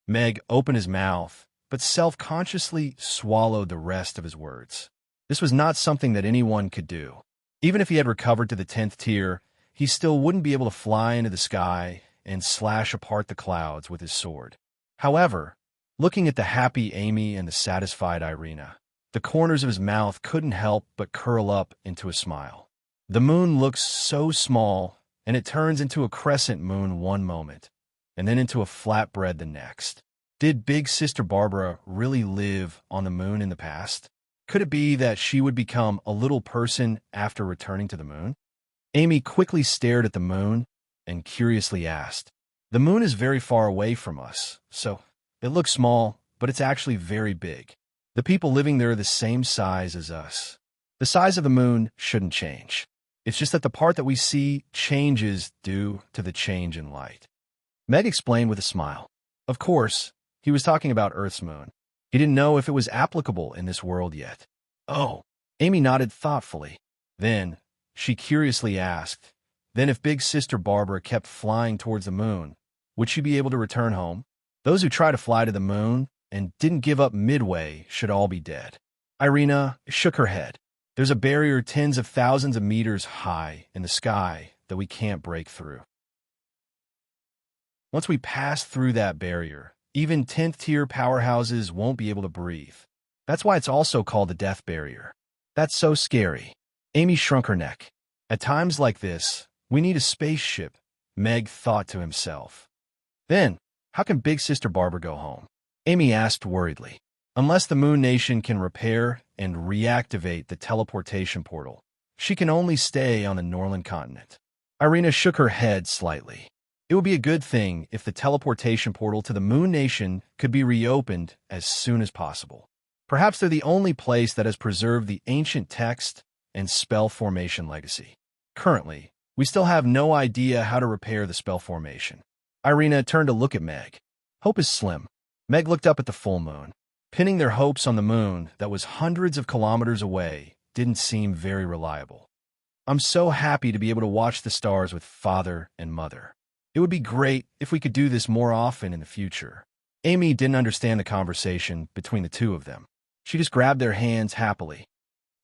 Meg opened his mouth, but self-consciously swallowed the rest of his words. This was not something that anyone could do. Even if he had recovered to the 10th tier, he still wouldn't be able to fly into the sky and slash apart the clouds with his sword. However, looking at the happy Amy and the satisfied Irina, The corners of his mouth couldn't help but curl up into a smile. The moon looks so small, and it turns into a crescent moon one moment, and then into a flatbread the next. Did Big Sister Barbara really live on the moon in the past? Could it be that she would become a little person after returning to the moon? Amy quickly stared at the moon and curiously asked, "The moon is very far away from us, so it looks small, but it's actually very big. The people living there are the same size as us. The size of the moon shouldn't change. It's just that the part that we see changes due to the change in light." Meg explained with a smile. Of course, he was talking about Earth's moon. He didn't know if it was applicable in this world yet. Oh, Amy nodded thoughtfully. Then, she curiously asked, then if Big Sister Barbara kept flying towards the moon, would she be able to return home? Those who try to fly to the moon and didn't give up midway should all be dead. Irina shook her head. There's a barrier tens of thousands of meters high in the sky that we can't break through. Once we pass through that barrier, even 10th-tier powerhouses won't be able to breathe. That's why it's also called the death barrier. That's so scary. Amy shrunk her neck. At times like this, we need a spaceship, Meg thought to himself. Then, how can Big Sister Barbara go home? Amy asked worriedly. Unless the Moon Nation can repair and reactivate the teleportation portal, she can only stay on the Norland continent. Irina shook her head slightly. It would be a good thing if the teleportation portal to the Moon Nation could be reopened as soon as possible. Perhaps they're the only place that has preserved the ancient text and spell formation legacy. Currently, we still have no idea how to repair the spell formation. Irina turned to look at Meg. Hope is slim. Meg looked up at the full moon. Pinning their hopes on the moon that was hundreds of kilometers away didn't seem very reliable. I'm so happy to be able to watch the stars with Father and Mother. It would be great if we could do this more often in the future. Amy didn't understand the conversation between the two of them. She just grabbed their hands happily.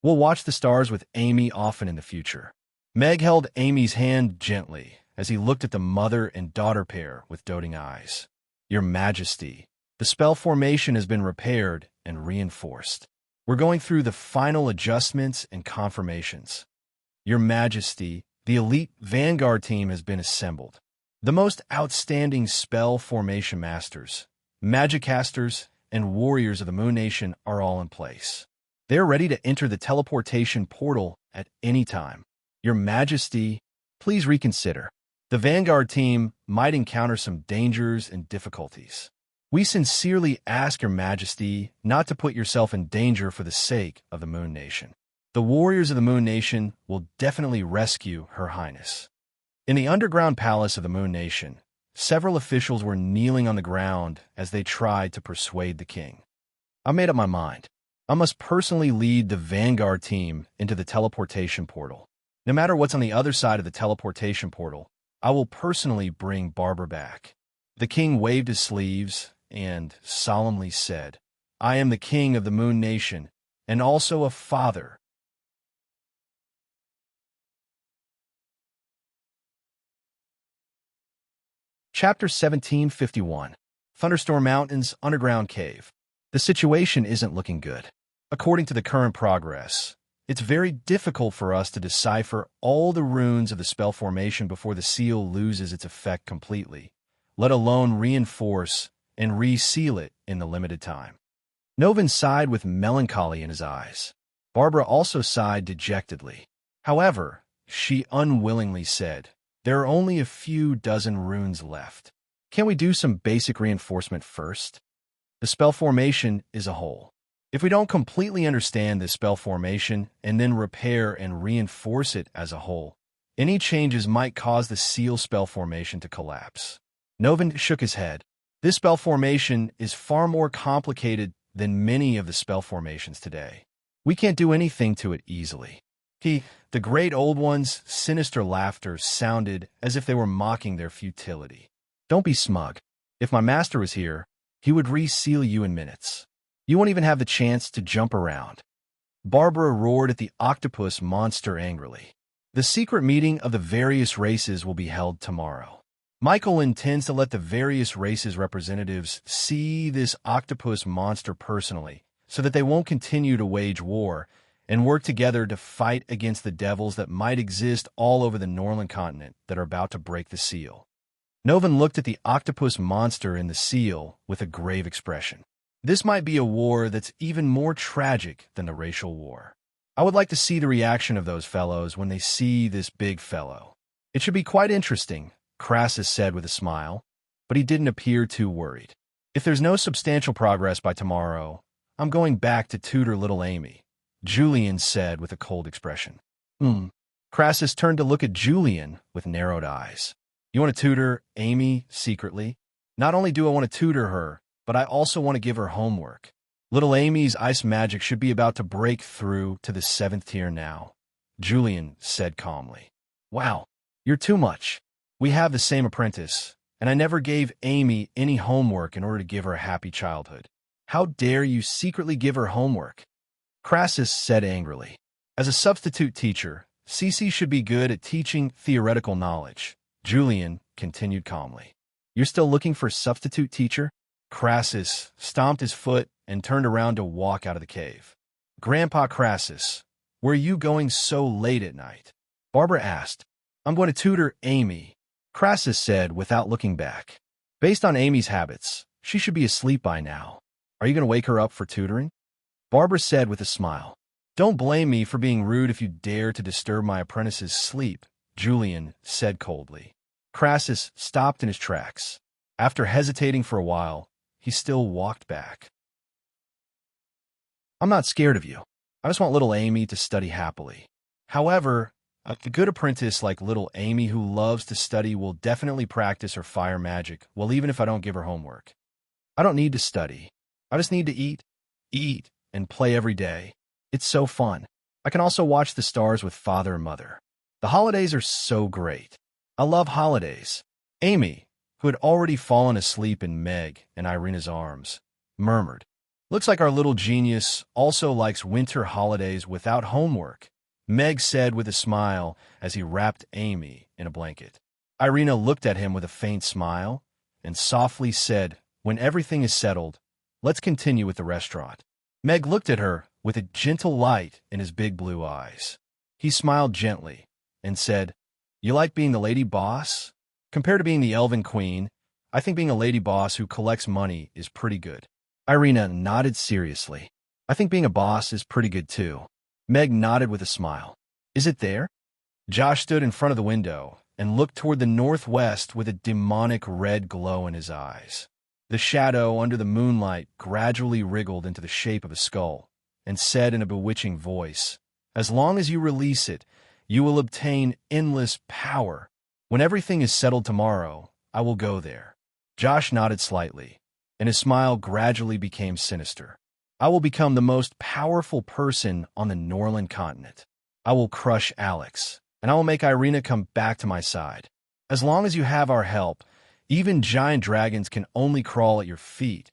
We'll watch the stars with Amy often in the future. Meg held Amy's hand gently as he looked at the mother and daughter pair with doting eyes. Your Majesty, the spell formation has been repaired and reinforced. We're going through the final adjustments and confirmations. Your Majesty, the elite Vanguard team has been assembled. The most outstanding spell formation masters, magicasters, and warriors of the Moon Nation are all in place. They're ready to enter the teleportation portal at any time. Your Majesty, please reconsider. The Vanguard team might encounter some dangers and difficulties. We sincerely ask Your Majesty not to put yourself in danger for the sake of the Moon Nation. The warriors of the Moon Nation will definitely rescue Her Highness. In the underground palace of the Moon Nation, several officials were kneeling on the ground as they tried to persuade the king. I made up my mind. I must personally lead the Vanguard team into the teleportation portal. No matter what's on the other side of the teleportation portal, I will personally bring Barbara back. The king waved his sleeves and solemnly said, I am the king of the Moon Nation and also a father. Chapter 1751. Thunderstorm Mountains Underground Cave. The situation isn't looking good. According to the current progress, it's very difficult for us to decipher all the runes of the spell formation before the seal loses its effect completely, let alone reinforce and reseal it in the limited time. Novin sighed with melancholy in his eyes. Barbara also sighed dejectedly. However, she unwillingly said, there are only a few dozen runes left. Can't we do some basic reinforcement first? The spell formation is a whole. If we don't completely understand this spell formation and then repair and reinforce it as a whole, any changes might cause the seal spell formation to collapse. Novin shook his head. This spell formation is far more complicated than many of the spell formations today. We can't do anything to it easily. The great old one's sinister laughter sounded as if they were mocking their futility. Don't be smug. If my master was here, he would reseal you in minutes. You won't even have the chance to jump around. Barbara roared at the octopus monster angrily. The secret meeting of the various races will be held tomorrow. Michael intends to let the various races' representatives see this octopus monster personally, so that they won't continue to wage war and work together to fight against the devils that might exist all over the Norland continent that are about to break the seal. Novin looked at the octopus monster in the seal with a grave expression. This might be a war that's even more tragic than the racial war. I would like to see the reaction of those fellows when they see this big fellow. It should be quite interesting, Crassus said with a smile, but he didn't appear too worried. If there's no substantial progress by tomorrow, I'm going back to tutor little Amy, Julian said with a cold expression. Crassus turned to look at Julian with narrowed eyes. You want to tutor Amy secretly? Not only do I want to tutor her, but I also want to give her homework. Little Amy's ice magic should be about to break through to the 7th tier now, Julian said calmly. Wow, you're too much. We have the same apprentice, and I never gave Amy any homework in order to give her a happy childhood. How dare you secretly give her homework? Crassus said angrily. As a substitute teacher, Cece should be good at teaching theoretical knowledge, Julian continued calmly. You're still looking for a substitute teacher? Crassus stomped his foot and turned around to walk out of the cave. Grandpa Crassus, where are you going so late at night? Barbara asked. I'm going to tutor Amy, Crassus said without looking back. Based on Amy's habits, she should be asleep by now. Are you going to wake her up for tutoring? Barbara said with a smile. Don't blame me for being rude if you dare to disturb my apprentice's sleep, Julian said coldly. Crassus stopped in his tracks. After hesitating for a while, he still walked back. I'm not scared of you. I just want little Amy to study happily. However, a good apprentice like little Amy who loves to study will definitely practice her fire magic, well, even if I don't give her homework. I don't need to study. I just need to eat, and play every day. It's so fun. I can also watch the stars with father and mother. The holidays are so great. I love holidays. Amy, who had already fallen asleep in Meg and Irina's arms, murmured, Looks like our little genius also likes winter holidays without homework, Meg said with a smile as he wrapped Amy in a blanket. Irina looked at him with a faint smile and softly said, When everything is settled, let's continue with the restaurant. Meg looked at her with a gentle light in his big blue eyes. He smiled gently and said, You like being the lady boss? Compared to being the elven queen, I think being a lady boss who collects money is pretty good. Irina nodded seriously. I think being a boss is pretty good too. Meg nodded with a smile. Is it there? Josh stood in front of the window and looked toward the northwest with a demonic red glow in his eyes. The shadow under the moonlight gradually wriggled into the shape of a skull and said in a bewitching voice, As long as you release it, you will obtain endless power. When everything is settled tomorrow, I will go there. Josh nodded slightly, and his smile gradually became sinister. I will become the most powerful person on the Norland continent. I will crush Alex, and I will make Irina come back to my side. As long as you have our help, even giant dragons can only crawl at your feet.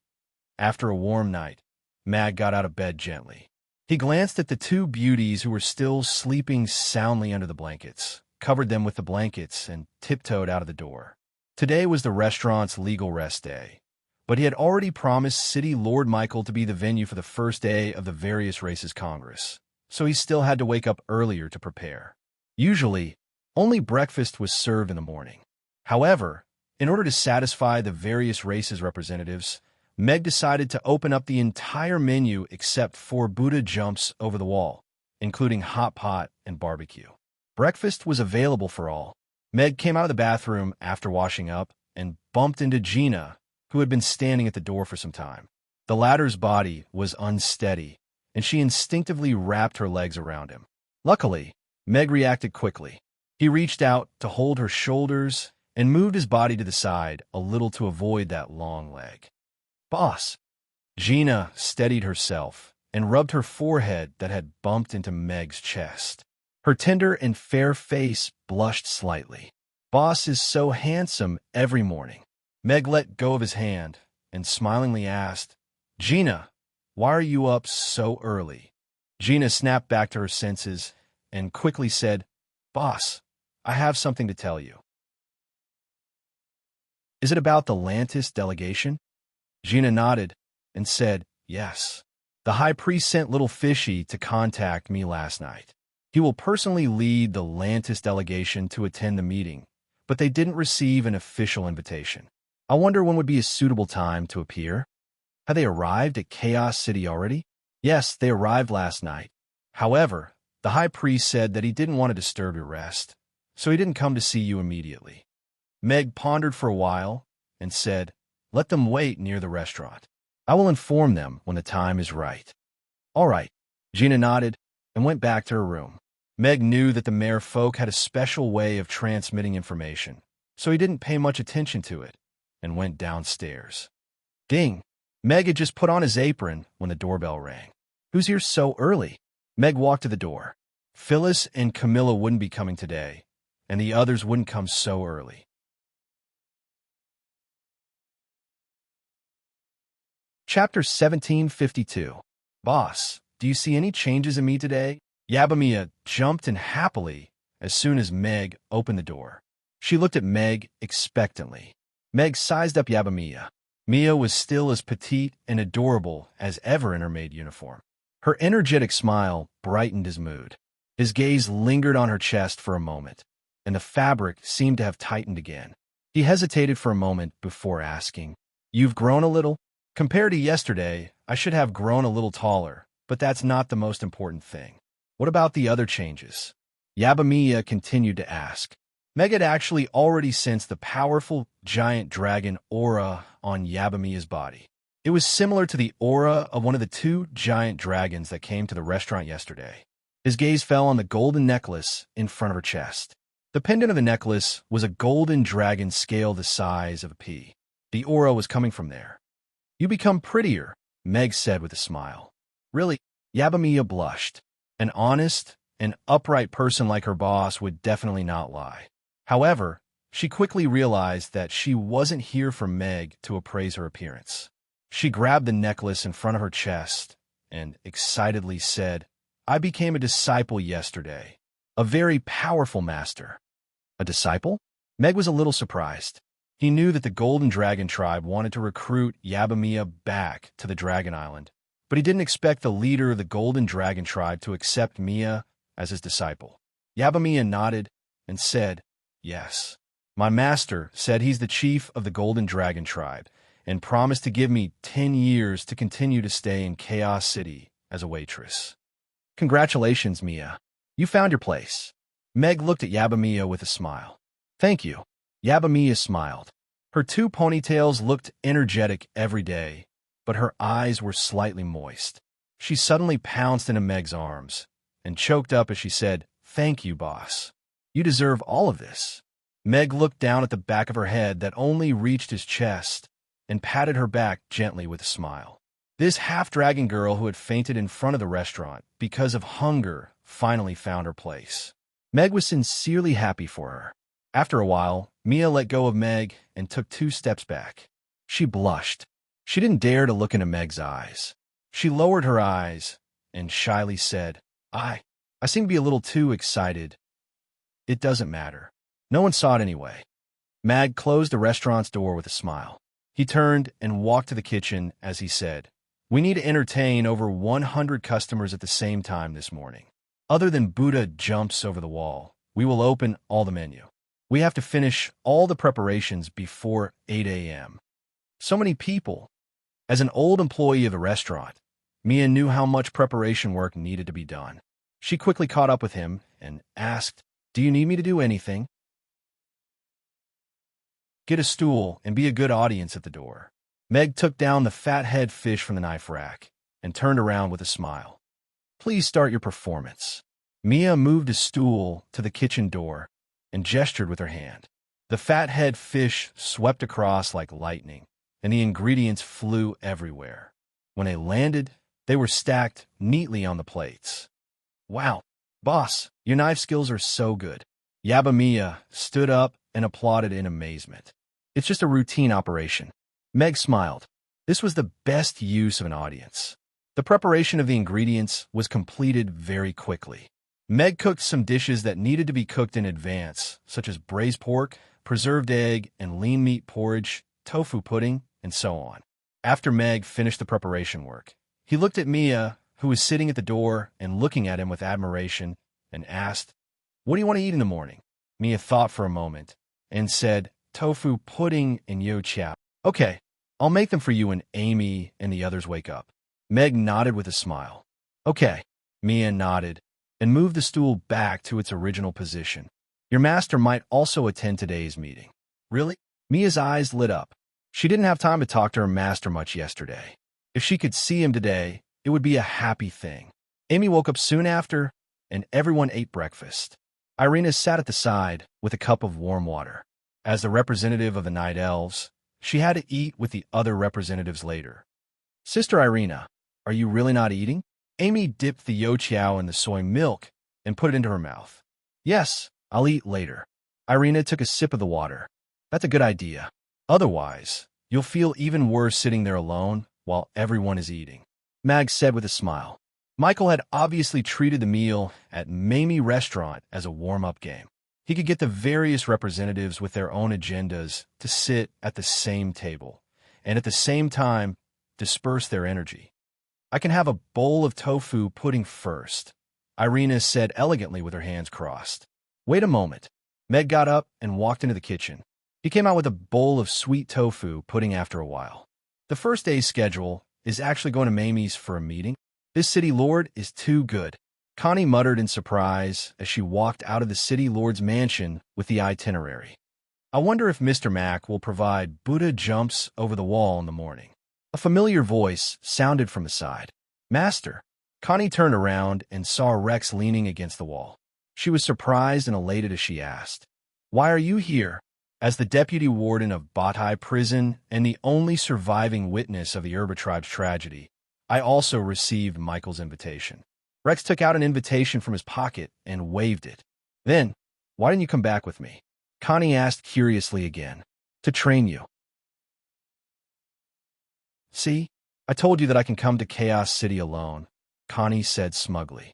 After a warm night, Mag got out of bed gently. He glanced at the two beauties who were still sleeping soundly under the blankets, covered them with the blankets, and tiptoed out of the door. Today was the restaurant's legal rest day, but he had already promised City Lord Michael to be the venue for the first day of the Various Races Congress, so he still had to wake up earlier to prepare. Usually, only breakfast was served in the morning. However, in order to satisfy the various races representatives, Meg decided to open up the entire menu except 4 Buddha jumps over the wall, including hot pot and barbecue. Breakfast was available for all. Meg came out of the bathroom after washing up and bumped into Gina, who had been standing at the door for some time. The latter's body was unsteady, and she instinctively wrapped her legs around him. Luckily, Meg reacted quickly. He reached out to hold her shoulders and moved his body to the side a little to avoid that long leg. Boss! Gina steadied herself and rubbed her forehead that had bumped into Meg's chest. Her tender and fair face blushed slightly. Boss is so handsome every morning. Meg let go of his hand and smilingly asked, Gina, why are you up so early? Gina snapped back to her senses and quickly said, Boss, I have something to tell you. Is it about the Lantis delegation? Gina nodded and said, Yes. The high priest sent little Fishy to contact me last night. He will personally lead the Lantis delegation to attend the meeting, but they didn't receive an official invitation. I wonder when would be a suitable time to appear? Have they arrived at Chaos City already? Yes, they arrived last night. However, the high priest said that he didn't want to disturb your rest, so he didn't come to see you immediately. Meg pondered for a while and said, "Let them wait near the restaurant. I will inform them when the time is right." "All right." Gina nodded and went back to her room. Meg knew that the mare folk had a special way of transmitting information, so he didn't pay much attention to it and went downstairs. Ding! Meg had just put on his apron when the doorbell rang. "Who's here so early?" Meg walked to the door. Phyllis and Camilla wouldn't be coming today, and the others wouldn't come so early. Chapter 1752. "Boss, do you see any changes in me today?" Yabamia jumped in happily as soon as Meg opened the door. She looked at Meg expectantly. Meg sized up Yabamia. Mia was still as petite and adorable as ever in her maid uniform. Her energetic smile brightened his mood. His gaze lingered on her chest for a moment, and the fabric seemed to have tightened again. He hesitated for a moment before asking, "You've grown a little?" "Compared to yesterday, I should have grown a little taller, but that's not the most important thing." "What about the other changes?" Yabamia continued to ask. Meg had actually already sensed the powerful giant dragon aura on Yabamia's body. It was similar to the aura of one of the two giant dragons that came to the restaurant yesterday. His gaze fell on the golden necklace in front of her chest. The pendant of the necklace was a golden dragon scale the size of a pea. The aura was coming from there. "You become prettier," Meg said with a smile. "Really?" Yabamia blushed. An honest and upright person like her boss would definitely not lie. However, she quickly realized that she wasn't here for Meg to appraise her appearance. She grabbed the necklace in front of her chest and excitedly said, "I became a disciple yesterday. A very powerful master." "A disciple?" Meg was a little surprised. He knew that the Golden Dragon tribe wanted to recruit Yabamia back to the Dragon Island, but he didn't expect the leader of the Golden Dragon tribe to accept Mia as his disciple. Yabamia nodded and said, "Yes. My master said he's the chief of the Golden Dragon tribe and promised to give me 10 years to continue to stay in Chaos City as a waitress." "Congratulations, Mia. You found your place." Meg looked at Yabamia with a smile. "Thank you." Yabamia smiled. Her two ponytails looked energetic every day, but her eyes were slightly moist. She suddenly pounced into Meg's arms and choked up as she said, "Thank you, boss. You deserve all of this." Meg looked down at the back of her head that only reached his chest and patted her back gently with a smile. This half-dragon girl who had fainted in front of the restaurant because of hunger finally found her place. Meg was sincerely happy for her. After a while, Mia let go of Meg and took 2 steps back. She blushed. She didn't dare to look into Meg's eyes. She lowered her eyes and shyly said, I seem to be a little too excited." "It doesn't matter. No one saw it anyway." Mag closed the restaurant's door with a smile. He turned and walked to the kitchen as he said, "We need to entertain over 100 customers at the same time this morning. Other than Buddha jumps over the wall, we will open all the menu. We have to finish all the preparations before 8 a.m. So many people." As an old employee of the restaurant, Mia knew how much preparation work needed to be done. She quickly caught up with him and asked, "Do you need me to do anything?" "Get a stool and be a good audience at the door." Meg took down the fathead fish from the knife rack and turned around with a smile. "Please start your performance." Mia moved a stool to the kitchen door and gestured with her hand. The fathead fish swept across like lightning, and the ingredients flew everywhere. When they landed, they were stacked neatly on the plates. "Wow, boss, your knife skills are so good." Yabamia stood up and applauded in amazement. "It's just a routine operation." Meg smiled. This was the best use of an audience. The preparation of the ingredients was completed very quickly. Meg cooked some dishes that needed to be cooked in advance, such as braised pork, preserved egg, and lean meat porridge, tofu pudding, and so on. After Meg finished the preparation work, He looked at Mia, who was sitting at the door and looking at him with admiration, and asked, "What do you want to eat in the morning?" Mia thought for a moment and said, "Tofu pudding and yo chow." "Okay, I'll make them for you when Amy and the others wake up." Meg nodded with a smile. "Okay." Mia nodded and moved the stool back to its original position. "Your master might also attend today's meeting." "Really?" Mia's eyes lit up. She didn't have time to talk to her master much yesterday. If she could see him today, it would be a happy thing. Amy woke up soon after, and everyone ate breakfast. Irina sat at the side with a cup of warm water. As the representative of the Night Elves, she had to eat with the other representatives later. "Sister Irina, are you really not eating?" Amy dipped the youtiao in the soy milk and put it into her mouth. "Yes, I'll eat later." Irina took a sip of the water. "That's a good idea. Otherwise, you'll feel even worse sitting there alone while everyone is eating," Mag said with a smile. Michael had obviously treated the meal at Mamie Restaurant as a warm-up game. He could get the various representatives with their own agendas to sit at the same table, and at the same time, disperse their energy. "I can have a bowl of tofu pudding first," Irina said elegantly with her hands crossed. "Wait a moment." Meg got up and walked into the kitchen. He came out with a bowl of sweet tofu pudding after a while. "The first day's schedule is actually going to Mamie's for a meeting. This city lord is too good," Connie muttered in surprise as she walked out of the city lord's mansion with the itinerary. "I wonder if Mr. Mac will provide Buddha jumps over the wall in the morning." A familiar voice sounded from the side. "Master." Connie turned around and saw Rex leaning against the wall. She was surprised and elated as she asked, "Why are you here?" As the deputy warden of Batai Prison and the only surviving witness of the Urba tribe's tragedy, I also received Michael's invitation. Rex took out an invitation from his pocket and waved it. "Then, why didn't you come back with me?" Connie asked curiously again. "To train you." "See, I told you that I can come to Chaos City alone," Connie said smugly.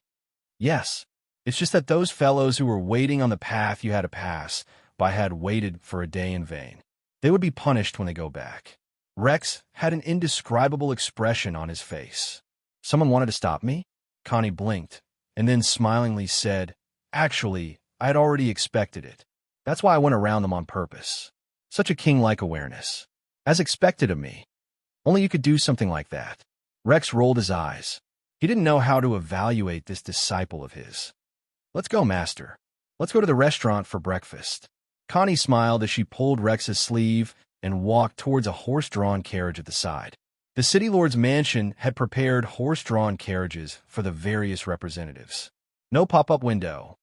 "Yes, it's just that those fellows who were waiting on the path you had to pass by had waited for a day in vain. They would be punished when they go back." Rex had an indescribable expression on his face. "Someone wanted to stop me?" Connie blinked, and then smilingly said, "Actually, I had already expected it. That's why I went around them on purpose." Such a king-like awareness. As expected of me. Only you could do something like that. Rex rolled his eyes. He didn't know how to evaluate this disciple of his. "Let's go, master. Let's go to the restaurant for breakfast." Connie smiled as she pulled Rex's sleeve and walked towards a horse-drawn carriage at the side. The city lord's mansion had prepared horse-drawn carriages for the various representatives. No pop-up window.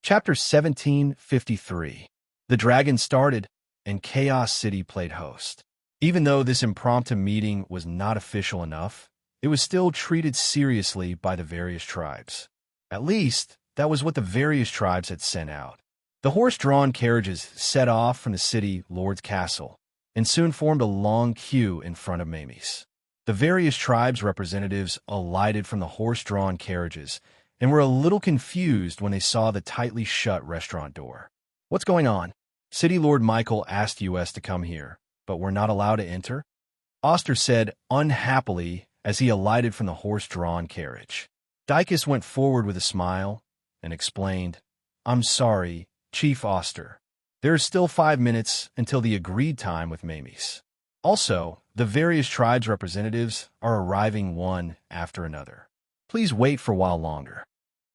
Chapter 1753. The dragon started, and Chaos City played host. Even though this impromptu meeting was not official enough, it was still treated seriously by the various tribes. At least, that was what the various tribes had sent out. The horse-drawn carriages set off from the city lord's castle and soon formed a long queue in front of Mamie's. The various tribes' representatives alighted from the horse-drawn carriages and were a little confused when they saw the tightly shut restaurant door. "What's going on?" City Lord Michael asked us to come here, but we're not allowed to enter, Oster said unhappily as he alighted from the horse-drawn carriage. Dicus went forward with a smile and explained, "I'm sorry, Chief Oster. There is still 5 minutes until the agreed time with Mamie's. Also, the various tribes' representatives are arriving one after another. Please wait for a while longer."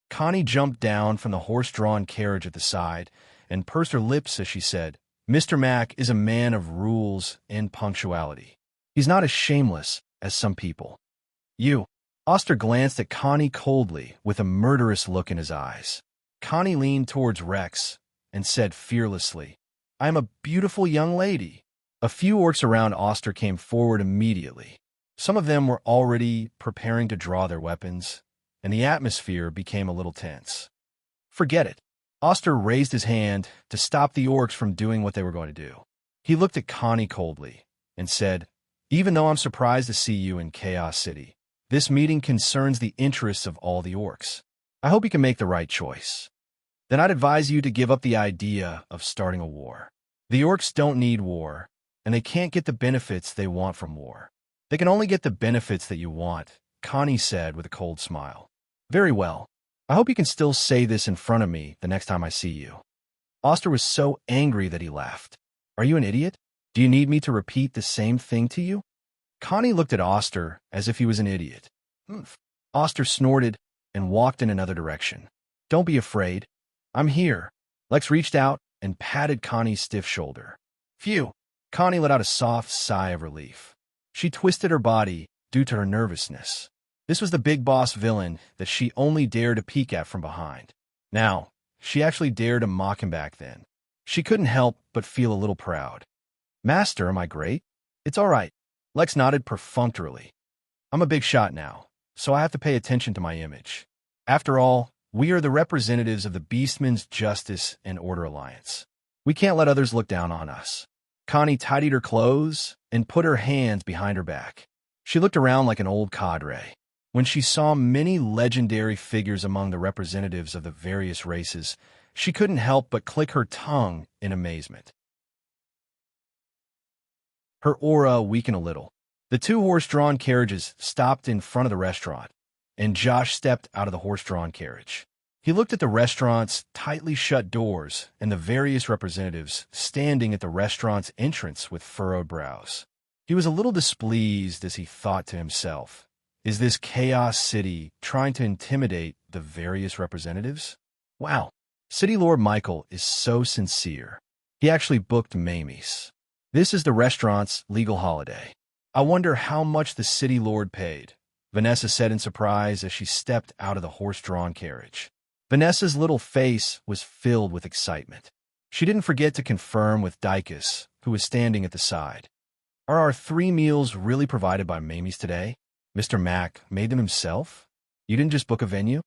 Connie jumped down from the horse-drawn carriage at the side and pursed her lips as she said, "Mr. Mac is a man of rules and punctuality. He's not as shameless as some people." "You." Oster glanced at Connie coldly with a murderous look in his eyes. Connie leaned towards Rex and said fearlessly, "I am a beautiful young lady." A few orcs around Oster came forward immediately. Some of them were already preparing to draw their weapons, and the atmosphere became a little tense. "Forget it." Oster raised his hand to stop the orcs from doing what they were going to do. He looked at Connie coldly and said, "Even though I'm surprised to see you in Chaos City, this meeting concerns the interests of all the orcs. I hope you can make the right choice. Then I'd advise you to give up the idea of starting a war. The orcs don't need war, and they can't get the benefits they want from war. They can only get the benefits that you want, Connie said with a cold smile. Very well. I hope you can still say this in front of me the next time I see you. Oster was so angry that he laughed. Are you an idiot? Do you need me to repeat the same thing to you? Connie looked at Oster as if he was an idiot. Humph. Oster snorted and walked in another direction. Don't be afraid. I'm here. Lex reached out and patted Connie's stiff shoulder. Phew. Connie let out a soft sigh of relief. She twisted her body due to her nervousness. This was the big boss villain that she only dared to peek at from behind. Now, she actually dared to mock him back then. She couldn't help but feel a little proud. Master, am I great? It's all right. Lex nodded perfunctorily. I'm a big shot now, so I have to pay attention to my image. After all, we are the representatives of the Beastmen's Justice and Order Alliance. We can't let others look down on us. Connie tidied her clothes and put her hands behind her back. She looked around like an old cadre. When she saw many legendary figures among the representatives of the various races, she couldn't help but click her tongue in amazement. Her aura weakened a little. The two horse-drawn carriages stopped in front of the restaurant, and Josh stepped out of the horse-drawn carriage. He looked at the restaurant's tightly shut doors and the various representatives standing at the restaurant's entrance with furrowed brows. He was a little displeased as he thought to himself, is this Chaos City trying to intimidate the various representatives? Wow, City Lord Michael is so sincere. He actually booked Mamie's. This is the restaurant's legal holiday. I wonder how much the City Lord paid, Vanessa said in surprise as she stepped out of the horse-drawn carriage. Vanessa's little face was filled with excitement. She didn't forget to confirm with Dicus, who was standing at the side. Are our 3 meals really provided by Mamie's today? Mr. Mack made them himself? You didn't just book a venue?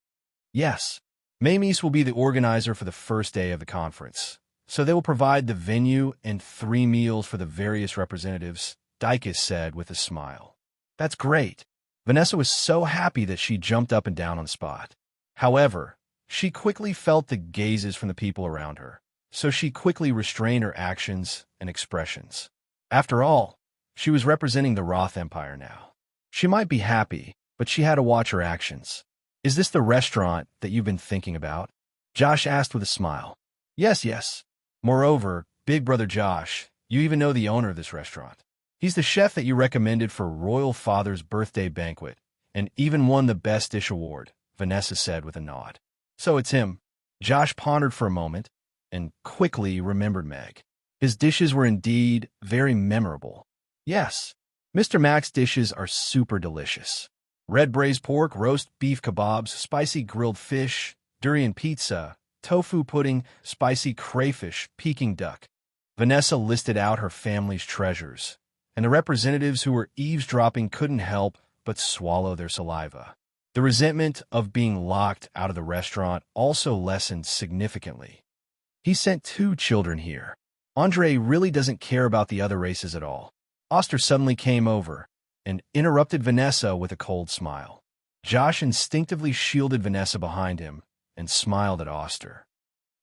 Yes. Mamie's will be the organizer for the first day of the conference, so they will provide the venue and 3 meals for the various representatives, Dicus said with a smile. That's great. Vanessa was so happy that she jumped up and down on the spot. However, she quickly felt the gazes from the people around her, so she quickly restrained her actions and expressions. After all, she was representing the Roth Empire now. She might be happy, but she had to watch her actions. Is this the restaurant that you've been thinking about? Josh asked with a smile. Yes. Moreover, Big Brother Josh, you even know the owner of this restaurant. He's the chef that you recommended for Royal Father's birthday banquet, and even won the Best Dish Award, Vanessa said with a nod. So it's him. Josh pondered for a moment and quickly remembered Meg. His dishes were indeed very memorable. Yes, Mr. Mack's dishes are super delicious. Red braised pork, roast beef kebabs, spicy grilled fish, durian pizza, tofu pudding, spicy crayfish, Peking duck. Vanessa listed out her family's treasures, and the representatives who were eavesdropping couldn't help but swallow their saliva. The resentment of being locked out of the restaurant also lessened significantly. He sent 2 children here. Andre really doesn't care about the other races at all. Oster suddenly came over and interrupted Vanessa with a cold smile. Josh instinctively shielded Vanessa behind him and smiled at Oster.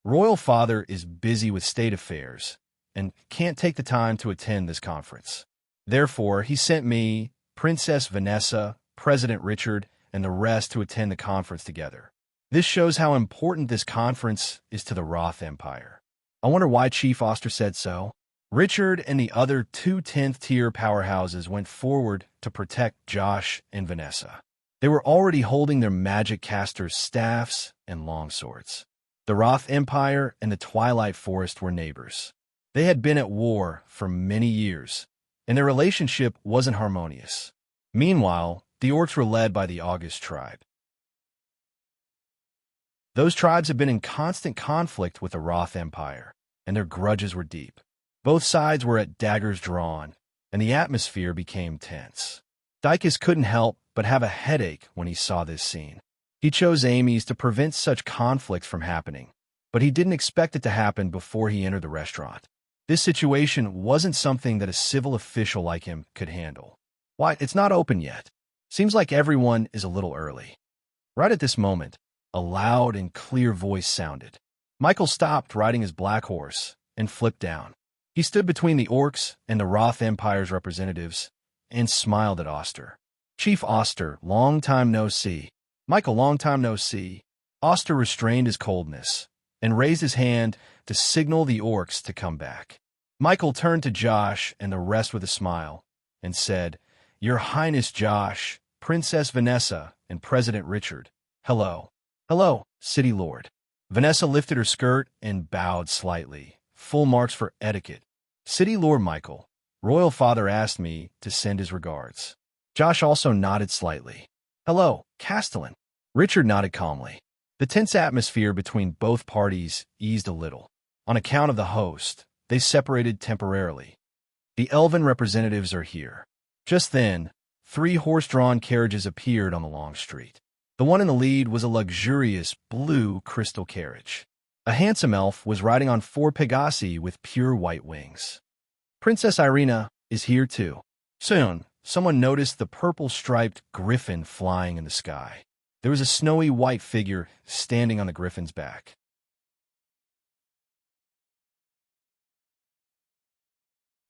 Royal Father is busy with state affairs and can't take the time to attend this conference. Therefore, he sent me, Princess Vanessa, President Richard, and the rest to attend the conference together. This shows how important this conference is to the Roth Empire. I wonder why Chief Oster said so. Richard and the other 2 10th-tier powerhouses went forward to protect Josh and Vanessa. They were already holding their magic casters' staffs and longswords. The Roth Empire and the Twilight Forest were neighbors. They had been at war for many years, and their relationship wasn't harmonious. Meanwhile, the orcs were led by the August tribe. Those tribes had been in constant conflict with the Roth Empire, and their grudges were deep. Both sides were at daggers drawn, and the atmosphere became tense. Dicus couldn't help but have a headache when he saw this scene. He chose Amy's to prevent such conflict from happening, but he didn't expect it to happen before he entered the restaurant. This situation wasn't something that a civil official like him could handle. Why, it's not open yet. Seems like everyone is a little early. Right at this moment, a loud and clear voice sounded. Michael stopped riding his black horse and flipped down. He stood between the orcs and the Roth Empire's representatives and smiled at Oster. Chief Oster, long time no see. Michael, long time no see. Oster restrained his coldness and raised his hand to signal the orcs to come back. Michael turned to Josh and the rest with a smile and said, "Your Highness Josh, Princess Vanessa, and President Richard. Hello." "Hello, City Lord." Vanessa lifted her skirt and bowed slightly. Full marks for etiquette. "City Lord Michael, Royal Father asked me to send his regards." Josh also nodded slightly. "Hello, Castellan." Richard nodded calmly. The tense atmosphere between both parties eased a little. On account of the host, they separated temporarily. "The elven representatives are here." Just then, 3 horse-drawn carriages appeared on the long street. The one in the lead was a luxurious blue crystal carriage. A handsome elf was riding on 4 Pegasi with pure white wings. Princess Irina is here too. Soon, someone noticed the purple-striped griffin flying in the sky. There was a snowy white figure standing on the griffin's back.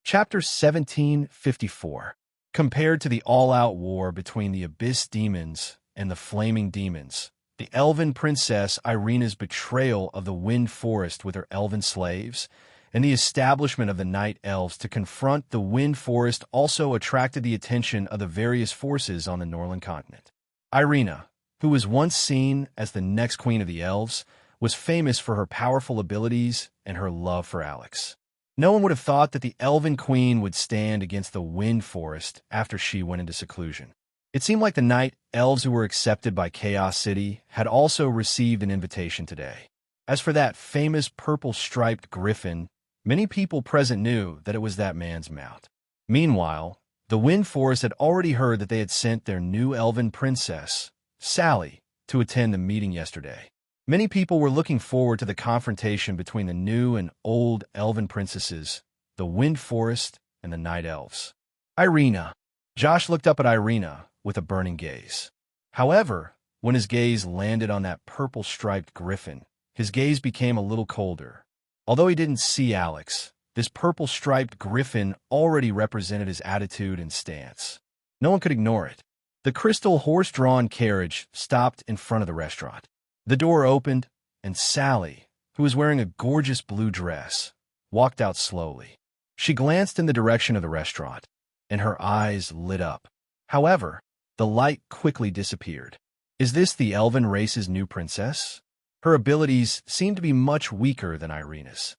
Chapter 1754. Compared to the all-out war between the Abyss demons and the Flaming demons, the elven princess Irina's betrayal of the Wind Forest with her elven slaves and the establishment of the Night Elves to confront the Wind Forest also attracted the attention of the various forces on the Norland continent. Irina, who was once seen as the next queen of the elves, was famous for her powerful abilities and her love for Alex. No one would have thought that the elven queen would stand against the Wind Forest after she went into seclusion. It seemed like the Night Elves who were accepted by Chaos City had also received an invitation today. As for that famous purple-striped griffin, many people present knew that it was that man's mount. Meanwhile, the Wind Forest had already heard that they had sent their new elven princess, Sally, to attend the meeting yesterday. Many people were looking forward to the confrontation between the new and old elven princesses, the Wind Forest and the Night Elves. Irina. Josh looked up at Irina with a burning gaze. However, when his gaze landed on that purple-striped griffin, his gaze became a little colder. Although he didn't see Alex, this purple-striped griffin already represented his attitude and stance. No one could ignore it. The crystal horse-drawn carriage stopped in front of the restaurant. The door opened, and Sally, who was wearing a gorgeous blue dress, walked out slowly. She glanced in the direction of the restaurant, and her eyes lit up. However, the light quickly disappeared. Is this the elven race's new princess? Her abilities seem to be much weaker than Irina's.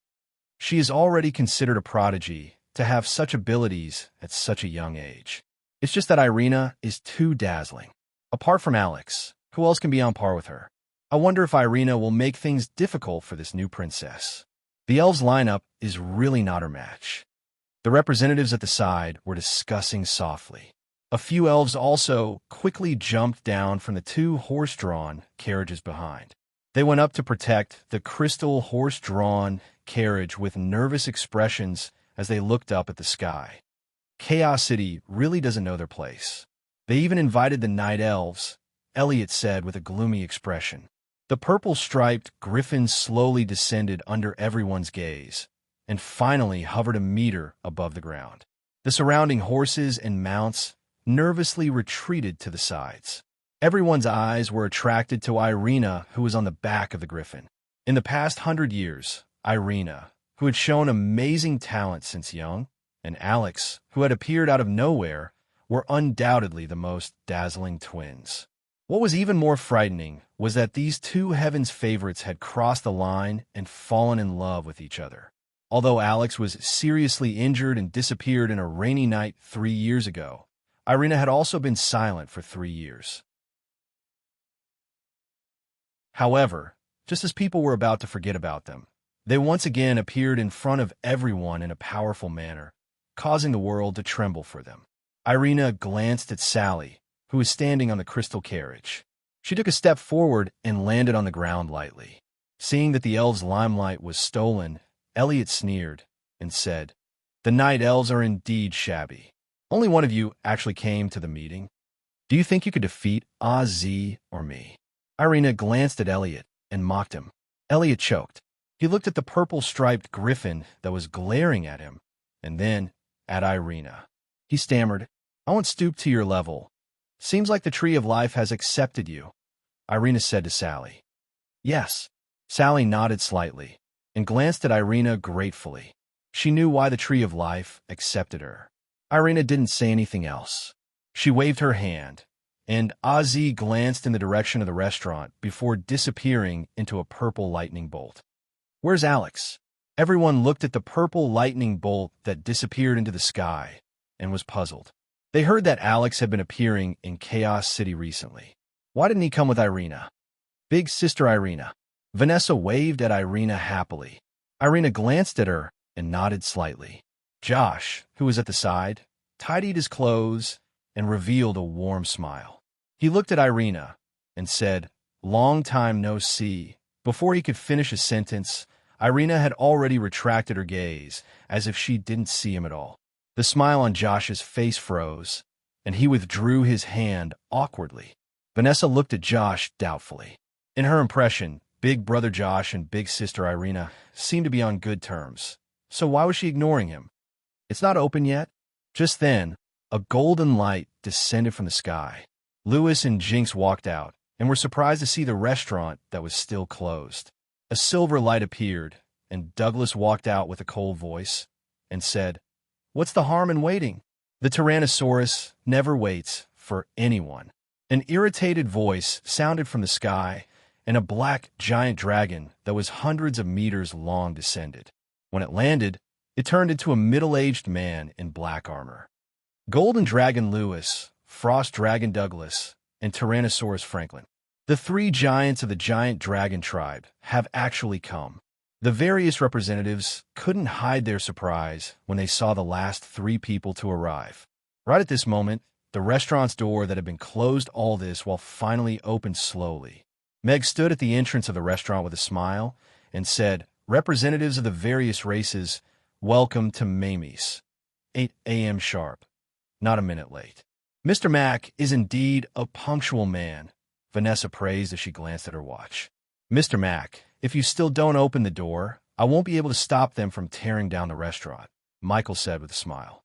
She is already considered a prodigy to have such abilities at such a young age. It's just that Irina is too dazzling. Apart from Alex, who else can be on par with her? I wonder if Irina will make things difficult for this new princess. The elves' lineup is really not her match. The representatives at the side were discussing softly. A few elves also quickly jumped down from the 2 horse-drawn carriages behind. They went up to protect the crystal horse-drawn carriage with nervous expressions as they looked up at the sky. Chaos City really doesn't know their place. They even invited the Night Elves, Elliot said with a gloomy expression. The purple-striped griffin slowly descended under everyone's gaze and finally hovered a meter above the ground. The surrounding horses and mounts nervously retreated to the sides. Everyone's eyes were attracted to Irina, who was on the back of the griffin. In the past 100 years, Irina, who had shown amazing talent since young, and Alex, who had appeared out of nowhere, were undoubtedly the most dazzling twins. What was even more frightening was that these 2 heaven's favorites had crossed the line and fallen in love with each other. Although Alex was seriously injured and disappeared in a rainy night 3 years ago, Irina had also been silent for 3 years. However, just as people were about to forget about them, they once again appeared in front of everyone in a powerful manner, causing the world to tremble for them. Irina glanced at Sally, who was standing on the crystal carriage. She took a step forward and landed on the ground lightly. Seeing that the elves' limelight was stolen, Elliot sneered and said, "The Night Elves are indeed shabby. Only one of you actually came to the meeting. Do you think you could defeat Oz or me?" Irina glanced at Elliot and mocked him. Elliot choked. He looked at the purple-striped griffin that was glaring at him and then at Irina. He stammered, "I won't stoop to your level. Seems like the tree of life has accepted you," Irina said to Sally. "Yes." Sally nodded slightly and glanced at Irina gratefully. She knew why the tree of life accepted her. Irina didn't say anything else. She waved her hand, and Ozzy glanced in the direction of the restaurant before disappearing into a purple lightning bolt. "Where's Alex?" Everyone looked at the purple lightning bolt that disappeared into the sky and was puzzled. They heard that Alex had been appearing in Chaos City recently. Why didn't he come with Irina? Big sister Irina. Vanessa waved at Irina happily. Irina glanced at her and nodded slightly. Josh, who was at the side, tidied his clothes and revealed a warm smile. He looked at Irina and said, "Long time no see." Before he could finish a sentence, Irina had already retracted her gaze, as if she didn't see him at all. The smile on Josh's face froze, and he withdrew his hand awkwardly. Vanessa looked at Josh doubtfully. In her impression, big brother Josh and big sister Irina seemed to be on good terms. So why was she ignoring him? "It's not open yet." Just then, a golden light descended from the sky. Lewis and Jinx walked out and were surprised to see the restaurant that was still closed. A silver light appeared, and Douglas walked out with a cold voice and said, "What's the harm in waiting? The Tyrannosaurus never waits for anyone." An irritated voice sounded from the sky, and a black giant dragon that was hundreds of meters long descended. When it landed, it turned into a middle-aged man in black armor. Golden Dragon Lewis, Frost Dragon Douglas, and Tyrannosaurus Franklin. The three giants of the giant dragon tribe have actually come. The various representatives couldn't hide their surprise when they saw the last three people to arrive. Right at this moment, the restaurant's door that had been closed all this while finally opened slowly. Meg stood at the entrance of the restaurant with a smile and said, "Representatives of the various races, welcome to Mamie's. 8 a.m. sharp. Not a minute late." "Mr. Mack is indeed a punctual man," Vanessa praised as she glanced at her watch. "Mr. Mack, if you still don't open the door, I won't be able to stop them from tearing down the restaurant," Michael said with a smile.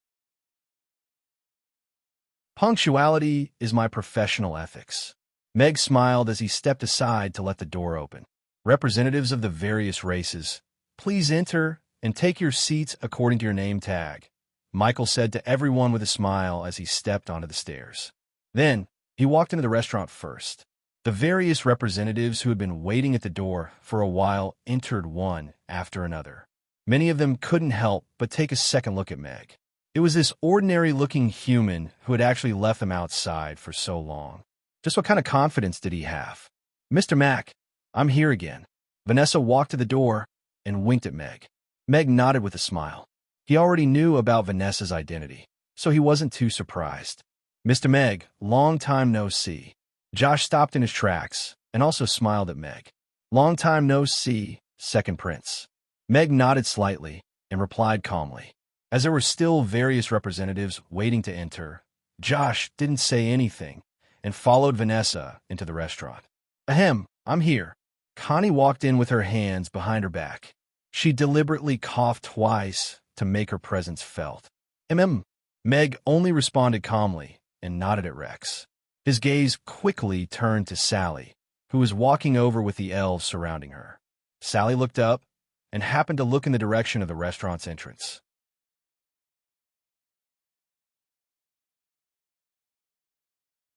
"Punctuality is my professional ethics." Meg smiled as he stepped aside to let the door open. "Representatives of the various races, please enter and take your seats according to your name tag," Michael said to everyone with a smile as he stepped onto the stairs. Then, he walked into the restaurant first. The various representatives who had been waiting at the door for a while entered one after another. Many of them couldn't help but take a second look at Meg. It was this ordinary-looking human who had actually left them outside for so long. Just what kind of confidence did he have? "Mr. Mack, I'm here again." Vanessa walked to the door and winked at Meg. Meg nodded with a smile. He already knew about Vanessa's identity, so he wasn't too surprised. "Mr. Meg, long time no see." Josh stopped in his tracks and also smiled at Meg. "Long time no see, Second Prince." Meg nodded slightly and replied calmly. As there were still various representatives waiting to enter, Josh didn't say anything and followed Vanessa into the restaurant. "Ahem, I'm here." Connie walked in with her hands behind her back. She deliberately coughed twice to make her presence felt. Meg only responded calmly and nodded at Rex. His gaze quickly turned to Sally, who was walking over with the elves surrounding her. Sally looked up and happened to look in the direction of the restaurant's entrance.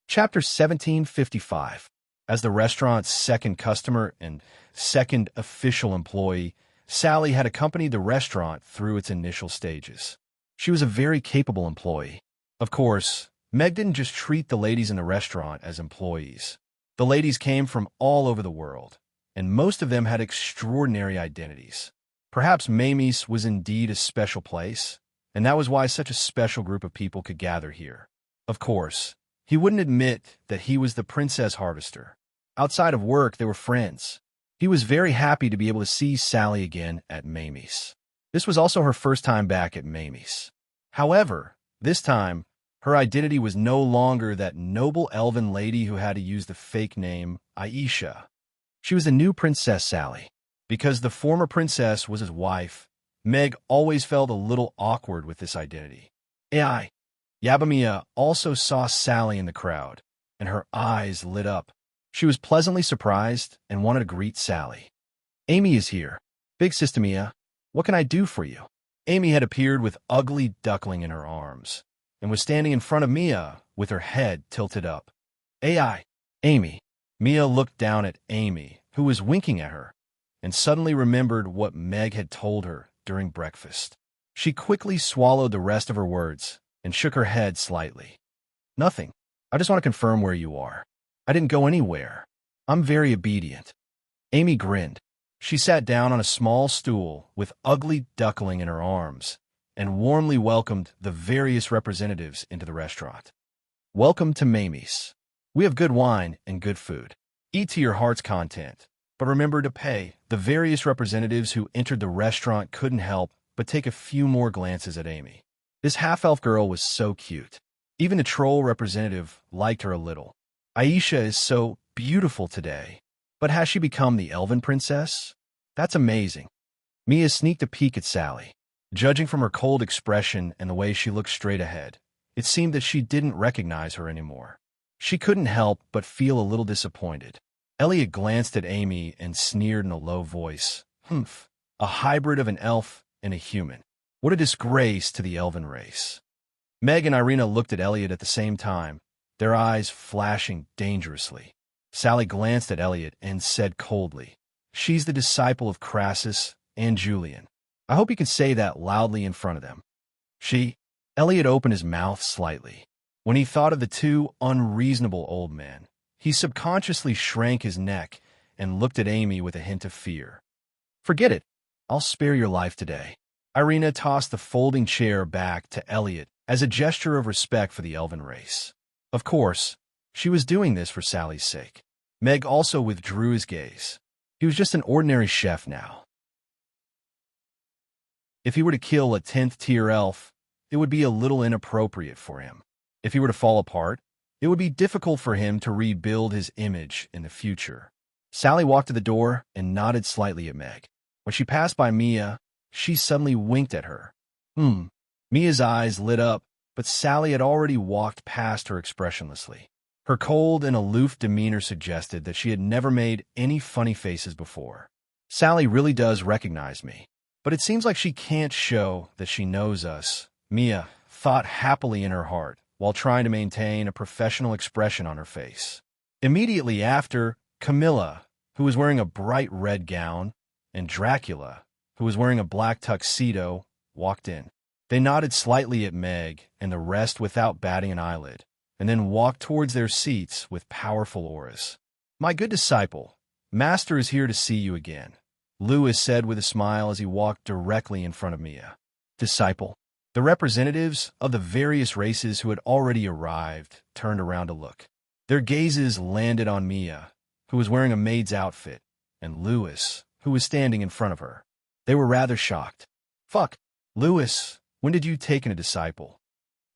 Chapter 1755. As the restaurant's second customer and second official employee, Sally had accompanied the restaurant through its initial stages. She was a very capable employee. Of course, Meg didn't just treat the ladies in the restaurant as employees. The ladies came from all over the world, and most of them had extraordinary identities. Perhaps Mamie's was indeed a special place, and that was why such a special group of people could gather here. Of course, he wouldn't admit that he was the Princess Harvester. Outside of work, they were friends. He was very happy to be able to see Sally again at Mamie's. This was also her first time back at Mamie's. However, this time, her identity was no longer that noble elven lady who had to use the fake name Aisha. She was the new Princess Sally, because the former princess was his wife, Meg always felt a little awkward with this identity. AI. Yabamia also saw Sally in the crowd, and her eyes lit up. She was pleasantly surprised and wanted to greet Sally. Amy is here. Big Sister Mia, what can I do for you? Amy had appeared with ugly duckling in her arms, and was standing in front of Mia with her head tilted up. AI. Amy. Mia looked down at Amy, who was winking at her, and suddenly remembered what Meg had told her during breakfast. She quickly swallowed the rest of her words and shook her head slightly. Nothing. I just want to confirm where you are. I didn't go anywhere. I'm very obedient. Amy grinned. She sat down on a small stool with ugly duckling in her arms and warmly welcomed the various representatives into the restaurant. Welcome to Mamie's. We have good wine and good food. Eat to your heart's content, but remember to pay. The various representatives who entered the restaurant couldn't help but take a few more glances at Amy. This half-elf girl was so cute. Even the troll representative liked her a little. Aisha is so beautiful today. But has she become the elven princess? That's amazing. Mia sneaked a peek at Sally. Judging from her cold expression and the way she looked straight ahead, it seemed that she didn't recognize her anymore. She couldn't help but feel a little disappointed. Elliot glanced at Amy and sneered in a low voice. Humph, a hybrid of an elf and a human. What a disgrace to the elven race. Meg and Irina looked at Elliot at the same time, their eyes flashing dangerously. Sally glanced at Elliot and said coldly, She's the disciple of Crassus and Julian. I hope you can say that loudly in front of them. Elliot opened his mouth slightly. When he thought of the two unreasonable old men, he subconsciously shrank his neck and looked at Amy with a hint of fear. Forget it. I'll spare your life today. Irina tossed the folding chair back to Elliot as a gesture of respect for the elven race. Of course, she was doing this for Sally's sake. Meg also withdrew his gaze. He was just an ordinary chef now. If he were to kill a 10th-tier elf, it would be a little inappropriate for him. If he were to fall apart, it would be difficult for him to rebuild his image in the future. Sally walked to the door and nodded slightly at Meg. When she passed by Mia, she suddenly winked at her. Mia's eyes lit up, but Sally had already walked past her expressionlessly. Her cold and aloof demeanor suggested that she had never made any funny faces before. Sally really does recognize me, but it seems like she can't show that she knows us, Mia thought happily in her heart, while trying to maintain a professional expression on her face. Immediately after, Camilla, who was wearing a bright red gown, and Dracula, who was wearing a black tuxedo, walked in. They nodded slightly at Meg and the rest without batting an eyelid, and then walked towards their seats with powerful auras. My good disciple, Master is here to see you again, Lewis said with a smile as he walked directly in front of Mia. Disciple. The representatives of the various races who had already arrived turned around to look. Their gazes landed on Mia, who was wearing a maid's outfit, and Lewis, who was standing in front of her. They were rather shocked. Fuck, Lewis, when did you take in a disciple?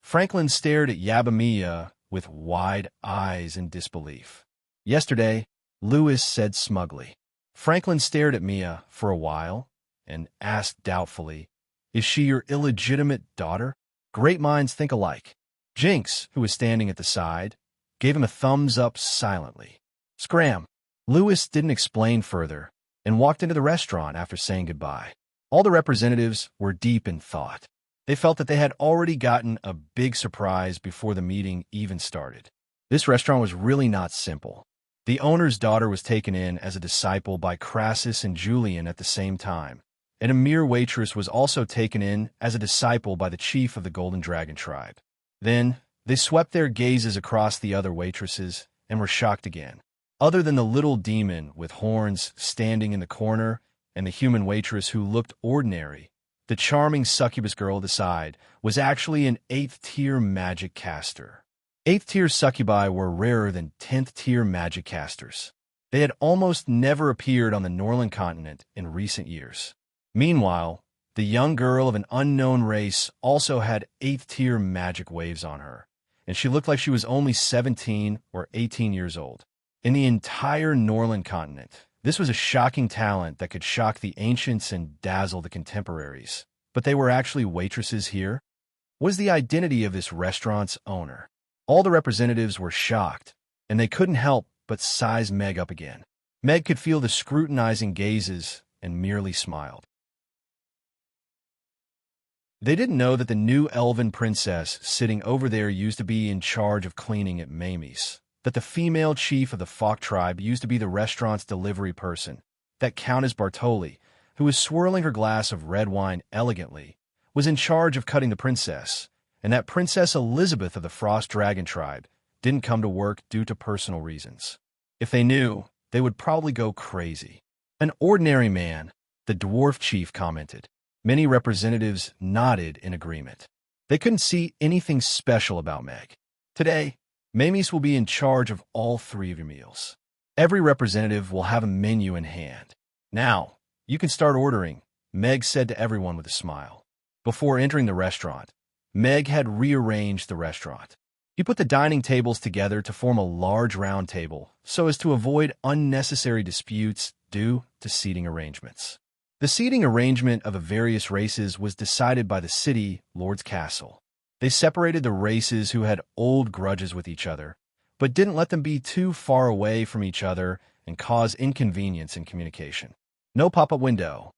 Franklin stared at Yabamia with wide eyes in disbelief. Yesterday, Lewis said smugly. Franklin stared at Mia for a while and asked doubtfully, Is she your illegitimate daughter? Great minds think alike. Jinx, who was standing at the side, gave him a thumbs up silently. Scram. Lewis didn't explain further and walked into the restaurant after saying goodbye. All the representatives were deep in thought. They felt that they had already gotten a big surprise before the meeting even started. This restaurant was really not simple. The owner's daughter was taken in as a disciple by Crassus and Julian at the same time, and a mere waitress was also taken in as a disciple by the chief of the Golden Dragon tribe. Then, they swept their gazes across the other waitresses and were shocked again. Other than the little demon with horns standing in the corner and the human waitress who looked ordinary, the charming succubus girl at the side was actually an 8th-tier magic caster. 8th-tier succubi were rarer than 10th-tier magic casters. They had almost never appeared on the Norland continent in recent years. Meanwhile, the young girl of an unknown race also had 8th-tier magic waves on her, and she looked like she was only 17 or 18 years old. In the entire Norland continent, This was a shocking talent that could shock the ancients and dazzle the contemporaries. But they were actually waitresses here? Was the identity of this restaurant's owner? All the representatives were shocked, and they couldn't help but size Meg up again. Meg could feel the scrutinizing gazes and merely smiled. They didn't know that the new elven princess sitting over there used to be in charge of cleaning at Mamie's, that the female chief of the Falk tribe used to be the restaurant's delivery person, that Countess Bartoli, who was swirling her glass of red wine elegantly, was in charge of cutting the princess, and that Princess Elizabeth of the Frost Dragon tribe didn't come to work due to personal reasons. If they knew, they would probably go crazy. An ordinary man, the dwarf chief commented. Many representatives nodded in agreement. They couldn't see anything special about Meg. Today, Mamie's will be in charge of all 3 of your meals. Every representative will have a menu in hand. Now, you can start ordering, Meg said to everyone with a smile. Before entering the restaurant, Meg had rearranged the restaurant. He put the dining tables together to form a large round table so as to avoid unnecessary disputes due to seating arrangements. The seating arrangement of the various races was decided by the city lord's castle. They separated the races who had old grudges with each other, but didn't let them be too far away from each other and cause inconvenience in communication. No pop-up window.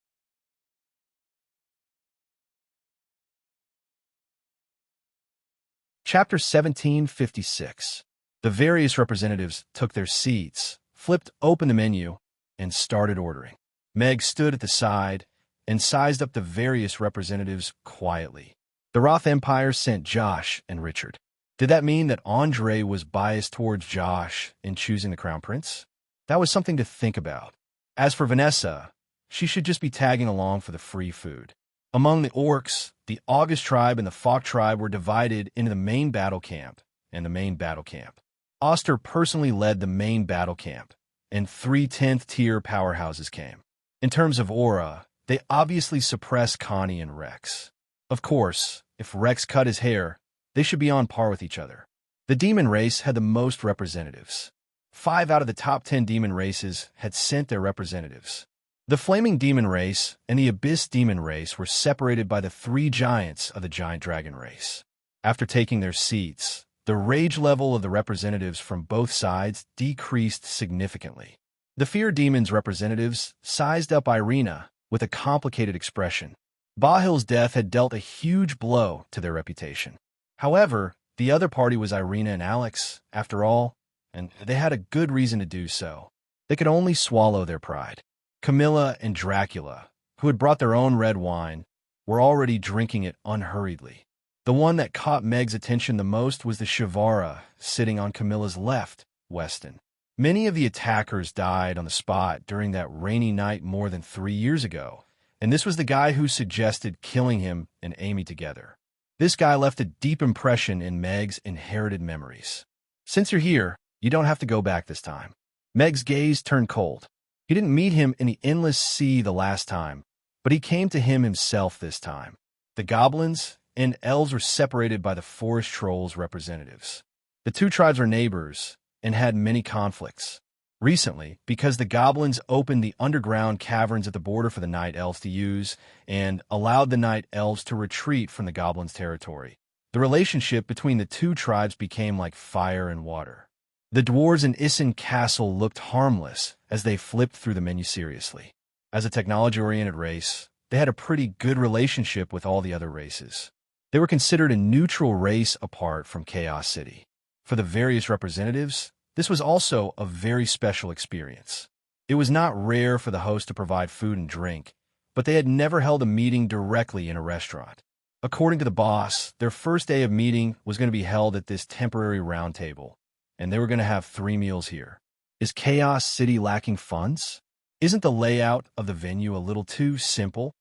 Chapter 1756. The various representatives took their seats, flipped open the menu, and started ordering. Meg stood at the side and sized up the various representatives quietly. The Roth Empire sent Josh and Richard. Did that mean that Andre was biased towards Josh in choosing the crown prince? That was something to think about. As for Vanessa, she should just be tagging along for the free food. Among the orcs, the August tribe and the Falk tribe were divided into the main battle camp and the main battle camp. Oster personally led the main battle camp, and 3 10th-tier powerhouses came. In terms of aura, they obviously suppressed Connie and Rex. Of course, if Rex cut his hair, they should be on par with each other. The demon race had the most representatives. 5 out of the top 10 demon races had sent their representatives. The Flaming Demon race and the Abyss Demon race were separated by the 3 giants of the Giant Dragon race. After taking their seats, the rage level of the representatives from both sides decreased significantly. The Fear Demon's representatives sized up Irina with a complicated expression. Bahil's death had dealt a huge blow to their reputation. However, the other party was Irina and Alex, after all, and they had a good reason to do so. They could only swallow their pride. Camilla and Dracula, who had brought their own red wine, were already drinking it unhurriedly. The one that caught Meg's attention the most was the Shivara, sitting on Camilla's left, Weston. Many of the attackers died on the spot during that rainy night more than 3 years ago, and this was the guy who suggested killing him and Amy together. This guy left a deep impression in Meg's inherited memories. Since you're here, you don't have to go back this time. Meg's gaze turned cold. He didn't meet him in the endless sea the last time, but he came to him himself this time. The goblins and elves were separated by the forest trolls' representatives. The 2 tribes were neighbors and had many conflicts. Recently, because the goblins opened the underground caverns at the border for the night elves to use and allowed the night elves to retreat from the goblins' territory, the relationship between the 2 tribes became like fire and water. The dwarves in Issen Castle looked harmless as they flipped through the menu seriously. As a technology-oriented race, they had a pretty good relationship with all the other races. They were considered a neutral race apart from Chaos City. For the various representatives, this was also a very special experience. It was not rare for the host to provide food and drink, but they had never held a meeting directly in a restaurant. According to the boss, their first day of meeting was going to be held at this temporary round table, and they were going to have 3 meals here. Is Chaos City lacking funds? Isn't the layout of the venue a little too simple?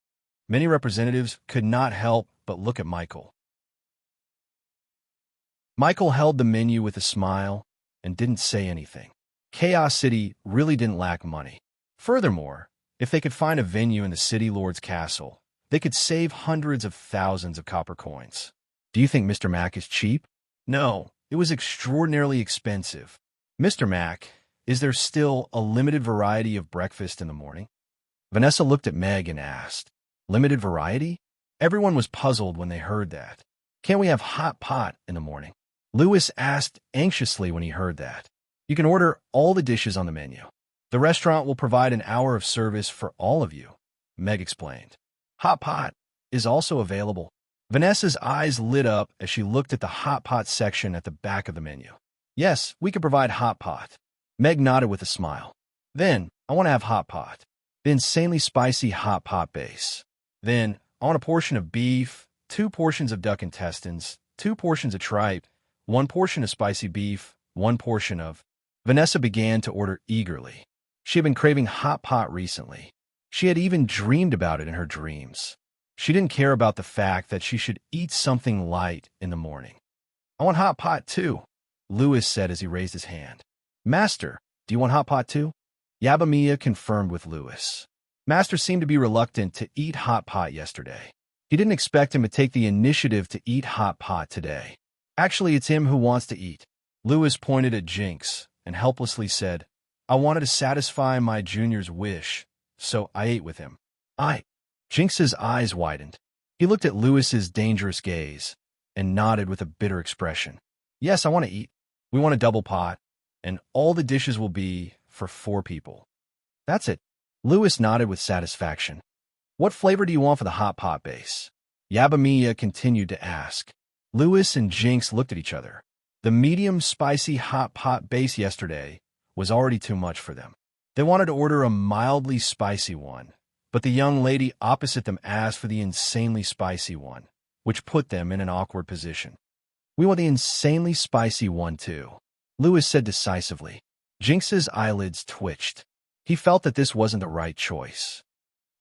Many representatives could not help but look at Michael. Michael held the menu with a smile and didn't say anything. Chaos City really didn't lack money. Furthermore, if they could find a venue in the city lord's castle, they could save hundreds of thousands of copper coins. Do you think Mr. Mac is cheap? No, it was extraordinarily expensive. Mr. Mac Is there still a limited variety of breakfast in the morning? Vanessa looked at Meg and asked, Limited variety? Everyone was puzzled when they heard that. Can't we have hot pot in the morning? Louis asked anxiously when he heard that. You can order all the dishes on the menu. The restaurant will provide an hour of service for all of you, Meg explained. Hot pot is also available. Vanessa's eyes lit up as she looked at the hot pot section at the back of the menu. Yes, we can provide hot pot. Meg nodded with a smile. Then, I want to have hot pot. The insanely spicy hot pot base. Then, I want a portion of beef, 2 portions of duck intestines, 2 portions of tripe, 1 portion of spicy beef, 1 portion of... Vanessa began to order eagerly. She had been craving hot pot recently. She had even dreamed about it in her dreams. She didn't care about the fact that she should eat something light in the morning. I want hot pot too, Louis said as he raised his hand. Master, do you want hot pot too? Yabamiya confirmed with Louis. Master seemed to be reluctant to eat hot pot yesterday. He didn't expect him to take the initiative to eat hot pot today. Actually, it's him who wants to eat. Louis pointed at Jinx and helplessly said, I wanted to satisfy my junior's wish, so I ate with him. Jinx's eyes widened. He looked at Louis's dangerous gaze and nodded with a bitter expression. Yes, I want to eat. We want a double pot, and all the dishes will be for 4 people. That's it. Louis nodded with satisfaction. What flavor do you want for the hot pot base? Yabamiya continued to ask. Louis and Jinx looked at each other. The medium spicy hot pot base yesterday was already too much for them. They wanted to order a mildly spicy one, but the young lady opposite them asked for the insanely spicy one, which put them in an awkward position. We want the insanely spicy one too, Louis said decisively. Jinx's eyelids twitched. He felt that this wasn't the right choice.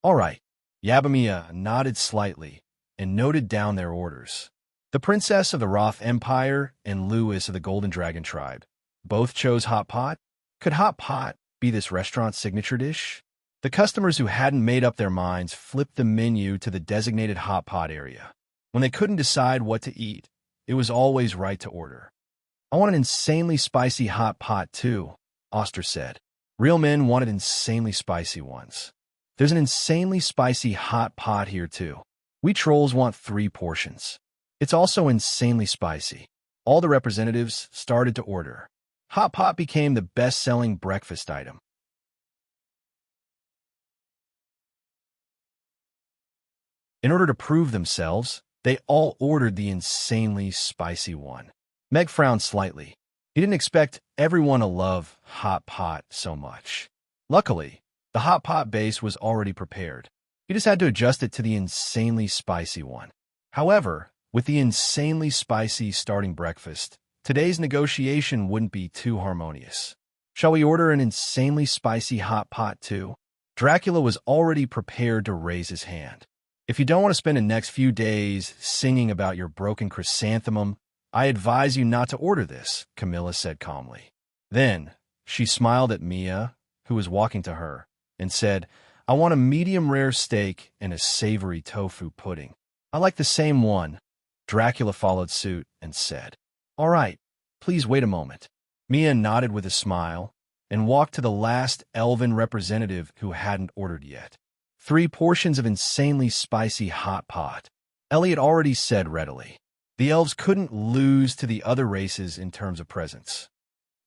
All right. Yabamiya nodded slightly and noted down their orders. The princess of the Roth Empire and Louis of the Golden Dragon tribe both chose hot pot. Could hot pot be this restaurant's signature dish? The customers who hadn't made up their minds flipped the menu to the designated hot pot area. When they couldn't decide what to eat, it was always right to order. I want an insanely spicy hot pot too, Oster said. Real men wanted insanely spicy ones. There's an insanely spicy hot pot here too. We trolls want 3 portions. It's also insanely spicy. All the representatives started to order. Hot pot became the best-selling breakfast item. In order to prove themselves, they all ordered the insanely spicy one. Meg frowned slightly. He didn't expect everyone to love hot pot so much. Luckily, the hot pot base was already prepared. He just had to adjust it to the insanely spicy one. However, with the insanely spicy starting breakfast, today's negotiation wouldn't be too harmonious. Shall we order an insanely spicy hot pot too? Dracula was already prepared to raise his hand. If you don't want to spend the next few days singing about your broken chrysanthemum, I advise you not to order this, Camilla said calmly. Then, she smiled at Mia, who was walking to her, and said, I want a medium-rare steak and a savory tofu pudding. I like the same one. Dracula followed suit and said, All right, please wait a moment. Mia nodded with a smile and walked to the last elven representative who hadn't ordered yet. 3 portions of insanely spicy hot pot. Elliot already said readily. The elves couldn't lose to the other races in terms of presents.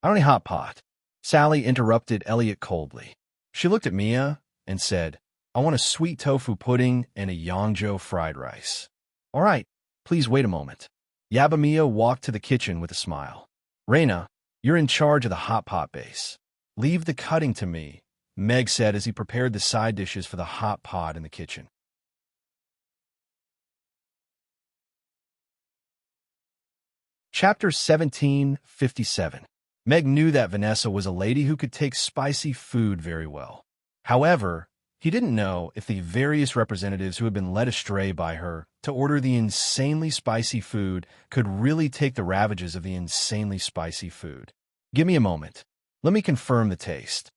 I don't need hot pot. Sally interrupted Elliot coldly. She looked at Mia and said, I want a sweet tofu pudding and a Yangzhou fried rice. All right, please wait a moment. Yabamiya walked to the kitchen with a smile. Reina, you're in charge of the hot pot base. Leave the cutting to me, Meg said as he prepared the side dishes for the hot pot in the kitchen. Chapter 1757. Meg knew that Vanessa was a lady who could take spicy food very well. However, he didn't know if the various representatives who had been led astray by her to order the insanely spicy food could really take the ravages of the insanely spicy food. Give me a moment. Let me confirm the taste.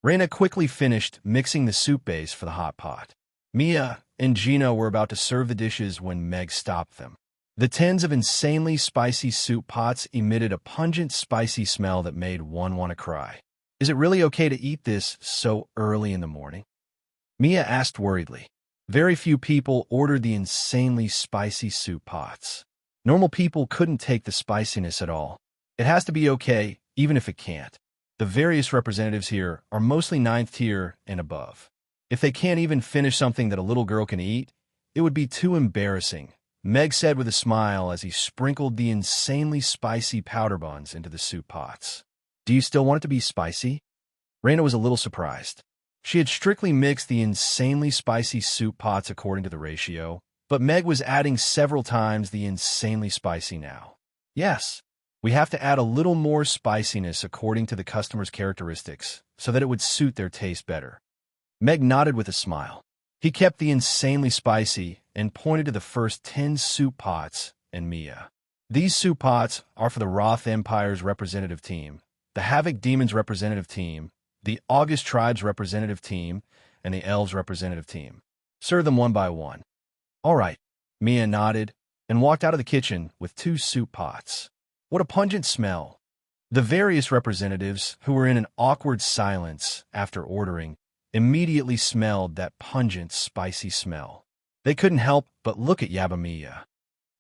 Reina quickly finished mixing the soup base for the hot pot. Mia and Gina were about to serve the dishes when Meg stopped them. The tins of insanely spicy soup pots emitted a pungent, spicy smell that made one want to cry. Is it really okay to eat this so early in the morning? Mia asked worriedly. Very few people ordered the insanely spicy soup pots. Normal people couldn't take the spiciness at all. It has to be okay, even if it can't. The various representatives here are mostly ninth tier and above. If they can't even finish something that a little girl can eat, it would be too embarrassing, Meg said with a smile as he sprinkled the insanely spicy powder buns into the soup pots. Do you still want it to be spicy? Raina was a little surprised. She had strictly mixed the insanely spicy soup pots according to the ratio, but Meg was adding several times the insanely spicy now. Yes, we have to add a little more spiciness according to the customer's characteristics so that it would suit their taste better. Meg nodded with a smile. He kept the insanely spicy and pointed to the first 10 soup pots and Mia. These soup pots are for the Roth Empire's representative team, the Havoc Demons representative team, the August Tribes representative team, and the Elves representative team. Serve them one by one. All right, Mia nodded and walked out of the kitchen with 2 soup pots. What a pungent smell. The various representatives, who were in an awkward silence after ordering, immediately smelled that pungent, spicy smell. They couldn't help but look at Yabamiya.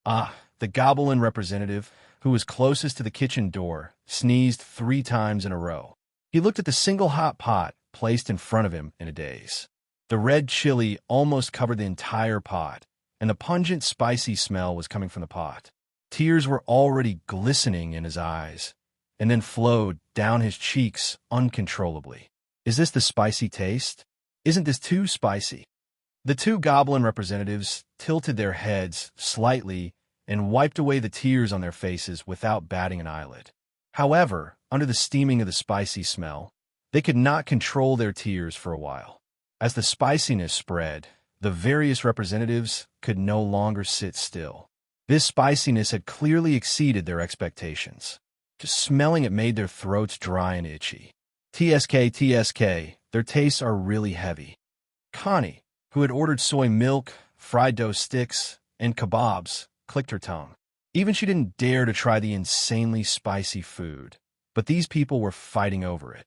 The Goblin representative, who was closest to the kitchen door, sneezed 3 times in a row. He looked at the single hot pot placed in front of him in a daze. The red chili almost covered the entire pot, and the pungent, spicy smell was coming from the pot. Tears were already glistening in his eyes, and then flowed down his cheeks uncontrollably. Is this the spicy taste? Isn't this too spicy? The 2 Goblin representatives tilted their heads slightly and wiped away the tears on their faces without batting an eyelid. However, under the steaming of the spicy smell, they could not control their tears for a while. As the spiciness spread, the various representatives could no longer sit still. This spiciness had clearly exceeded their expectations. Just smelling it made their throats dry and itchy. TSK, their tastes are really heavy. Connie, who had ordered soy milk, fried dough sticks, and kebabs, clicked her tongue. Even she didn't dare to try the insanely spicy food, but these people were fighting over it.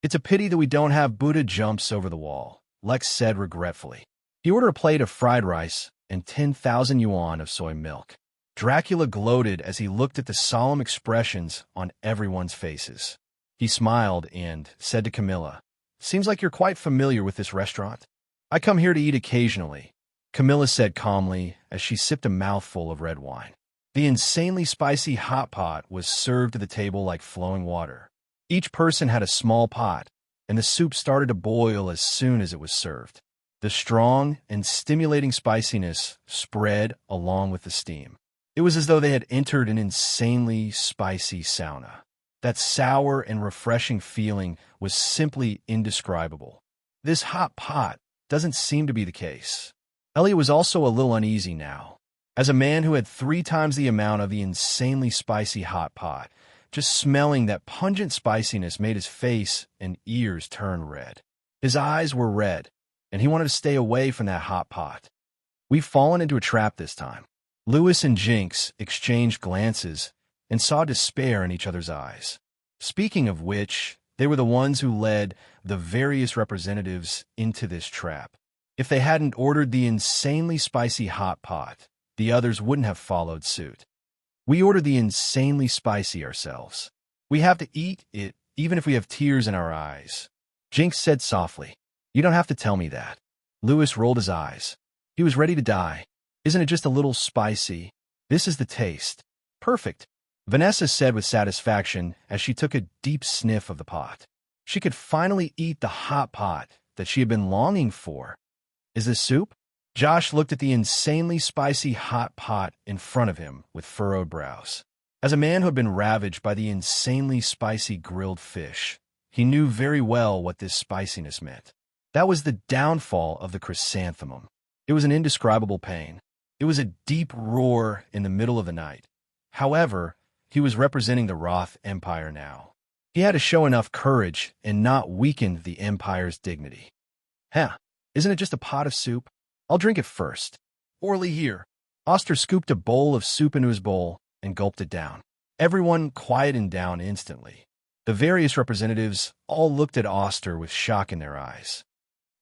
It's a pity that we don't have Buddha jumps over the wall, Lex said regretfully. He ordered a plate of fried rice and 10,000 yuan of soy milk. Dracula gloated as he looked at the solemn expressions on everyone's faces. He smiled and said to Camilla, "Seems like you're quite familiar with this restaurant." "I come here to eat occasionally," Camilla said calmly as she sipped a mouthful of red wine. The insanely spicy hot pot was served to the table like flowing water. Each person had a small pot, and the soup started to boil as soon as it was served. The strong and stimulating spiciness spread along with the steam. It was as though they had entered an insanely spicy sauna. That sour and refreshing feeling was simply indescribable. This hot pot doesn't seem to be the case. Elliot was also a little uneasy now. As a man who had 3 times the amount of the insanely spicy hot pot, just smelling that pungent spiciness made his face and ears turn red. His eyes were red, and he wanted to stay away from that hot pot. We've fallen into a trap this time. Lewis and Jinx exchanged glances and saw despair in each other's eyes. Speaking of which, they were the ones who led the various representatives into this trap. If they hadn't ordered the insanely spicy hot pot, the others wouldn't have followed suit. We ordered the insanely spicy ourselves. We have to eat it even if we have tears in our eyes. Jinx said softly, "You don't have to tell me that." Lewis rolled his eyes. He was ready to die. "Isn't it just a little spicy? This is the taste." "Perfect," Vanessa said with satisfaction as she took a deep sniff of the pot. She could finally eat the hot pot that she had been longing for. "Is this soup?" Josh looked at the insanely spicy hot pot in front of him with furrowed brows. As a man who had been ravaged by the insanely spicy grilled fish, he knew very well what this spiciness meant. That was the downfall of the chrysanthemum. It was an indescribable pain. It was a deep roar in the middle of the night. However, he was representing the Roth Empire now. He had to show enough courage and not weaken the Empire's dignity. Isn't it just a pot of soup? I'll drink it first." "Orly here." Oster scooped a bowl of soup into his bowl and gulped it down. Everyone quieted down instantly. The various representatives all looked at Oster with shock in their eyes.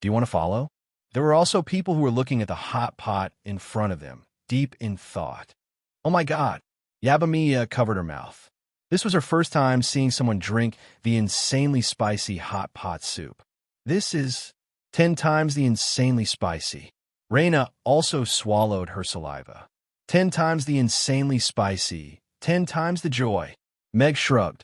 Do you want to follow? There were also people who were looking at the hot pot in front of them, deep in thought. Oh my God! Yabamiya covered her mouth. This was her first time seeing someone drink the insanely spicy hot pot soup. This is 10 times the insanely spicy. Reina also swallowed her saliva. 10 times the insanely spicy. 10 times the joy. Meg shrugged.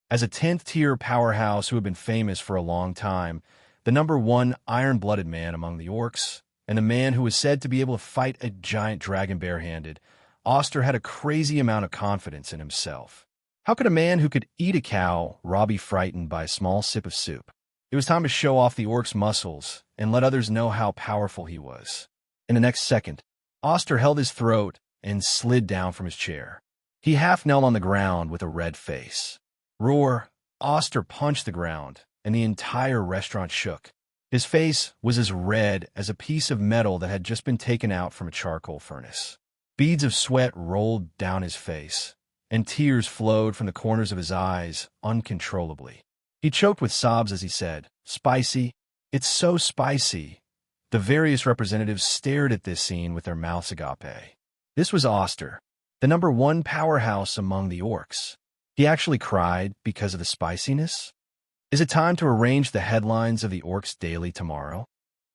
As a 10th-tier powerhouse who had been famous for a long time, the #1 iron-blooded man among the orcs, and the man who was said to be able to fight a giant dragon barehanded, Oster had a crazy amount of confidence in himself. How could a man who could eat a cow be frightened by a small sip of soup? It was time to show off the orc's muscles and let others know how powerful he was. In the next second, Oster held his throat and slid down from his chair. He half knelt on the ground with a red face. Roar! Oster punched the ground, and the entire restaurant shook. His face was as red as a piece of metal that had just been taken out from a charcoal furnace. Beads of sweat rolled down his face, and tears flowed from the corners of his eyes uncontrollably. He choked with sobs as he said, "Spicy. It's so spicy." The various representatives stared at this scene with their mouths agape. This was Oster, the #1 powerhouse among the orcs. He actually cried because of the spiciness? Is it time to arrange the headlines of the Orcs Daily tomorrow?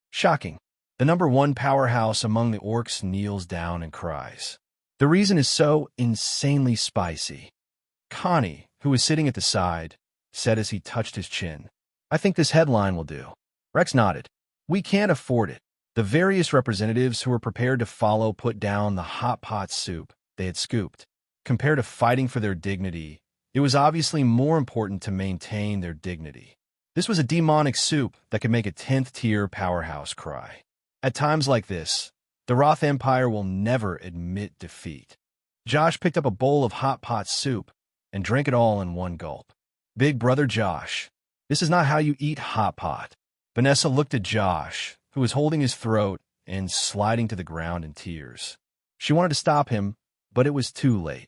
Shocking. The #1 powerhouse among the orcs kneels down and cries. The reason is so insanely spicy. Connie, who was sitting at the side, said as he touched his chin, "I think this headline will do." Rex nodded. "We can't afford it." The various representatives who were prepared to follow put down the hot pot soup they had scooped. Compared to fighting for their dignity, it was obviously more important to maintain their dignity. This was a demonic soup that could make a 10th-tier powerhouse cry. At times like this, the Roth Empire will never admit defeat. Josh picked up a bowl of hot pot soup and drank it all in one gulp. Big brother Josh, this is not how you eat hot pot. Vanessa looked at Josh, who was holding his throat and sliding to the ground in tears. She wanted to stop him, but it was too late.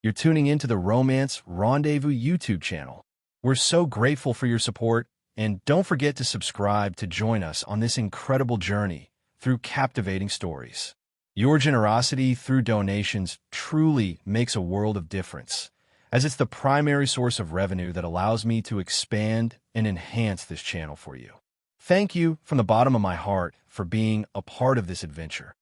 You're tuning into the Romance Rendezvous YouTube channel. We're so grateful for your support, and don't forget to subscribe to join us on this incredible journey through captivating stories. Your generosity through donations truly makes a world of difference, as it's the primary source of revenue that allows me to expand and enhance this channel for you. Thank you from the bottom of my heart for being a part of this adventure.